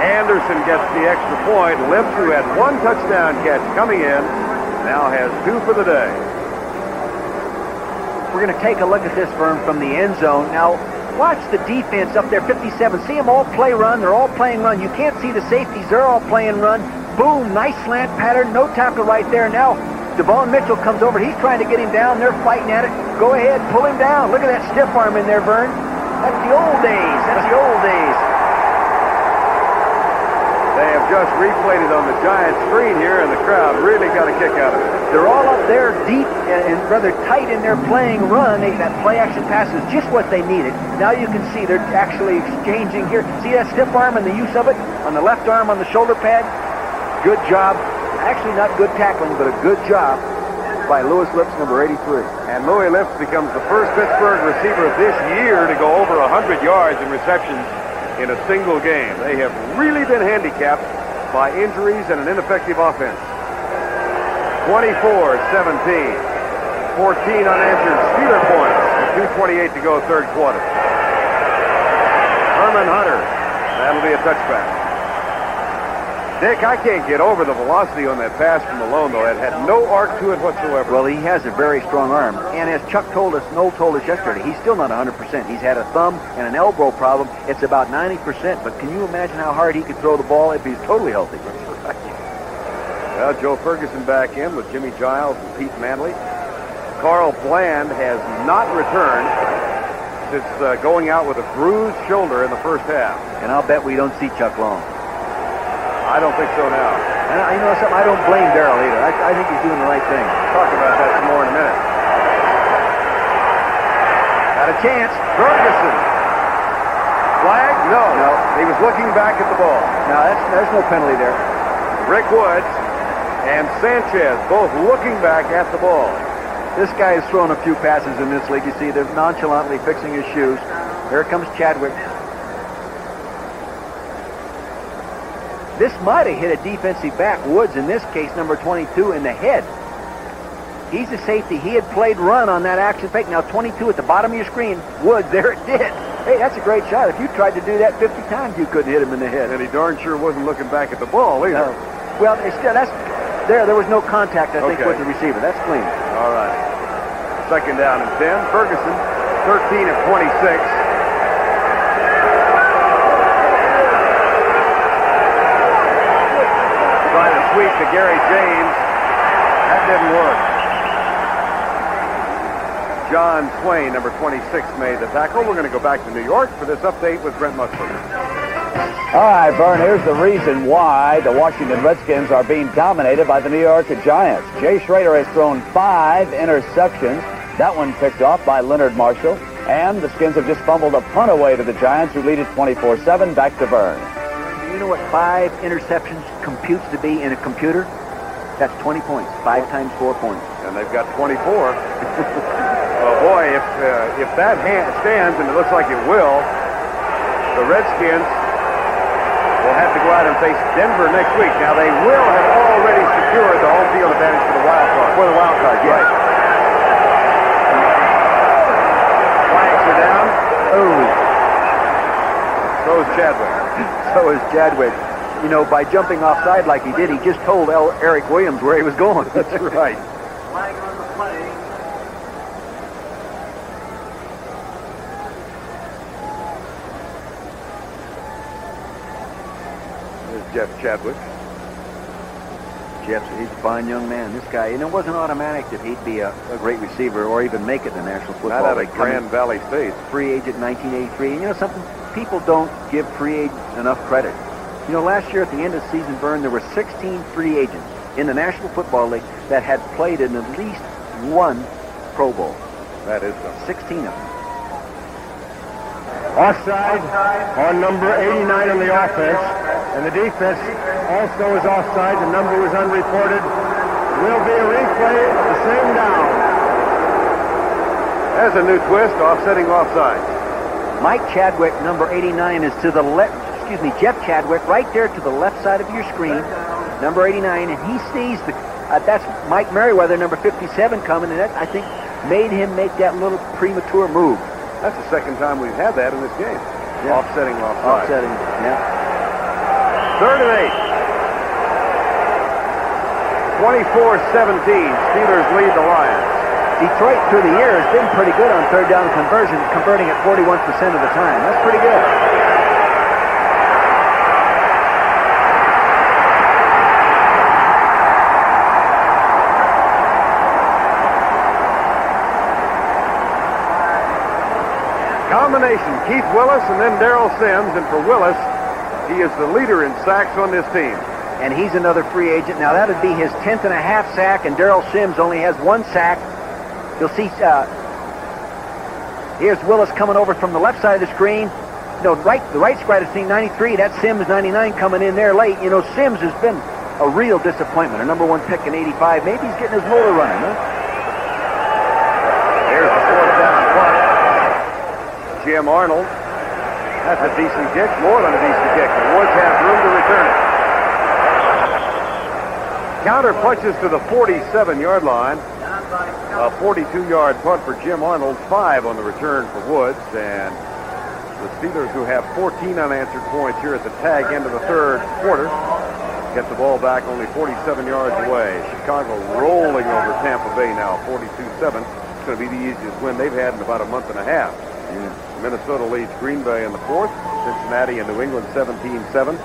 Anderson gets the extra point. Lips, who had 1 touchdown catch coming in, now has 2 for the day. We're going to take a look at this, Verne, from the end zone. Now, watch the defense up there, 57. See them all play run. They're all playing run. You can't see the safeties. They're all playing run. Boom, nice slant pattern. No tackle right there. Now, Devon Mitchell comes over. He's trying to get him down. They're fighting at it. Go ahead, pull him down. Look at that stiff arm in there, Verne. That's the old days. That's the old days. They have just replayed it on the Giants screen here, and the crowd really got a kick out of it. They're all up there deep and rather tight in their playing run. That play-action pass is just what they needed. Now you can see they're actually exchanging here. See that stiff arm and the use of it on the left arm on the shoulder pad? Good job. Actually not good tackling, but a good job by Lewis Lips, number 83. And Louis Lips becomes the first Pittsburgh receiver this year to go over 100 yards in receptions in a single game. They have really been handicapped by injuries and an ineffective offense. 24-17. 14 unanswered Steeler points. 2:28 to go, 3rd quarter. Herman Hunter. That'll be a touchback. Dick, I can't get over the velocity on that pass from Malone, though. It had no arc to it whatsoever. Well, he has a very strong arm. And as Chuck told us, Noel told us yesterday, he's still not 100%. He's had a thumb and an elbow problem. It's about 90%. But can you imagine how hard he could throw the ball if he's totally healthy? Well, Joe Ferguson back in with Jimmy Giles and Pete Manley. Carl Bland has not returned since going out with a bruised shoulder in the first half. And I'll bet we don't see Chuck Long. I don't think so now. And you know something? I don't blame Darrell either. I think he's doing the right thing. Talk about that some more in a minute. Got a chance. Ferguson. Flag? No. He was looking back at the ball. No, there's no penalty there. Rick Woods and Sanchez both looking back at the ball. This guy has thrown a few passes in this league. You see, they're nonchalantly fixing his shoes. Here comes Chadwick. This might have hit a defensive back, Woods, in this case, number 22, in the head. He's a safety. He had played run on that action fake. Now 22 at the bottom of your screen. Woods, there it did. Hey, that's a great shot. If you tried to do that 50 times, you couldn't hit him in the head. And he darn sure wasn't looking back at the ball either. No. Well, there was no contact, I think, with the receiver. That's clean. All right. 2nd down and 10. Ferguson, 13 of 26. Sweep to Gary James. That didn't work. John Swain, number 26, made the tackle. We're going to go back to New York for this update with Brent Musburger. All right, Verne, here's the reason why the Washington Redskins are being dominated by the New York Giants. Jay Schrader has thrown 5 interceptions. That one picked off by Leonard Marshall. And the Skins have just fumbled a punt away to the Giants, who lead it 24-7. Back to Verne. You know what 5 interceptions computes to be in a computer? That's 20 points. 5 times 4 points. And they've got 24. Well, boy, if that stands, and it looks like it will, the Redskins will have to go out and face Denver next week. Now, they will have already secured the home field advantage for the wild card. For the wild card, yes. Right. Flags are down. Oh. So is Chadwick. So is Chadwick. You know, by jumping offside like he did, he just told Eric Williams where he was going. That's right. Flag on the play. Jeff Chadwick. He's a fine young man. This guy, and it wasn't automatic that he'd be a great receiver or even make it in the National Football Not out League. of Grand Valley State. Free agent 1983. And you know something? People don't give free agents enough credit. You know, last year at the end of the season, Verne, there were 16 free agents in the National Football League that had played in at least one Pro Bowl. That is something. 16 of them. Offside on number 89 on the offense, and the defense also is offside. The number was unreported. Will be a replay of the same down. There's a new twist, offsetting offside. Mike Chadwick, number 89, is to the left. Excuse me, Jeff Chadwick, right there to the left side of your screen, number 89, and he sees that's Mike Merriweather, number 57, coming, and that, I think, made him make that little premature move. That's the second time we've had that in this game. Yeah. Offsetting offside. Offsetting, yeah. 3rd and 8. 24-17. Steelers lead the Lions. Detroit, through the year, has been pretty good on third down conversion, converting at 41% of the time. That's pretty good. Combination, Keith Willis and then Darrell Sims, and for Willis, he is the leader in sacks on this team. And he's another free agent. Now, that would be his 10th and a half sack, and Darrell Sims only has 1 sack. You'll see, here's Willis coming over from the left side of the screen. No, the right side of the screen, 93. That's Sims, 99, coming in there late. You know, Sims has been a real disappointment, a number 1 pick in 85. Maybe he's getting his motor running, huh? Here's the 4th down punt. Jim Arnold. That's a decent kick, more than a decent kick. The Woods have room to return it. Counter punches to the 47-yard line. A 42-yard punt for Jim Arnold, 5 on the return for Woods, and the Steelers, who have 14 unanswered points here at the tag end of the 3rd quarter, get the ball back only 47 yards away. Chicago rolling over Tampa Bay now, 42-7. It's going to be the easiest win they've had in about a month and a half. Minnesota leads Green Bay in the 4th. Cincinnati and New England 17-7.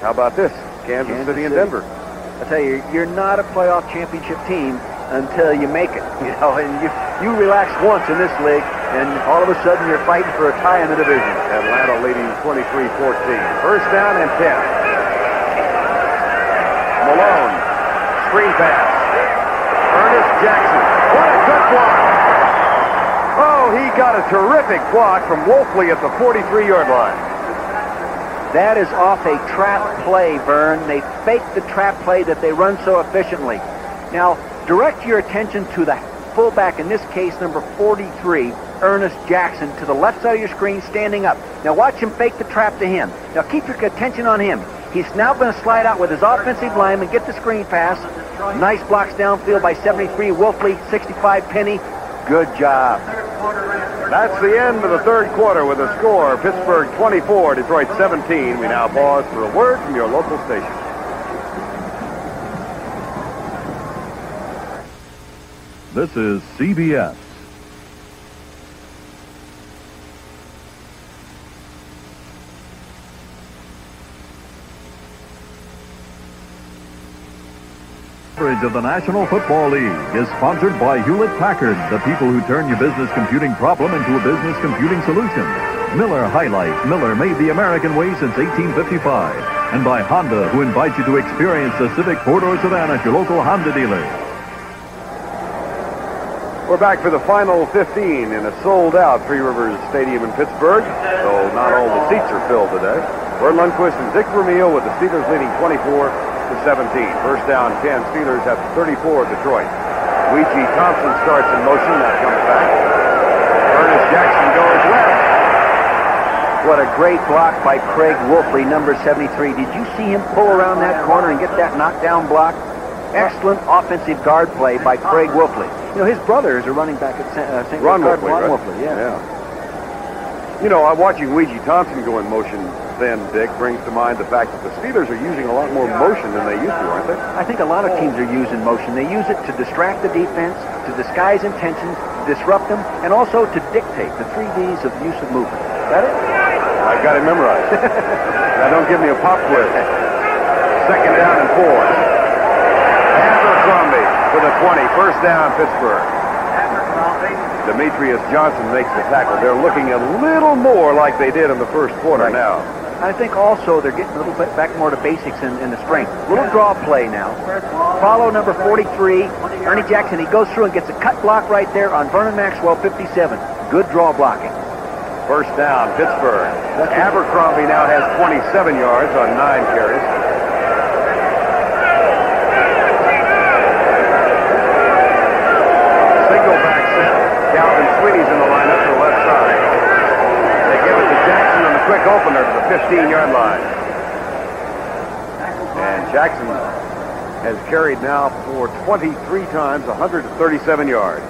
How about this? Kansas City and Denver. I tell you, you're not a playoff championship team until you make it. You know, and you relax once in this league, and all of a sudden you're fighting for a tie in the division. Atlanta leading 23-14. 1st down and 10. Malone, screen pass. Ernest Jackson. What a good block. Oh, he got a terrific block from Wolfley at the 43-yard line. That is off a trap play, Verne. They faked the trap play that they run so efficiently. Now, direct your attention to the fullback, in this case, number 43, Ernest Jackson, to the left side of your screen, standing up. Now, watch him fake the trap to him. Now, keep your attention on him. He's now going to slide out with his offensive lineman, get the screen pass. Nice blocks downfield by 73, Wolfley, 65, Penny. Good job. That's the end of the 3rd quarter with a score, Pittsburgh 24, Detroit 17. We now pause for a word from your local station. This is CBS. Coverage of the National Football League is sponsored by Hewlett-Packard, the people who turn your business computing problem into a business computing solution. Miller Highlight. Miller made the American way since 1855. And by Honda, who invites you to experience the Civic 4-door sedan at your local Honda dealer. We're back for the final 15 in a sold-out Three Rivers Stadium in Pittsburgh, though not all the seats are filled today. Verne Lundquist and Dick Vermeil with the Steelers leading 24-17. 1st down, 10. Steelers at 34, Detroit. Ouija Thompson starts in motion. That comes back. Ernest Jackson goes left. What a great block by Craig Wolfley, number 73. Did you see him pull around that corner and get that knockdown block? Excellent offensive guard play by Craig Wolfley. You know, his brother is a running back at St. Ron Louis. Wolfley, right? Wolfley, yeah. You know, watching Ouija Thompson go in motion then, Dick, brings to mind the fact that the Steelers are using a lot more motion than they used to, aren't they? I think a lot of teams are using motion. They use it to distract the defense, to disguise intentions, to disrupt them, and also to dictate the 3 Ds of use of movement. Is that it? I've got it memorized. Now, don't give me a pop quiz. Second down and 4. Abercrombie to the 20. First down, Pittsburgh. Demetrius Johnson makes the tackle. They're looking a little more like they did in the first quarter now. I think also they're getting a little bit back more to basics in the strength. Little draw play now. Follow number 43, Ernie Jackson. He goes through and gets a cut block right there on Vernon Maxwell, 57. Good draw blocking. First down, Pittsburgh. Abercrombie now has 27 yards on 9 carries. Single back set. Calvin Sweeney's in the lineup to the left side. They give it to Jackson on the quick opener to the 15-yard line. And Jackson has carried now for 23 times, 137 yards.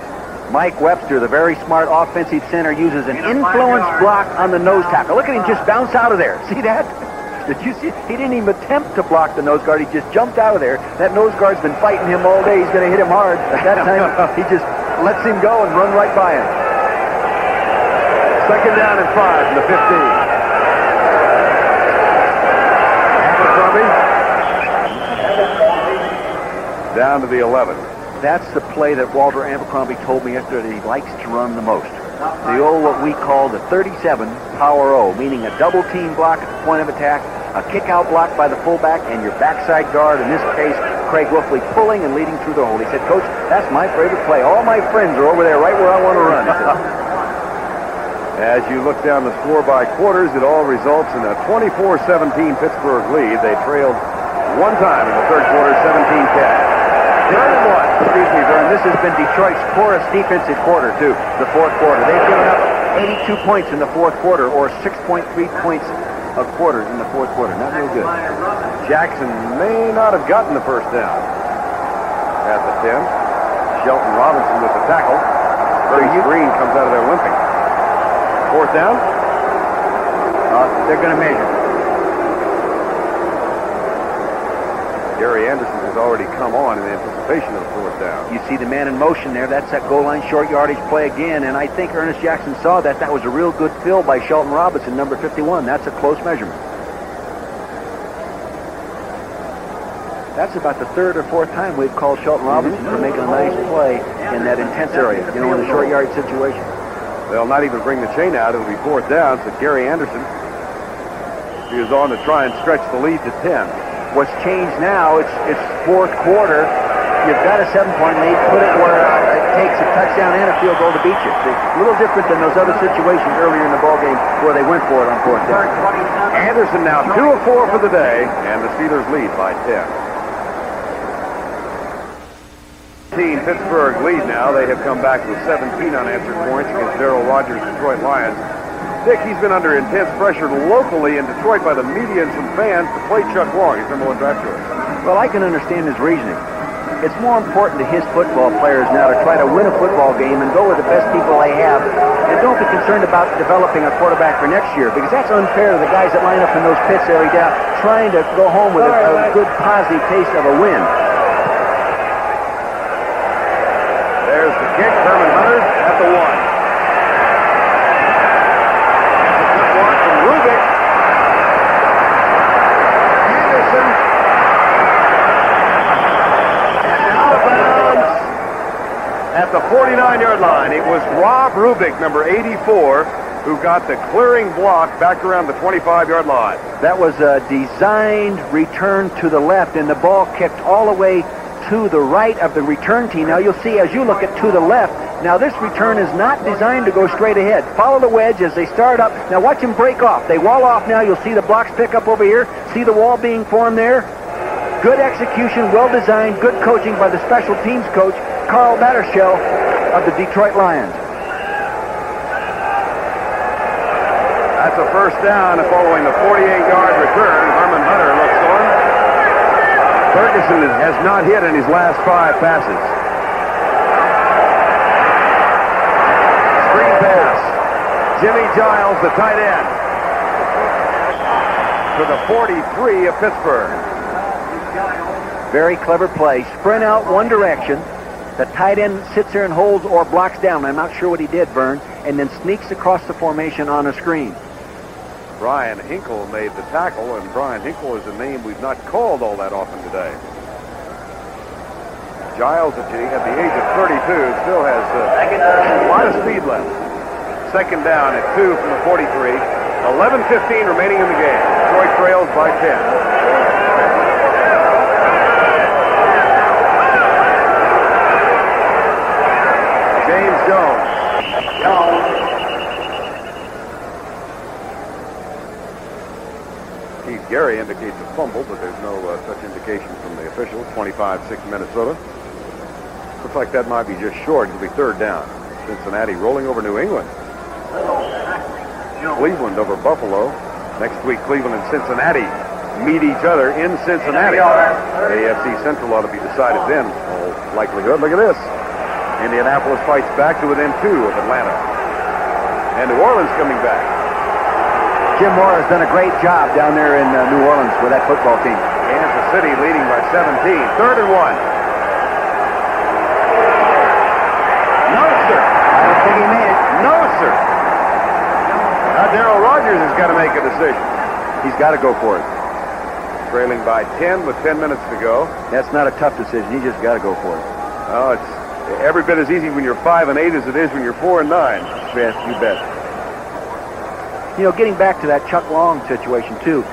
Mike Webster, the very smart offensive center, uses an influence block on the nose tackle. Look at him just bounce out of there. See that? Did you see? He didn't even attempt to block the nose guard. He just jumped out of there. That nose guard's been fighting him all day. He's going to hit him hard. At that time, he just lets him go and run right by him. Second down and 5 from the 15. Abercrombie down to the 11. That's the play that Walter Abercrombie told me yesterday that he likes to run the most. The old, what we call the 37 power O, meaning a double team block at the point of attack, a kick out block by the fullback, and your backside guard, in this case, Craig Wolfley, pulling and leading through the hole. He said, Coach, that's my favorite play. All my friends are over there right where I want to run. As you look down the score by quarters, it all results in a 24-17 Pittsburgh lead. They trailed one time in the third quarter, 17-10. Verne, this has been Detroit's poorest defensive quarter, too, the fourth quarter. They've given up 82 points in the fourth quarter, or 6.3 points a quarter in the fourth quarter. Not real good. Jackson may not have gotten the first down at the 10. Shelton Robinson with the tackle. Curtis Green comes out of there limping. Fourth down? They're going to measure. Gary Anderson has already come on in anticipation of the fourth down. You see the man in motion there. That's that goal line short yardage play again. And I think Ernest Jackson saw that. That was a real good fill by Shelton Robinson, number 51. That's a close measurement. That's about the third or fourth time we've called Shelton Robinson for making a nice play in that intense area, in the short yardage situation. They'll not even bring the chain out. It'll be fourth down. So Gary Anderson is on to try and stretch the lead to 10. What's changed now, it's fourth quarter. You've got a 7-point lead. Put it where it takes a touchdown and a field goal to beat you. It's a little different than those other situations earlier in the ballgame where they went for it on fourth down. Anderson now 2 of 4 for the day, and the Steelers lead by 10. Pittsburgh lead now. They have come back with 17 unanswered points against Darrell Rogers' Detroit Lions. Dick, he's been under intense pressure locally in Detroit by the media and some fans to play Chuck Long. He's number 1 draft choice. Well, I can understand his reasoning. It's more important to his football players now to try to win a football game and go with the best people they have, and don't be concerned about developing a quarterback for next year, because that's unfair to the guys that line up in those pits every day trying to go home with a good, positive taste of a win. There's the kick. Herman Hunter at the 1. At the 49-yard line, it was Rob Rubik, number 84, who got the clearing block back around the 25-yard line. That was a designed return to the left, and the ball kicked all the way to the right of the return team. Now you'll see as you look at to the left, now this return is not designed to go straight ahead. Follow the wedge as they start up. Now watch them break off. They wall off now. You'll see the blocks pick up over here. See the wall being formed there. Good execution, well designed, good coaching by the special teams coach, Carl Battershell of the Detroit Lions. That's a first down following the 48-yard return. Herman Hunter looks on. Ferguson has not hit in his last 5 passes. Screen pass. Jimmy Giles, the tight end, to the 43 of Pittsburgh. Very clever play. Sprint out one direction. The tight end sits there and holds or blocks down. I'm not sure what he did, Verne, and then sneaks across the formation on a screen. Brian Hinkle made the tackle, and Brian Hinkle is a name we've not called all that often today. Giles, at the age of 32, still has a lot of speed left. Second down at 2 from the 43. 11:15 remaining in the game. Detroit trails by 10. James Jones. Keith Gary indicates a fumble, but there's no such indication from the officials. 25-6 Minnesota. Looks like that might be just short. It'll be third down. Cincinnati rolling over New England. Cleveland over Buffalo. Next week, Cleveland and Cincinnati meet each other in Cincinnati. AFC Central ought to be decided then, all likelihood. Look at this. Indianapolis fights back to within 2 of Atlanta. And New Orleans coming back. Jim Moore has done a great job down there in New Orleans with that football team. Kansas City leading by 17. 3rd and 1. No, sir. I don't think he made it. No, sir. Now Darrell Rogers has got to make a decision. He's got to go for it. Trailing by 10 with 10 minutes to go. That's not a tough decision. He just got to go for it. Oh, it's every bit as easy when you're 5 and 8 as it is when you're 4 and 9. Yes, you bet. You know, getting back to that Chuck Long situation, too,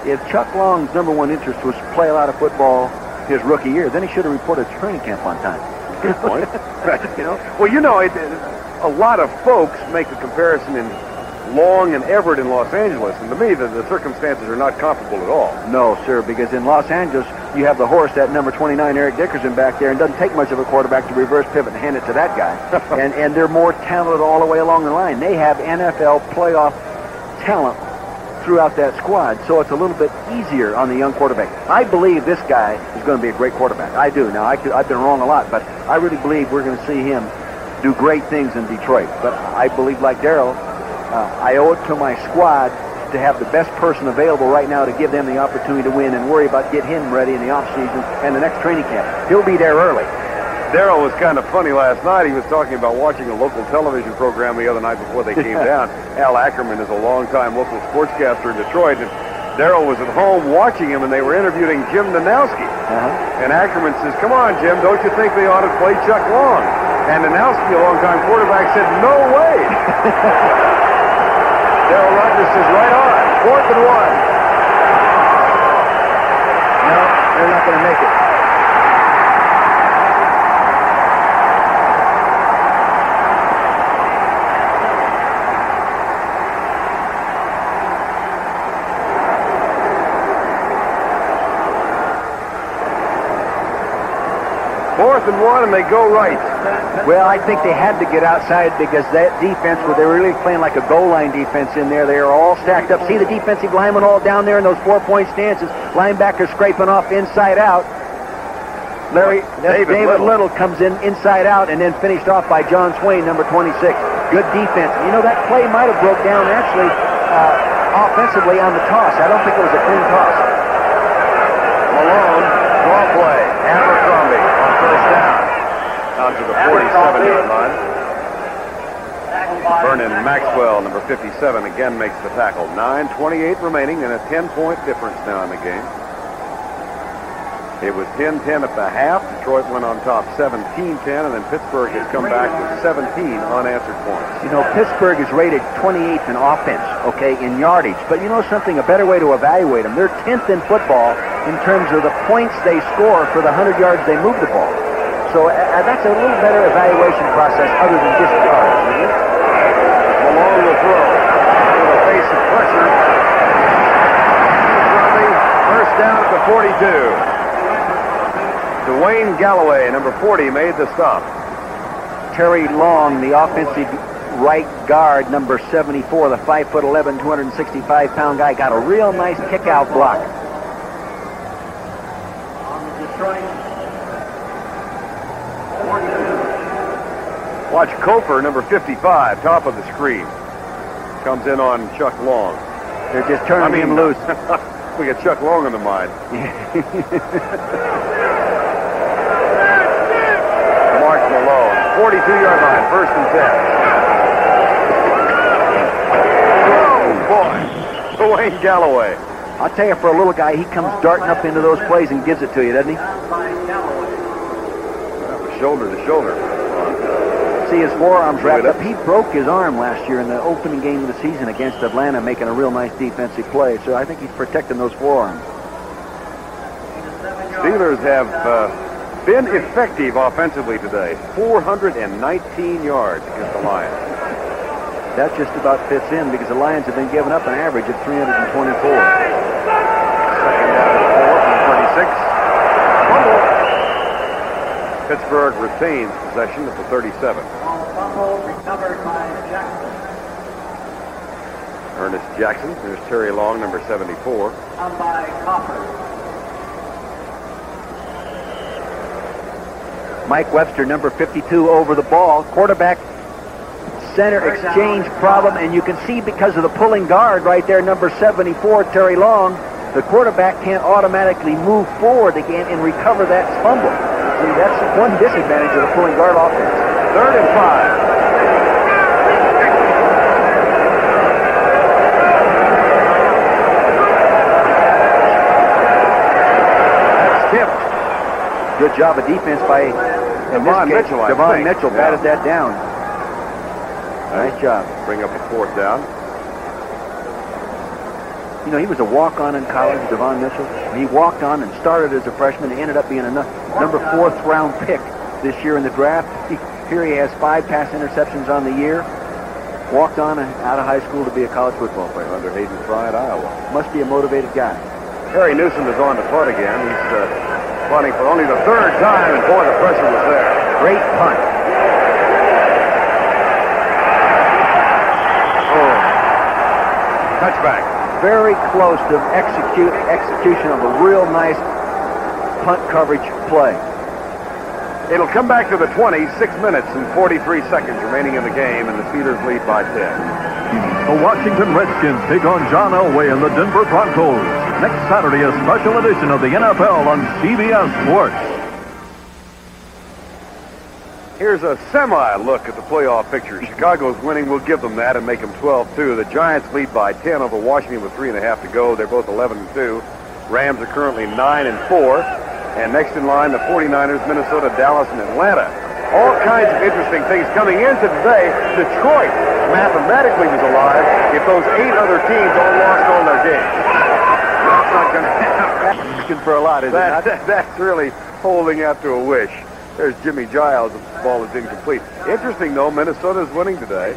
if Chuck Long's number one interest was to play a lot of football his rookie year, then he should have reported to training camp on time. Good point. You know? Well, you know, a lot of folks make the comparison in Long and Everett in Los Angeles, and to me, the circumstances are not comparable at all. No, sir, because in Los Angeles, you have the horse, that number 29, Eric Dickerson, back there, and it doesn't take much of a quarterback to reverse pivot and hand it to that guy. and they're more talented all the way along the line. They have NFL playoff talent throughout that squad, so it's a little bit easier on the young quarterback. I believe this guy is going to be a great quarterback. I do. Now, I've been wrong a lot, but I really believe we're going to see him do great things in Detroit. But I believe, like Darrell, I owe it to my squad to have the best person available right now to give them the opportunity to win and worry about get him ready in the offseason and the next training camp. He'll be there early. Darrell was kind of funny last night. He was talking about watching a local television program the other night before they came down. Al Ackerman is a longtime local sportscaster in Detroit, and Darrell was at home watching him, and they were interviewing Jim Danowski. And Ackerman says, "Come on, Jim, don't you think they ought to play Chuck Long?" And Danowski, a longtime quarterback, said, "No way." Darrell Rogers says, "Right on. 4th and 1. No, they're not going to make it. And 1, and they go right. Well, I think they had to get outside because that defense, where they were really playing like a goal line defense in there, they are all stacked up. See the defensive linemen all down there in those 4-point stances. Linebackers scraping off inside out. David Little comes in inside out and then finished off by John Swain, number 26. Good defense. You know, that play might have broke down actually offensively on the toss. I don't think it was a clean toss. Malone, draw play. Abercrombie on first down. Out to the 47-yard line. Vernon Maxwell, number 57, again makes the tackle. 9:28 remaining and a 10-point difference now in the game. It was 10-10 at the half. Detroit went on top 17-10, and then Pittsburgh has come back with 17 unanswered points. You know, Pittsburgh is rated 28th in offense, okay, in yardage. But you know something, a better way to evaluate them, they're 10th in football in terms of the points they score for the 100 yards they move the ball. So that's a little better evaluation process other than just yards, isn't it? Malone will throw to the face of pressure. First down at the 42. Dwayne Galloway, number 40, made the stop. Terry Long, the offensive right guard, number 74, the 5'11", 265-pound guy, got a real nice kick-out block. Watch Koper, number 55, top of the screen. Comes in on Chuck Long. They're just turning him loose. We got Chuck Long on the mind. Mark Malone, 42-yard line, 1st and 10. Oh, boy. Wayne Galloway. I'll tell you, for a little guy, he comes darting up into those plays and gives it to you, doesn't he? Shoulder to shoulder. See his forearms wrapped up. He broke his arm last year in the opening game of the season against Atlanta, making a real nice defensive play. So I think he's protecting those forearms. Steelers have been effective offensively today. 419 yards against the Lions. That just about fits in because the Lions have been giving up an average of 324. Second down and 4 from 36. Fumble. Pittsburgh retains possession at the 37. Fumble recovered by Jackson. Ernest Jackson. There's Terry Long, number 74. Down by Copper. Mike Webster, number 52, over the ball. Quarterback center exchange problem, and you can see because of the pulling guard right there, number 74, Terry Long, the quarterback can't automatically move forward again and recover that fumble. See, that's one disadvantage of the pulling guard offense. 3rd and 5. Tipped. Good job of defense by Devon Mitchell. Devon Mitchell batted that down. Nice job. Bring up a 4th down. You know, he was a walk-on in college, Devon Mitchell. He walked on and started as a freshman and ended up being a number 4th round pick this year in the draft. Here he has 5 pass interceptions on the year. Walked on out of high school to be a college football player. Under Hayden Fry at Iowa. Must be a motivated guy. Harry Newsom is on to punt again. He's punting for only the 3rd time, and boy, the pressure was there. Great punt. Touchback. Very close to execution of a real nice punt coverage play. It'll come back to the 20, 6 minutes and 43 seconds remaining in the game, and the Steelers lead by 10. The Washington Redskins take on John Elway and the Denver Broncos. Next Saturday, a special edition of the NFL on CBS Sports. Here's a semi-look at the playoff picture. Chicago's winning. We'll give them that and make them 12-2. The Giants lead by 10 over Washington with 3.5 to go. They're both 11-2. Rams are currently 9-4. And next in line, the 49ers, Minnesota, Dallas, and Atlanta. All kinds of interesting things coming into today. Detroit mathematically was alive if those 8 other teams all lost all their games. That's not going to happen. For a lot, is it not? That's really holding out to a wish. There's Jimmy Giles. The ball is incomplete. Interesting, though, Minnesota's winning today.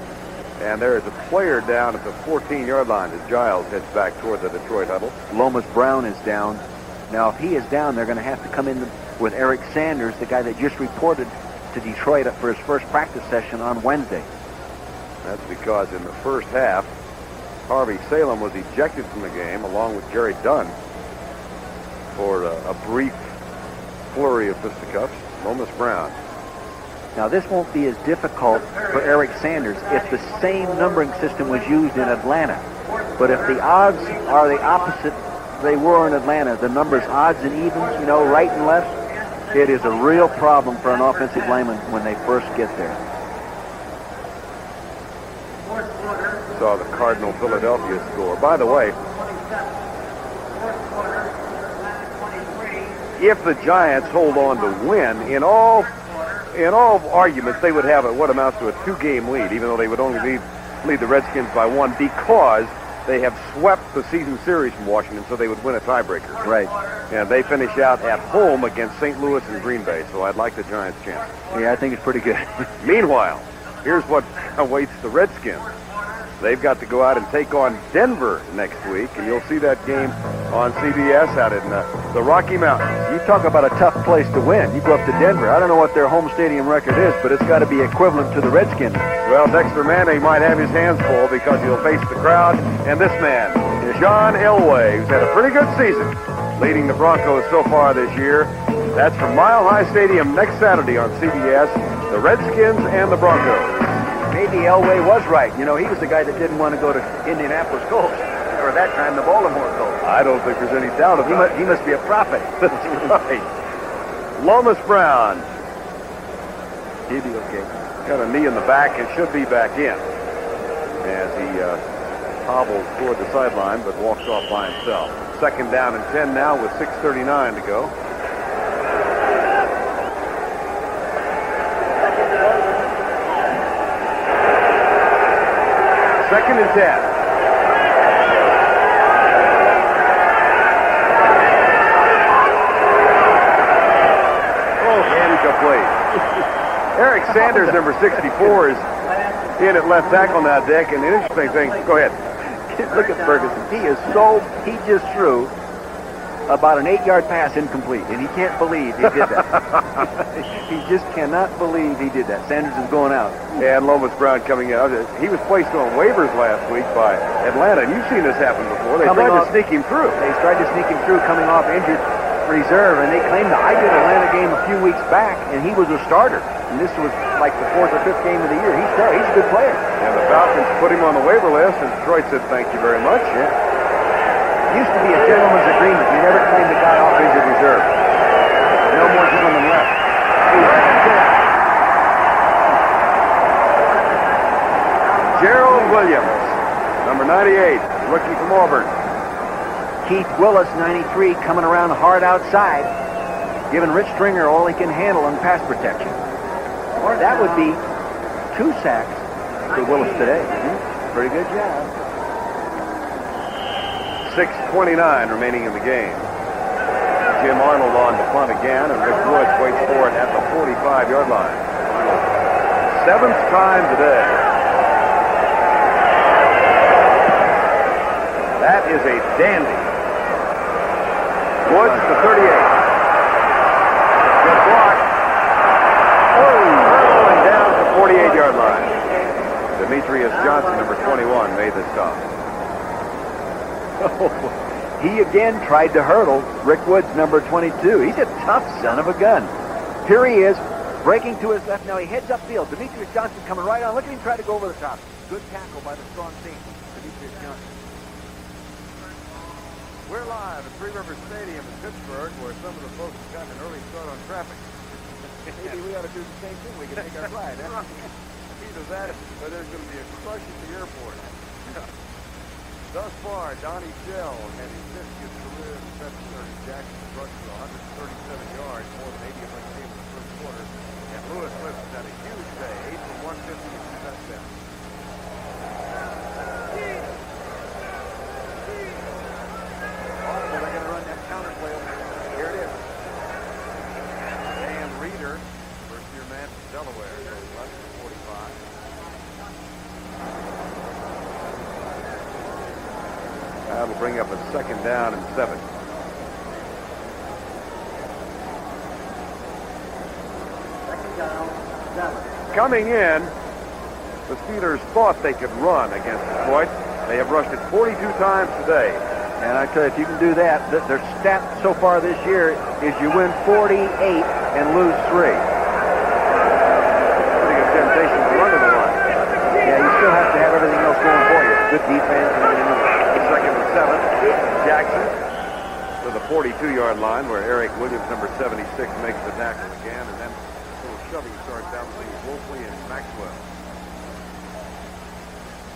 And there is a player down at the 14-yard line as Giles heads back toward the Detroit huddle. Lomas Brown is down. Now, if he is down, they're going to have to come in with Eric Sanders, the guy that just reported to Detroit for his first practice session on Wednesday. That's because in the first half, Harvey Salem was ejected from the game along with Jerry Dunn for a brief flurry of fisticuffs. Lomas Brown. Now, this won't be as difficult for Eric Sanders if the same numbering system was used in Atlanta. But if the odds are the opposite they were in Atlanta, the numbers, odds and evens, you know, right and left, it is a real problem for an offensive lineman when they first get there. Saw the Cardinal Philadelphia score. By the way, if the Giants hold on to win, in all arguments, they would have what amounts to a 2-game lead, even though they would only lead the Redskins by 1 because they have swept the season series from Washington, so they would win a tiebreaker. Right. And they finish out at home against St. Louis and Green Bay, so I'd like the Giants' chance. Yeah, I think it's pretty good. Meanwhile, here's what awaits the Redskins. They've got to go out and take on Denver next week, and you'll see that game on CBS out in the Rocky Mountains. You talk about a tough place to win. You go up to Denver. I don't know what their home stadium record is, but it's got to be equivalent to the Redskins. Well, Dexter Manning might have his hands full because he'll face the crowd, and this man is John Elway, who's had a pretty good season, leading the Broncos so far this year. That's from Mile High Stadium next Saturday on CBS, the Redskins and the Broncos. Maybe Elway was right. You know, he was the guy that didn't want to go to Indianapolis Colts, or at that time, the Baltimore Colts. I don't think there's any doubt about it. He must be a prophet. That's right. Lomas Brown. He'll be okay. Got a knee in the back and should be back in as he hobbles toward the sideline, but walks off by himself. Second down and 10 now with 6:39 to go. Second and 10. Incomplete. Eric Sanders, number 64, is in at left tackle now, Dick. And the interesting thing, go ahead. Look at Ferguson. He just threw about an 8-yard pass incomplete, and he can't believe he did that. He just cannot believe he did that. Sanders is going out. Yeah, and Lomas Brown coming out. He was placed on waivers last week by Atlanta, and you've seen this happen before. They tried to sneak him through. They tried to sneak him through coming off injured reserve, and they claimed that I did an Atlanta game a few weeks back, and he was a starter. And this was like the 4th or 5th game of the year. He's a good player. And the Falcons put him on the waiver list, and Detroit said, thank you very much. Yeah. It used to be a gentleman's agreement. You never claimed the guy off injured reserve. No more gentlemen left. Gerald Williams, number 98, rookie from Auburn. Keith Willis, 93, coming around hard outside, giving Rich Stringer all he can handle in pass protection. Or that would be 2 sacks for Willis today. Pretty good job. 6:29 remaining in the game. Jim Arnold on the punt again, and Rick Woods waits for it at the 45-yard line. 7th time today. That is a dandy. Woods to 38. Good block. Hurtling down to the 48-yard line. Demetrius Johnson, number 21, made the stop. He again tried to hurdle Rick Woods, number 22. He's a tough son of a gun. Here he is, breaking to his left. Now he heads upfield. Demetrius Johnson coming right on. Look at him try to go over the top. Good tackle by the strong safety, Demetrius Johnson. We're live at Three Rivers Stadium in Pittsburgh, where some of the folks have gotten an early start on traffic. Maybe we ought to do the same thing. We can take our ride. Either that, or there's going to be a crush at the airport. Thus far, Donnie Shell had his 50th career in Pittsburgh. Jackson rushed for 137 yards, more than 80 of them came in the first quarter. And Lewis Lips had a huge day, 8 for 150 and 2 touchdowns. They're going to run that counter play over here. Here it is. Dan Reeder, first-year man from Delaware, goes left for 45. That'll bring up a 2nd down and 7. Coming in, the Steelers thought they could run against Detroit. They have rushed it 42 times today. And I tell you, if you can do that, their stat so far this year is you win 48 and lose 3. Pretty good temptation to run to the line. Yeah, you still have to have everything else going for you. Good defense and everything else. 2nd and 7. Jackson to the 42-yard line, where Eric Williams, number 76, makes the tackle again, and then a little shoving starts out between Wolfley and Maxwell.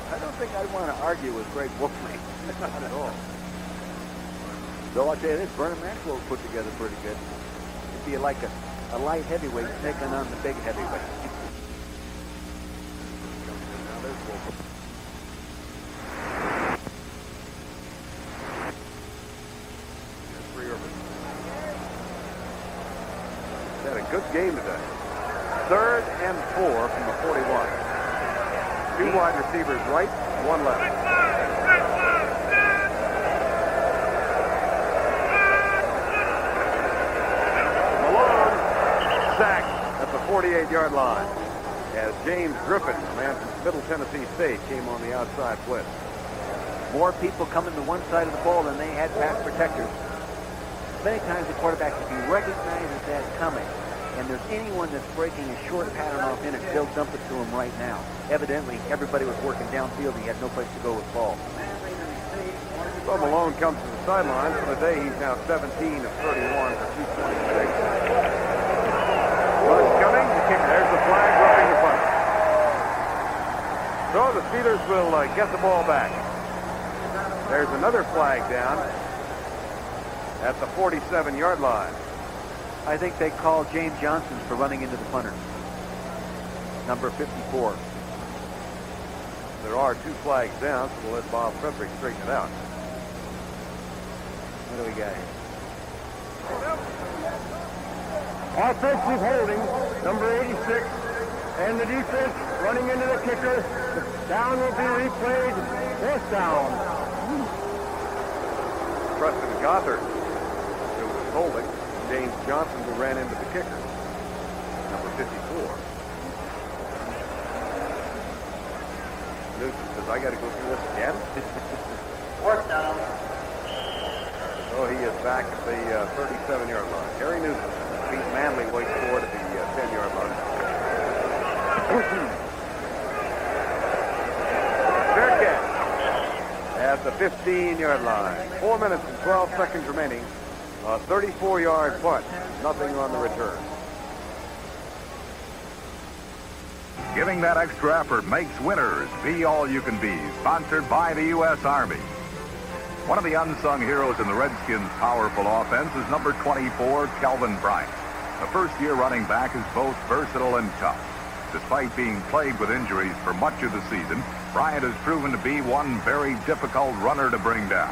I don't think I'd want to argue with Greg Wolfley. Not at all. Though I'll tell you this, Verne Maxwell put together pretty good. It'd be like a light heavyweight taking on the big heavyweight. Now there's Wolfley. Had a good game today. 3rd and 4 from the 41. 2 wide receivers right, 1 left. Malone sacked at the 48-yard line as James Griffin, a man from Middle Tennessee State, came on the outside blitz. More people coming to one side of the ball than they had pass protectors. Many times the quarterback, if he recognizes that coming, and there's anyone that's breaking a short pattern off in it, they'll dump it to him right now. Evidently, everybody was working downfield. He had no place to go with the ball. So Malone comes to the sideline. For the day, he's now 17 of 31 for 226. What's coming? The kicker. There's the flag, roughing the punt. So the Steelers will get the ball back. There's another flag down at the 47-yard line. I think they called James Johnson for running into the punter. Number 54. There are 2 flags down, so we'll let Bob Frederick straighten it out. What do we got here? Offensive holding, number 86, and the defense running into the kicker. The down will be replayed. 4th down. Preston Gothard, who was holding. James Johnson, who ran into the kicker. Number 54. Newton says, I got to go through this again. 4th down. So he is back at the 37-yard line. Harry Newton. Pete Manley waits for it at the 10-yard line. Bearcats at the 15-yard line. 4 minutes and 12 seconds remaining. A 34-yard punt. Nothing on the return. Giving that extra effort makes winners. Be all you can be. Sponsored by the U.S. Army. One of the unsung heroes in the Redskins' powerful offense is number 24, Kelvin Bryant. The first-year running back is both versatile and tough. Despite being plagued with injuries for much of the season, Bryant has proven to be one very difficult runner to bring down.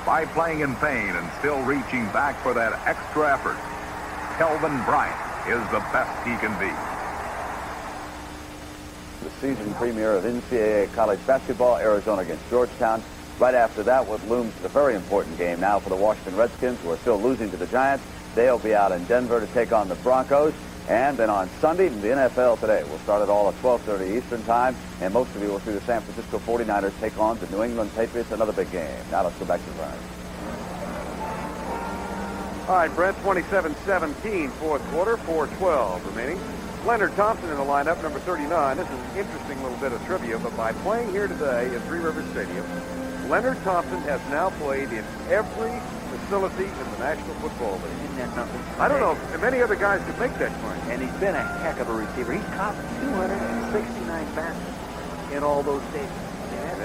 By playing in pain and still reaching back for that extra effort, Kelvin Bryant is the best he can be. The season premiere of NCAA college basketball, Arizona against Georgetown. Right after that, what looms is a very important game now for the Washington Redskins, who are still losing to the Giants. They'll be out in Denver to take on the Broncos. And then on Sunday, the NFL today will start it all at 12:30 Eastern Time. And most of you will see the San Francisco 49ers take on the New England Patriots, another big game. Now let's go back to Verne. All right, Brent, 27-17, 4th quarter, 4:12 remaining. Leonard Thompson in the lineup, number 39. This is an interesting little bit of trivia, but by playing here today at Three Rivers Stadium, Leonard Thompson has now played in every facility in the National Football League. Isn't that something? I don't know if many other guys could make that claim. And he's been a heck of a receiver. He's caught 269 passes in all those stages.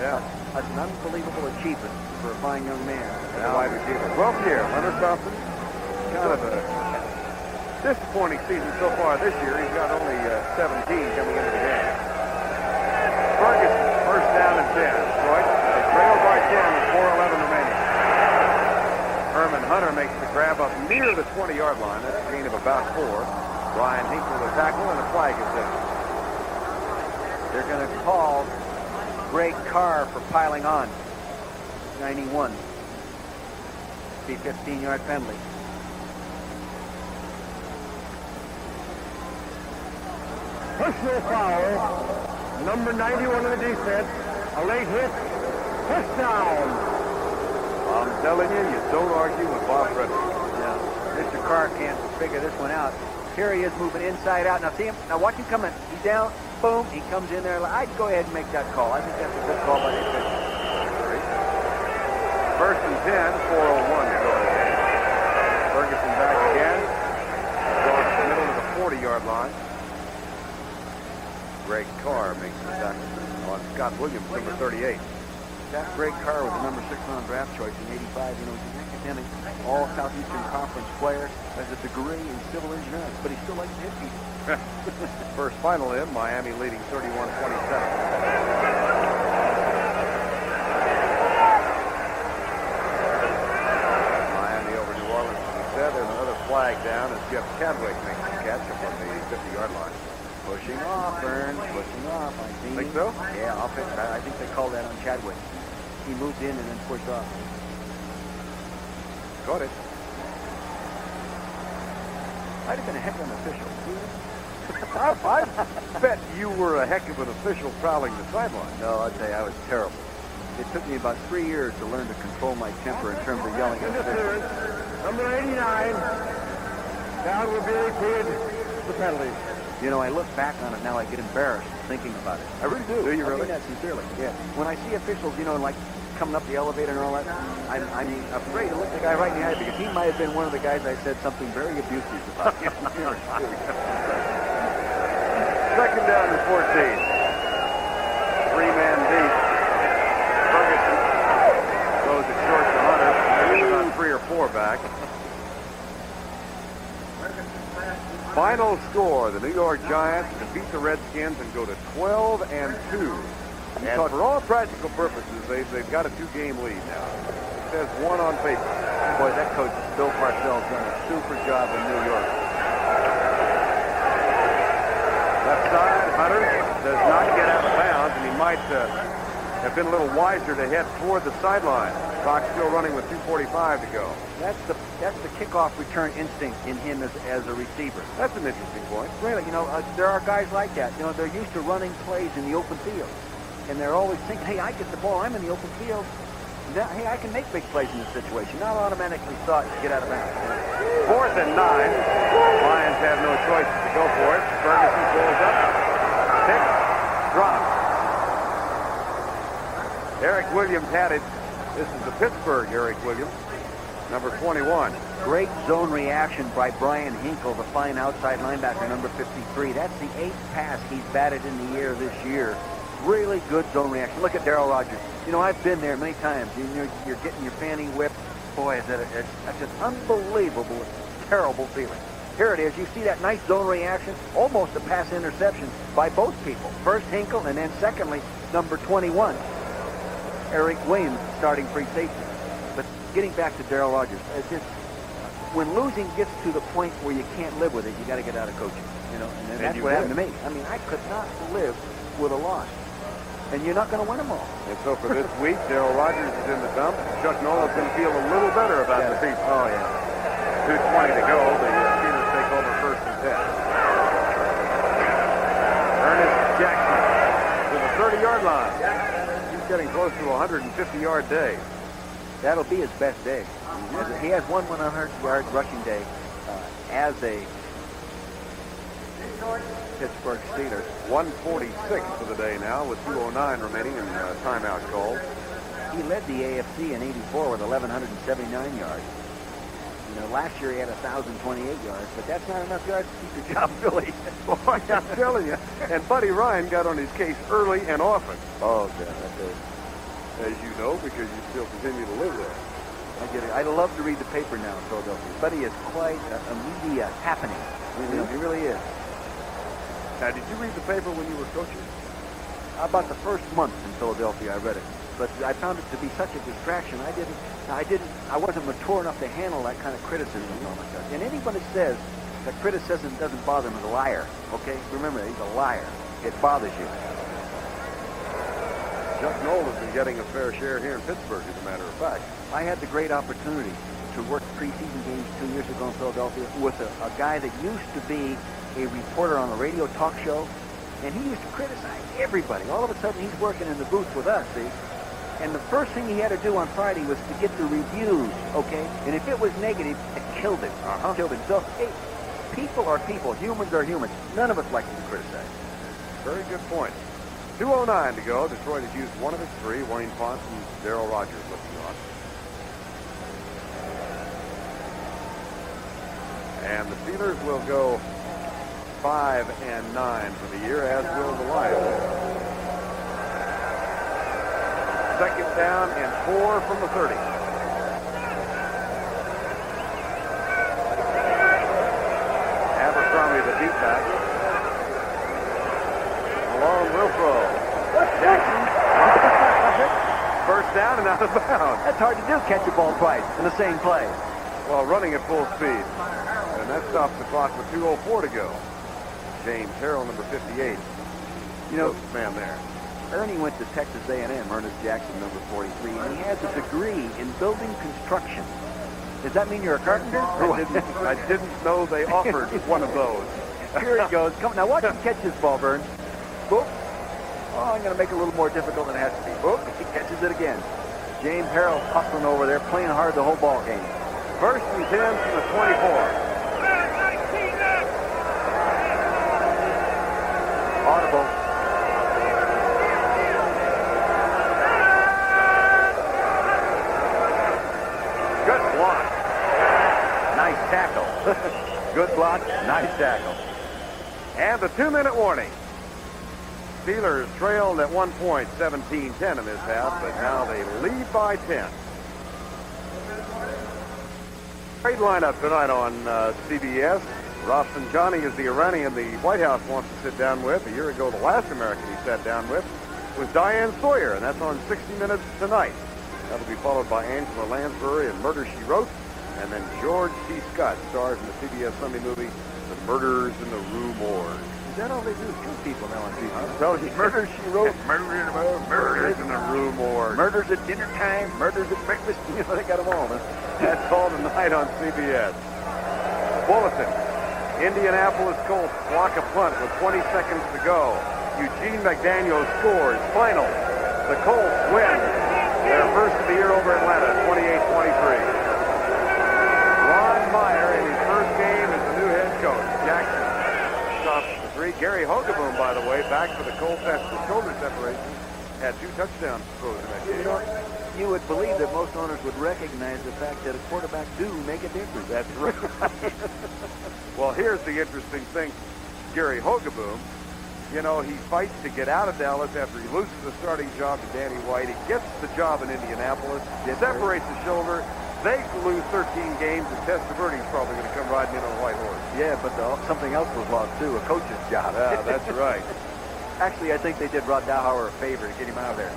That's an unbelievable achievement for a fine young man. Yeah, wide receiver. 12th year, Leonard Thompson. Kind of a disappointing season so far this year. He's got only 17 coming into the game. Ferguson, 1st down and 10. Detroit, they trail by 10 with 4:11 remaining. Herman Hunter makes the grab up near the 20-yard line. That's a gain of about 4. Brian Hinkle the tackle, and a flag is in. They're going to call Greg Carr for piling on. 91. Be 15-yard penalty. Personal foul. Number 91 of the defense. A late hit. Touchdown. I'm telling you, you don't argue with Bob Frederick. Yeah. Mr. Carr can't figure this one out. Here he is moving inside out. Now see him. Now watch him coming. He's down. Boom. He comes in there. I'd go ahead and make that call. I think that's a good call by the official. 1st and 10, 4:01 to go. Ferguson back again. Across the middle of the 40-yard line. Greg Carr makes the tackle on Scott Williams, number 38. That Greg Carr was the number 6 round draft choice in '85. You know, he's an academic, all Southeastern Conference player, has a degree in civil engineering, but he still likes to hit people. First final in, Miami leading 31-27. Miami over New Orleans, as we said. There's another flag down as Jeff Chadwick makes the catch up on the 50-yard line. Pushing off, Verne. Pushing off. I think so? Yeah, I think they called that on Chadwick. He moved in and then pushed off. Caught it. I'd have been a heck of an official. I bet you were a heck of an official prowling the sideline. No, I'll tell you, I was terrible. It took me about 3 years to learn to control my temper in terms of yelling at officials. Number 89. Down will be repeated. The penalty. You know, I look back on it now, I get embarrassed thinking about it. I really do. Do you really? I mean that sincerely. Yeah. When I see officials, you know, like coming up the elevator and all that, I'm afraid to look the guy right in the eye because he might have been one of the guys I said something very abusive about. 2nd down and 14. 3-man deep. Ferguson score, the New York Giants defeat the Redskins and go to 12-2. And for all practical purposes, they've got a 2-game lead now. It says 1 on paper. Boy, that coach, Bill Parcells, done a super job in New York. Left side, Hunter does not get out of bounds, and he might have been a little wiser to head toward the sideline. Clock still running with 2:45 to go. That's the kickoff return instinct in him as a receiver. That's an interesting point. Really, there are guys like that. They're used to running plays in the open field. And they're always thinking, hey, I get the ball, I'm in the open field. Now, hey, I can make big plays in this situation. Not automatically thought to get out of bounds. 4th and 9. Lions have no choice to go for it. Ferguson pulls up. Pick. Drop. Eric Williams had it. This is the Pittsburgh Eric Williams, number 21. Great zone reaction by Brian Hinkle, the fine outside linebacker, number 53. That's the 8th pass he's batted in the air this year. Really good zone reaction. Look at Darryl Rogers. I've been there many times. You're getting your fanny whipped. Boy, that's an unbelievable, terrible feeling. Here it is. You see that nice zone reaction? Almost a pass interception by both people. First Hinkle, and then secondly, number 21, Eric Williams, starting free safety. But getting back to Darryl Rogers, when losing gets to the point where you can't live with it, you got to get out of coaching. And that's what happened to me. I could not live with a loss. And you're not going to win them all. And so for this week, Darryl Rogers is in the dump. Chuck Nolan's going to feel a little better about the season. Oh, yeah. 2:20 to go. The Steelers take over 1st and 10. Ernest Jackson to the 30-yard line. He's getting close to a 150-yard day. That'll be his best day. He has one 100-yard rushing day as a Pittsburgh Steelers. 146 for the day now with 2:09 remaining and timeout called. He led the AFC in '84 with 1,179 yards. Last year he had 1,028 yards, but that's not enough yards to keep your job, Billy. Boy, I'm telling you. And Buddy Ryan got on his case early and often. Oh, God, that's it. As you know, because you still continue to live there. I get it. I love to read the paper now in Philadelphia. Buddy is quite a media happening. He really is. Now, did you read the paper when you were coaching? About the first month in Philadelphia, I read it. But I found it to be such a distraction. I wasn't mature enough to handle that kind of criticism. And anybody says that criticism doesn't bother him is a liar. Okay? Remember, he's a liar. It bothers you. Chuck Noll has been getting a fair share here in Pittsburgh, as a matter of fact. I had the great opportunity to work preseason games 2 years ago in Philadelphia with a guy that used to be a reporter on a radio talk show, and he used to criticize everybody. All of a sudden, he's working in the booth with us, see? And the first thing he had to do on Friday was to get the reviews, okay? And if it was negative, it killed him. Killed him. So, hey, people are people. Humans are humans. None of us like to be criticized. Very good point. 2:09 to go. Detroit has used one of its 3. Wayne Ponce and Darryl Rogers looking on. And the Steelers will go 5-9 for the year, as will the Lions. 2nd down and 4 from the 30. Abercrombie, the deep back. Malone will throw. Jackson. 1st down and out of bounds. That's hard to do, catch a ball twice in the same play. Well, running at full speed. And that stops the clock with 2:04 to go. James Harrell, number 58. Man there. Ernie went to Texas A&M, Ernest Jackson, number 43, and he has a degree in building construction. Does that mean you're a carpenter? I didn't know they offered one of those. Here he goes. Come now, watch him catch this ball, Verne. Boop. Oh, I'm going to make it a little more difficult than it has to be. Boop. He catches it again. James Harrell hustling over there, playing hard the whole ball game. 1st and 10 from the 24. Audible. Good block. Nice tackle. Good block, nice tackle. And the 2-minute warning. Steelers trailed at one point, 17-10 in this half, but now they lead by 10. Great lineup tonight on CBS. Rafsanjani is the Iranian the White House wants to sit down with. A year ago, the last American he sat down with was Diane Sawyer, and that's on 60 Minutes tonight. That'll be followed by Angela Lansbury in Murder, She Wrote, and then George C. Scott stars in the CBS Sunday movie, The Murders in the Rue Morgue. Is that all they do? Kill people now on TV. I'm telling you, Murder, She Wrote, Murders in the Rue Morgue. Murders at dinner time, murders at breakfast. You know, they got them all, man. That's all tonight on CBS. Bulletin. Indianapolis Colts block a punt with 20 seconds to go. Eugene McDaniel scores. Final. The Colts win their first of the year over Atlanta, 28-23. Ron Meyer in his first game as the new head coach. Jackson stops the three. Gary Hogeboom, by the way, back for the Colts after the shoulder separation. Had 2 touchdowns throws in that game. You would believe that most owners would recognize the fact that a quarterback do make a difference. That's right. Well, here's the interesting thing. Gary Hogeboom, you know, he fights to get out of Dallas after he loses the starting job to Danny White. He gets the job in Indianapolis, separates the shoulder. They lose 13 games, and Testaverde's probably going to come riding in on a white horse. Yeah, but something else was lost, too, a coach's job. Yeah, that's right. Actually, I think they did Rod Dowhauer a favor to get him out of there.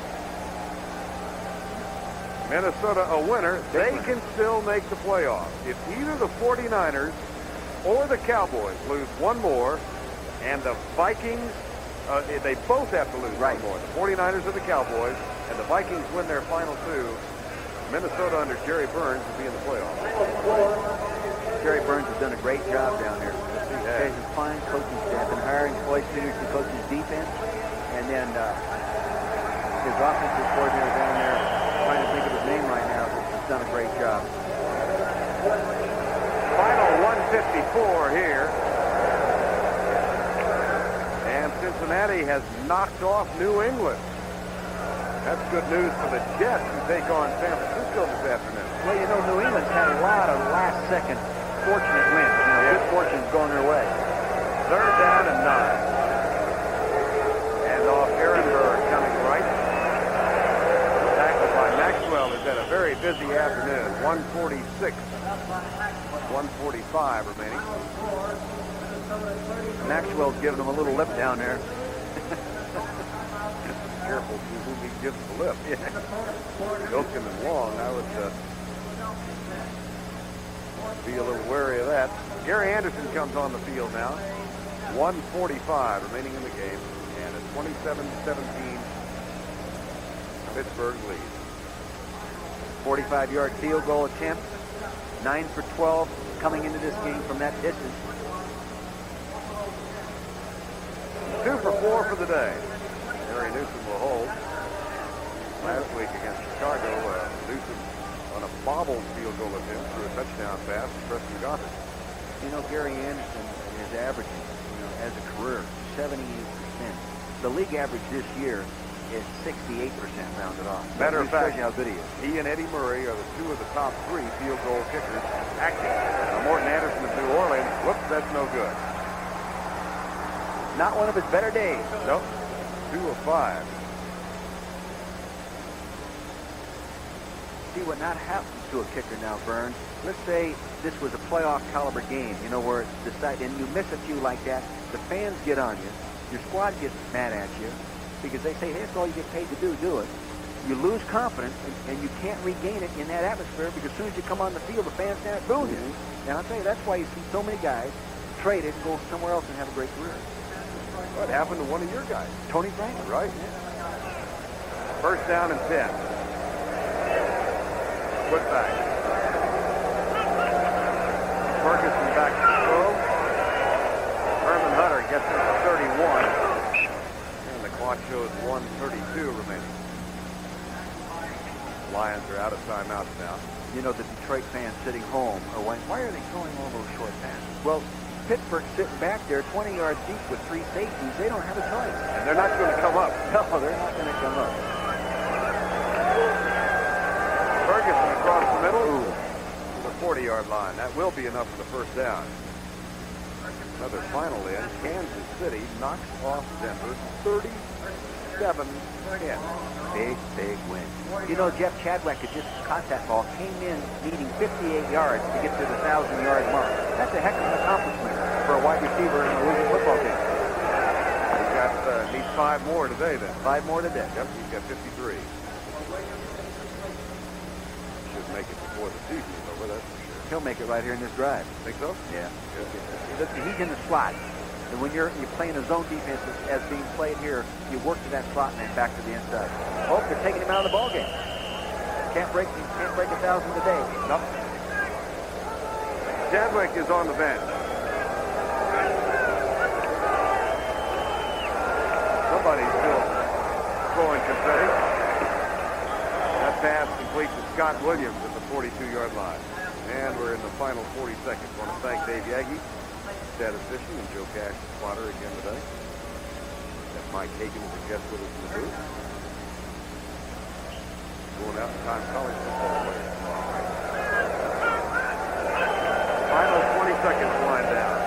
Minnesota a winner. They can still make the playoffs. If either the 49ers or the Cowboys lose one more, and the Vikings, they both have to lose one more. The 49ers or the Cowboys, and the Vikings win their final 2. Minnesota under Jerry Burns will be in the playoffs. Jerry Burns has done a great job down there. He has a fine coaching staff and hiring Floyd Peters to coach his defense, and then his offensive coordinator down there, trying to think of his name right now, has done a great job. Final 154 here. And Cincinnati has knocked off New England. That's good news for the Jets who take on San Francisco this afternoon. Well, you know, New England's had a lot of last-second fortunate wins. You know, good fortune's going their way. 3rd down and 9. And off Ehrenberg coming right. Tackled by Maxwell has had a very busy afternoon. 146. 145 remaining. Maxwell's giving them a little lip down there. Careful to whom he gives the lip. Milken and Long, I would be a little wary of that. Gary Anderson comes on the field now. 1:45 remaining in the game, and a 27-17 Pittsburgh lead. 45-yard field goal attempt. 9 for 12 coming into this game from that distance. 2 for 4 for the day. Harry Newsom will hold. Last week against Chicago, Newsom on a bobbled field goal attempt through a touchdown pass to Preston Goddard. You know, Gary Anderson is averaging, as a career, 78%. The league average this year is 68% rounded off. Matter of fact, how good he is. He and Eddie Murray are the 2 of the top 3 field goal kickers active. Now, Morton Anderson of New Orleans, whoops, that's no good. Not one of his better days. Nope. 2 of 5. See what not happens to a kicker now, Verne. Let's say this was a playoff caliber game, where it's decided, and you miss a few like that, the fans get on you, your squad gets mad at you, because they say, hey, that's all you get paid to do it. You lose confidence, and you can't regain it in that atmosphere, because as soon as you come on the field, the fans start booing you. And I'll tell you, that's why you see so many guys traded and go somewhere else and have a great career. What happened to one of your guys? Tony Franklin. Right. First down and 10. Put back. Ferguson back to throw. Herman Hunter gets it to 31. And the clock shows 1:32 remaining. Lions are out of timeouts now. You know, the Detroit fans sitting home are wondering, why are they throwing all those short passes? Well, Pittsburgh sitting back there 20 yards deep with 3 safeties. They don't have a choice. And they're not going to come up. No, they're not going to come up. Ferguson across the middle to the 40-yard line. That will be enough for the first down. Another final in. Kansas City knocks off Denver 37-10. Big win. You know, Jeff Chadwick had just caught that ball, came in needing 58 yards to get to the 1,000-yard mark. That's a heck of an accomplishment. for a wide receiver in a losing football game. Needs 5 more today, then. 5 more today. Yep, he's got 53. Should make it before the season is over, that's for sure. He'll make it right here in this drive. Think so? Yeah. He's in the slot. And when you're playing a zone defense as being played here, you work to that slot and then back to the inside. Oh, they're taking him out of the ball game. Can't break 1,000 today. Nope. Chadwick is on the bench. Somebody's still throwing confetti. That pass complete to Scott Williams at the 42-yard line. And we're in the final 40 seconds. I want to thank Dave Yaggy, statistician, and Joe Cash, the spotter, again today. That Mike Hagan is a guest with us in the booth. Going out in time college football player. Final 20 seconds wind down.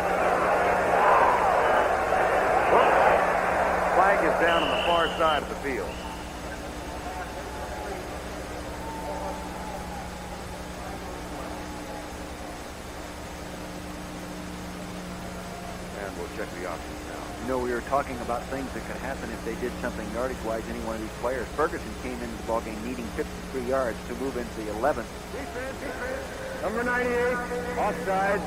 Flag is down on the far side of the field. And we'll check the options now. You know, we were talking about things that could happen if they did something yardage-wise, any one of these players. Ferguson came into the ballgame needing 53 yards to move into the 11th. Number 98, offside.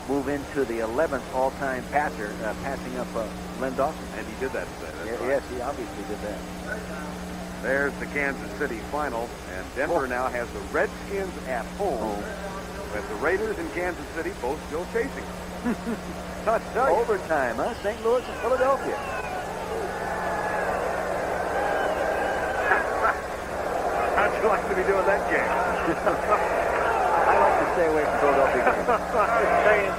Move into the 11th all-time passer, passing up Len Dawson. And he did that today. That's right. Yes, he obviously did that. There's the Kansas City final, and Denver now has the Redskins at home, with the Raiders in Kansas City both still chasing. Overtime, huh? St. Louis and Philadelphia. How'd you like to be doing that game? I like to stay away from Philadelphia games.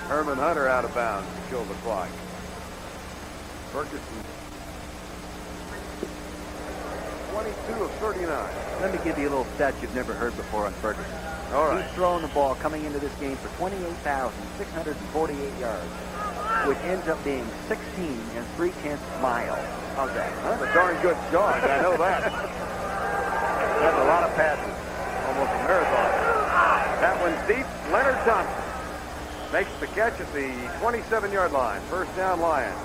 Herman Hunter out of bounds to kill the clock. Ferguson, 22 of 39. Let me give you a little stat you've never heard before on Ferguson. All right. He's thrown the ball coming into this game for 28,648 yards, which ends up being 16 3/10 miles. How's that? That's a darn good jog. I know that. That's a lot of passes. Almost a marathon. That one's deep. Leonard Johnson makes the catch at the 27-yard line. First down, Lions.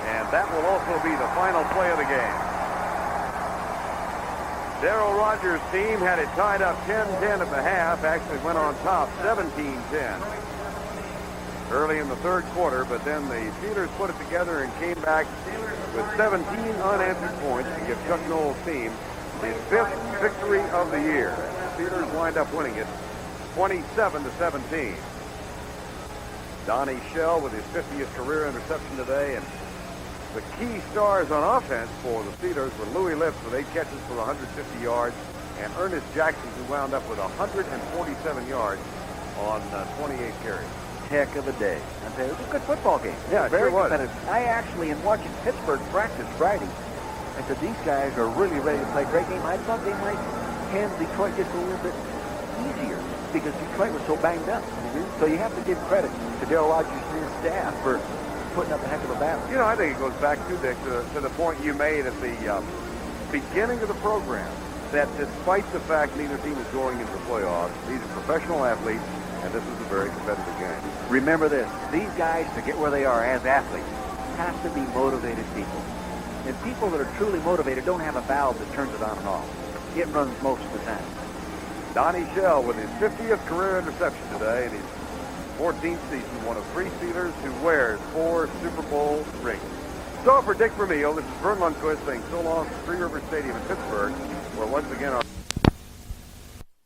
And that will also be the final play of the game. Darrell Rogers' team had it tied up 10-10 at the half. Actually went on top 17-10 early in the third quarter, but then the Steelers put it together and came back with 17 unanswered points to give Chuck Noll's team his 5th victory of the year. The Steelers wind up winning it 27-17. Donnie Shell with his 50th career interception today, and the key stars on offense for the Steelers were Louis Lipps with 8 catches for 150 yards, and Ernest Jackson, who wound up with 147 yards on 28 carries. Heck of a day. I tell you, it was a good football game. Yeah, it very sure was. competitive. I actually, in watching Pittsburgh practice Friday, I said, these guys are really ready to play a great game. I thought they might hand Detroit just a little bit easier because Detroit was so banged up. So you have to give credit to Darrell Rogers and his staff for putting up a heck of a battle. You know, I think it goes back to, Dick, to the point you made at the beginning of the program, that despite the fact neither team is going into the playoffs, these are professional athletes, and this is a very competitive game. Remember this, these guys, to get where they are as athletes, have to be motivated people. And people that are truly motivated don't have a valve that turns it on and off. It runs most of the time. Donnie Shell with his 50th career interception today in his 14th season, one of 3 Steelers who wears 4 Super Bowl rings. So for Dick Vermeil, this is Verne Lundquist saying so long from Three River Stadium in Pittsburgh, where once again our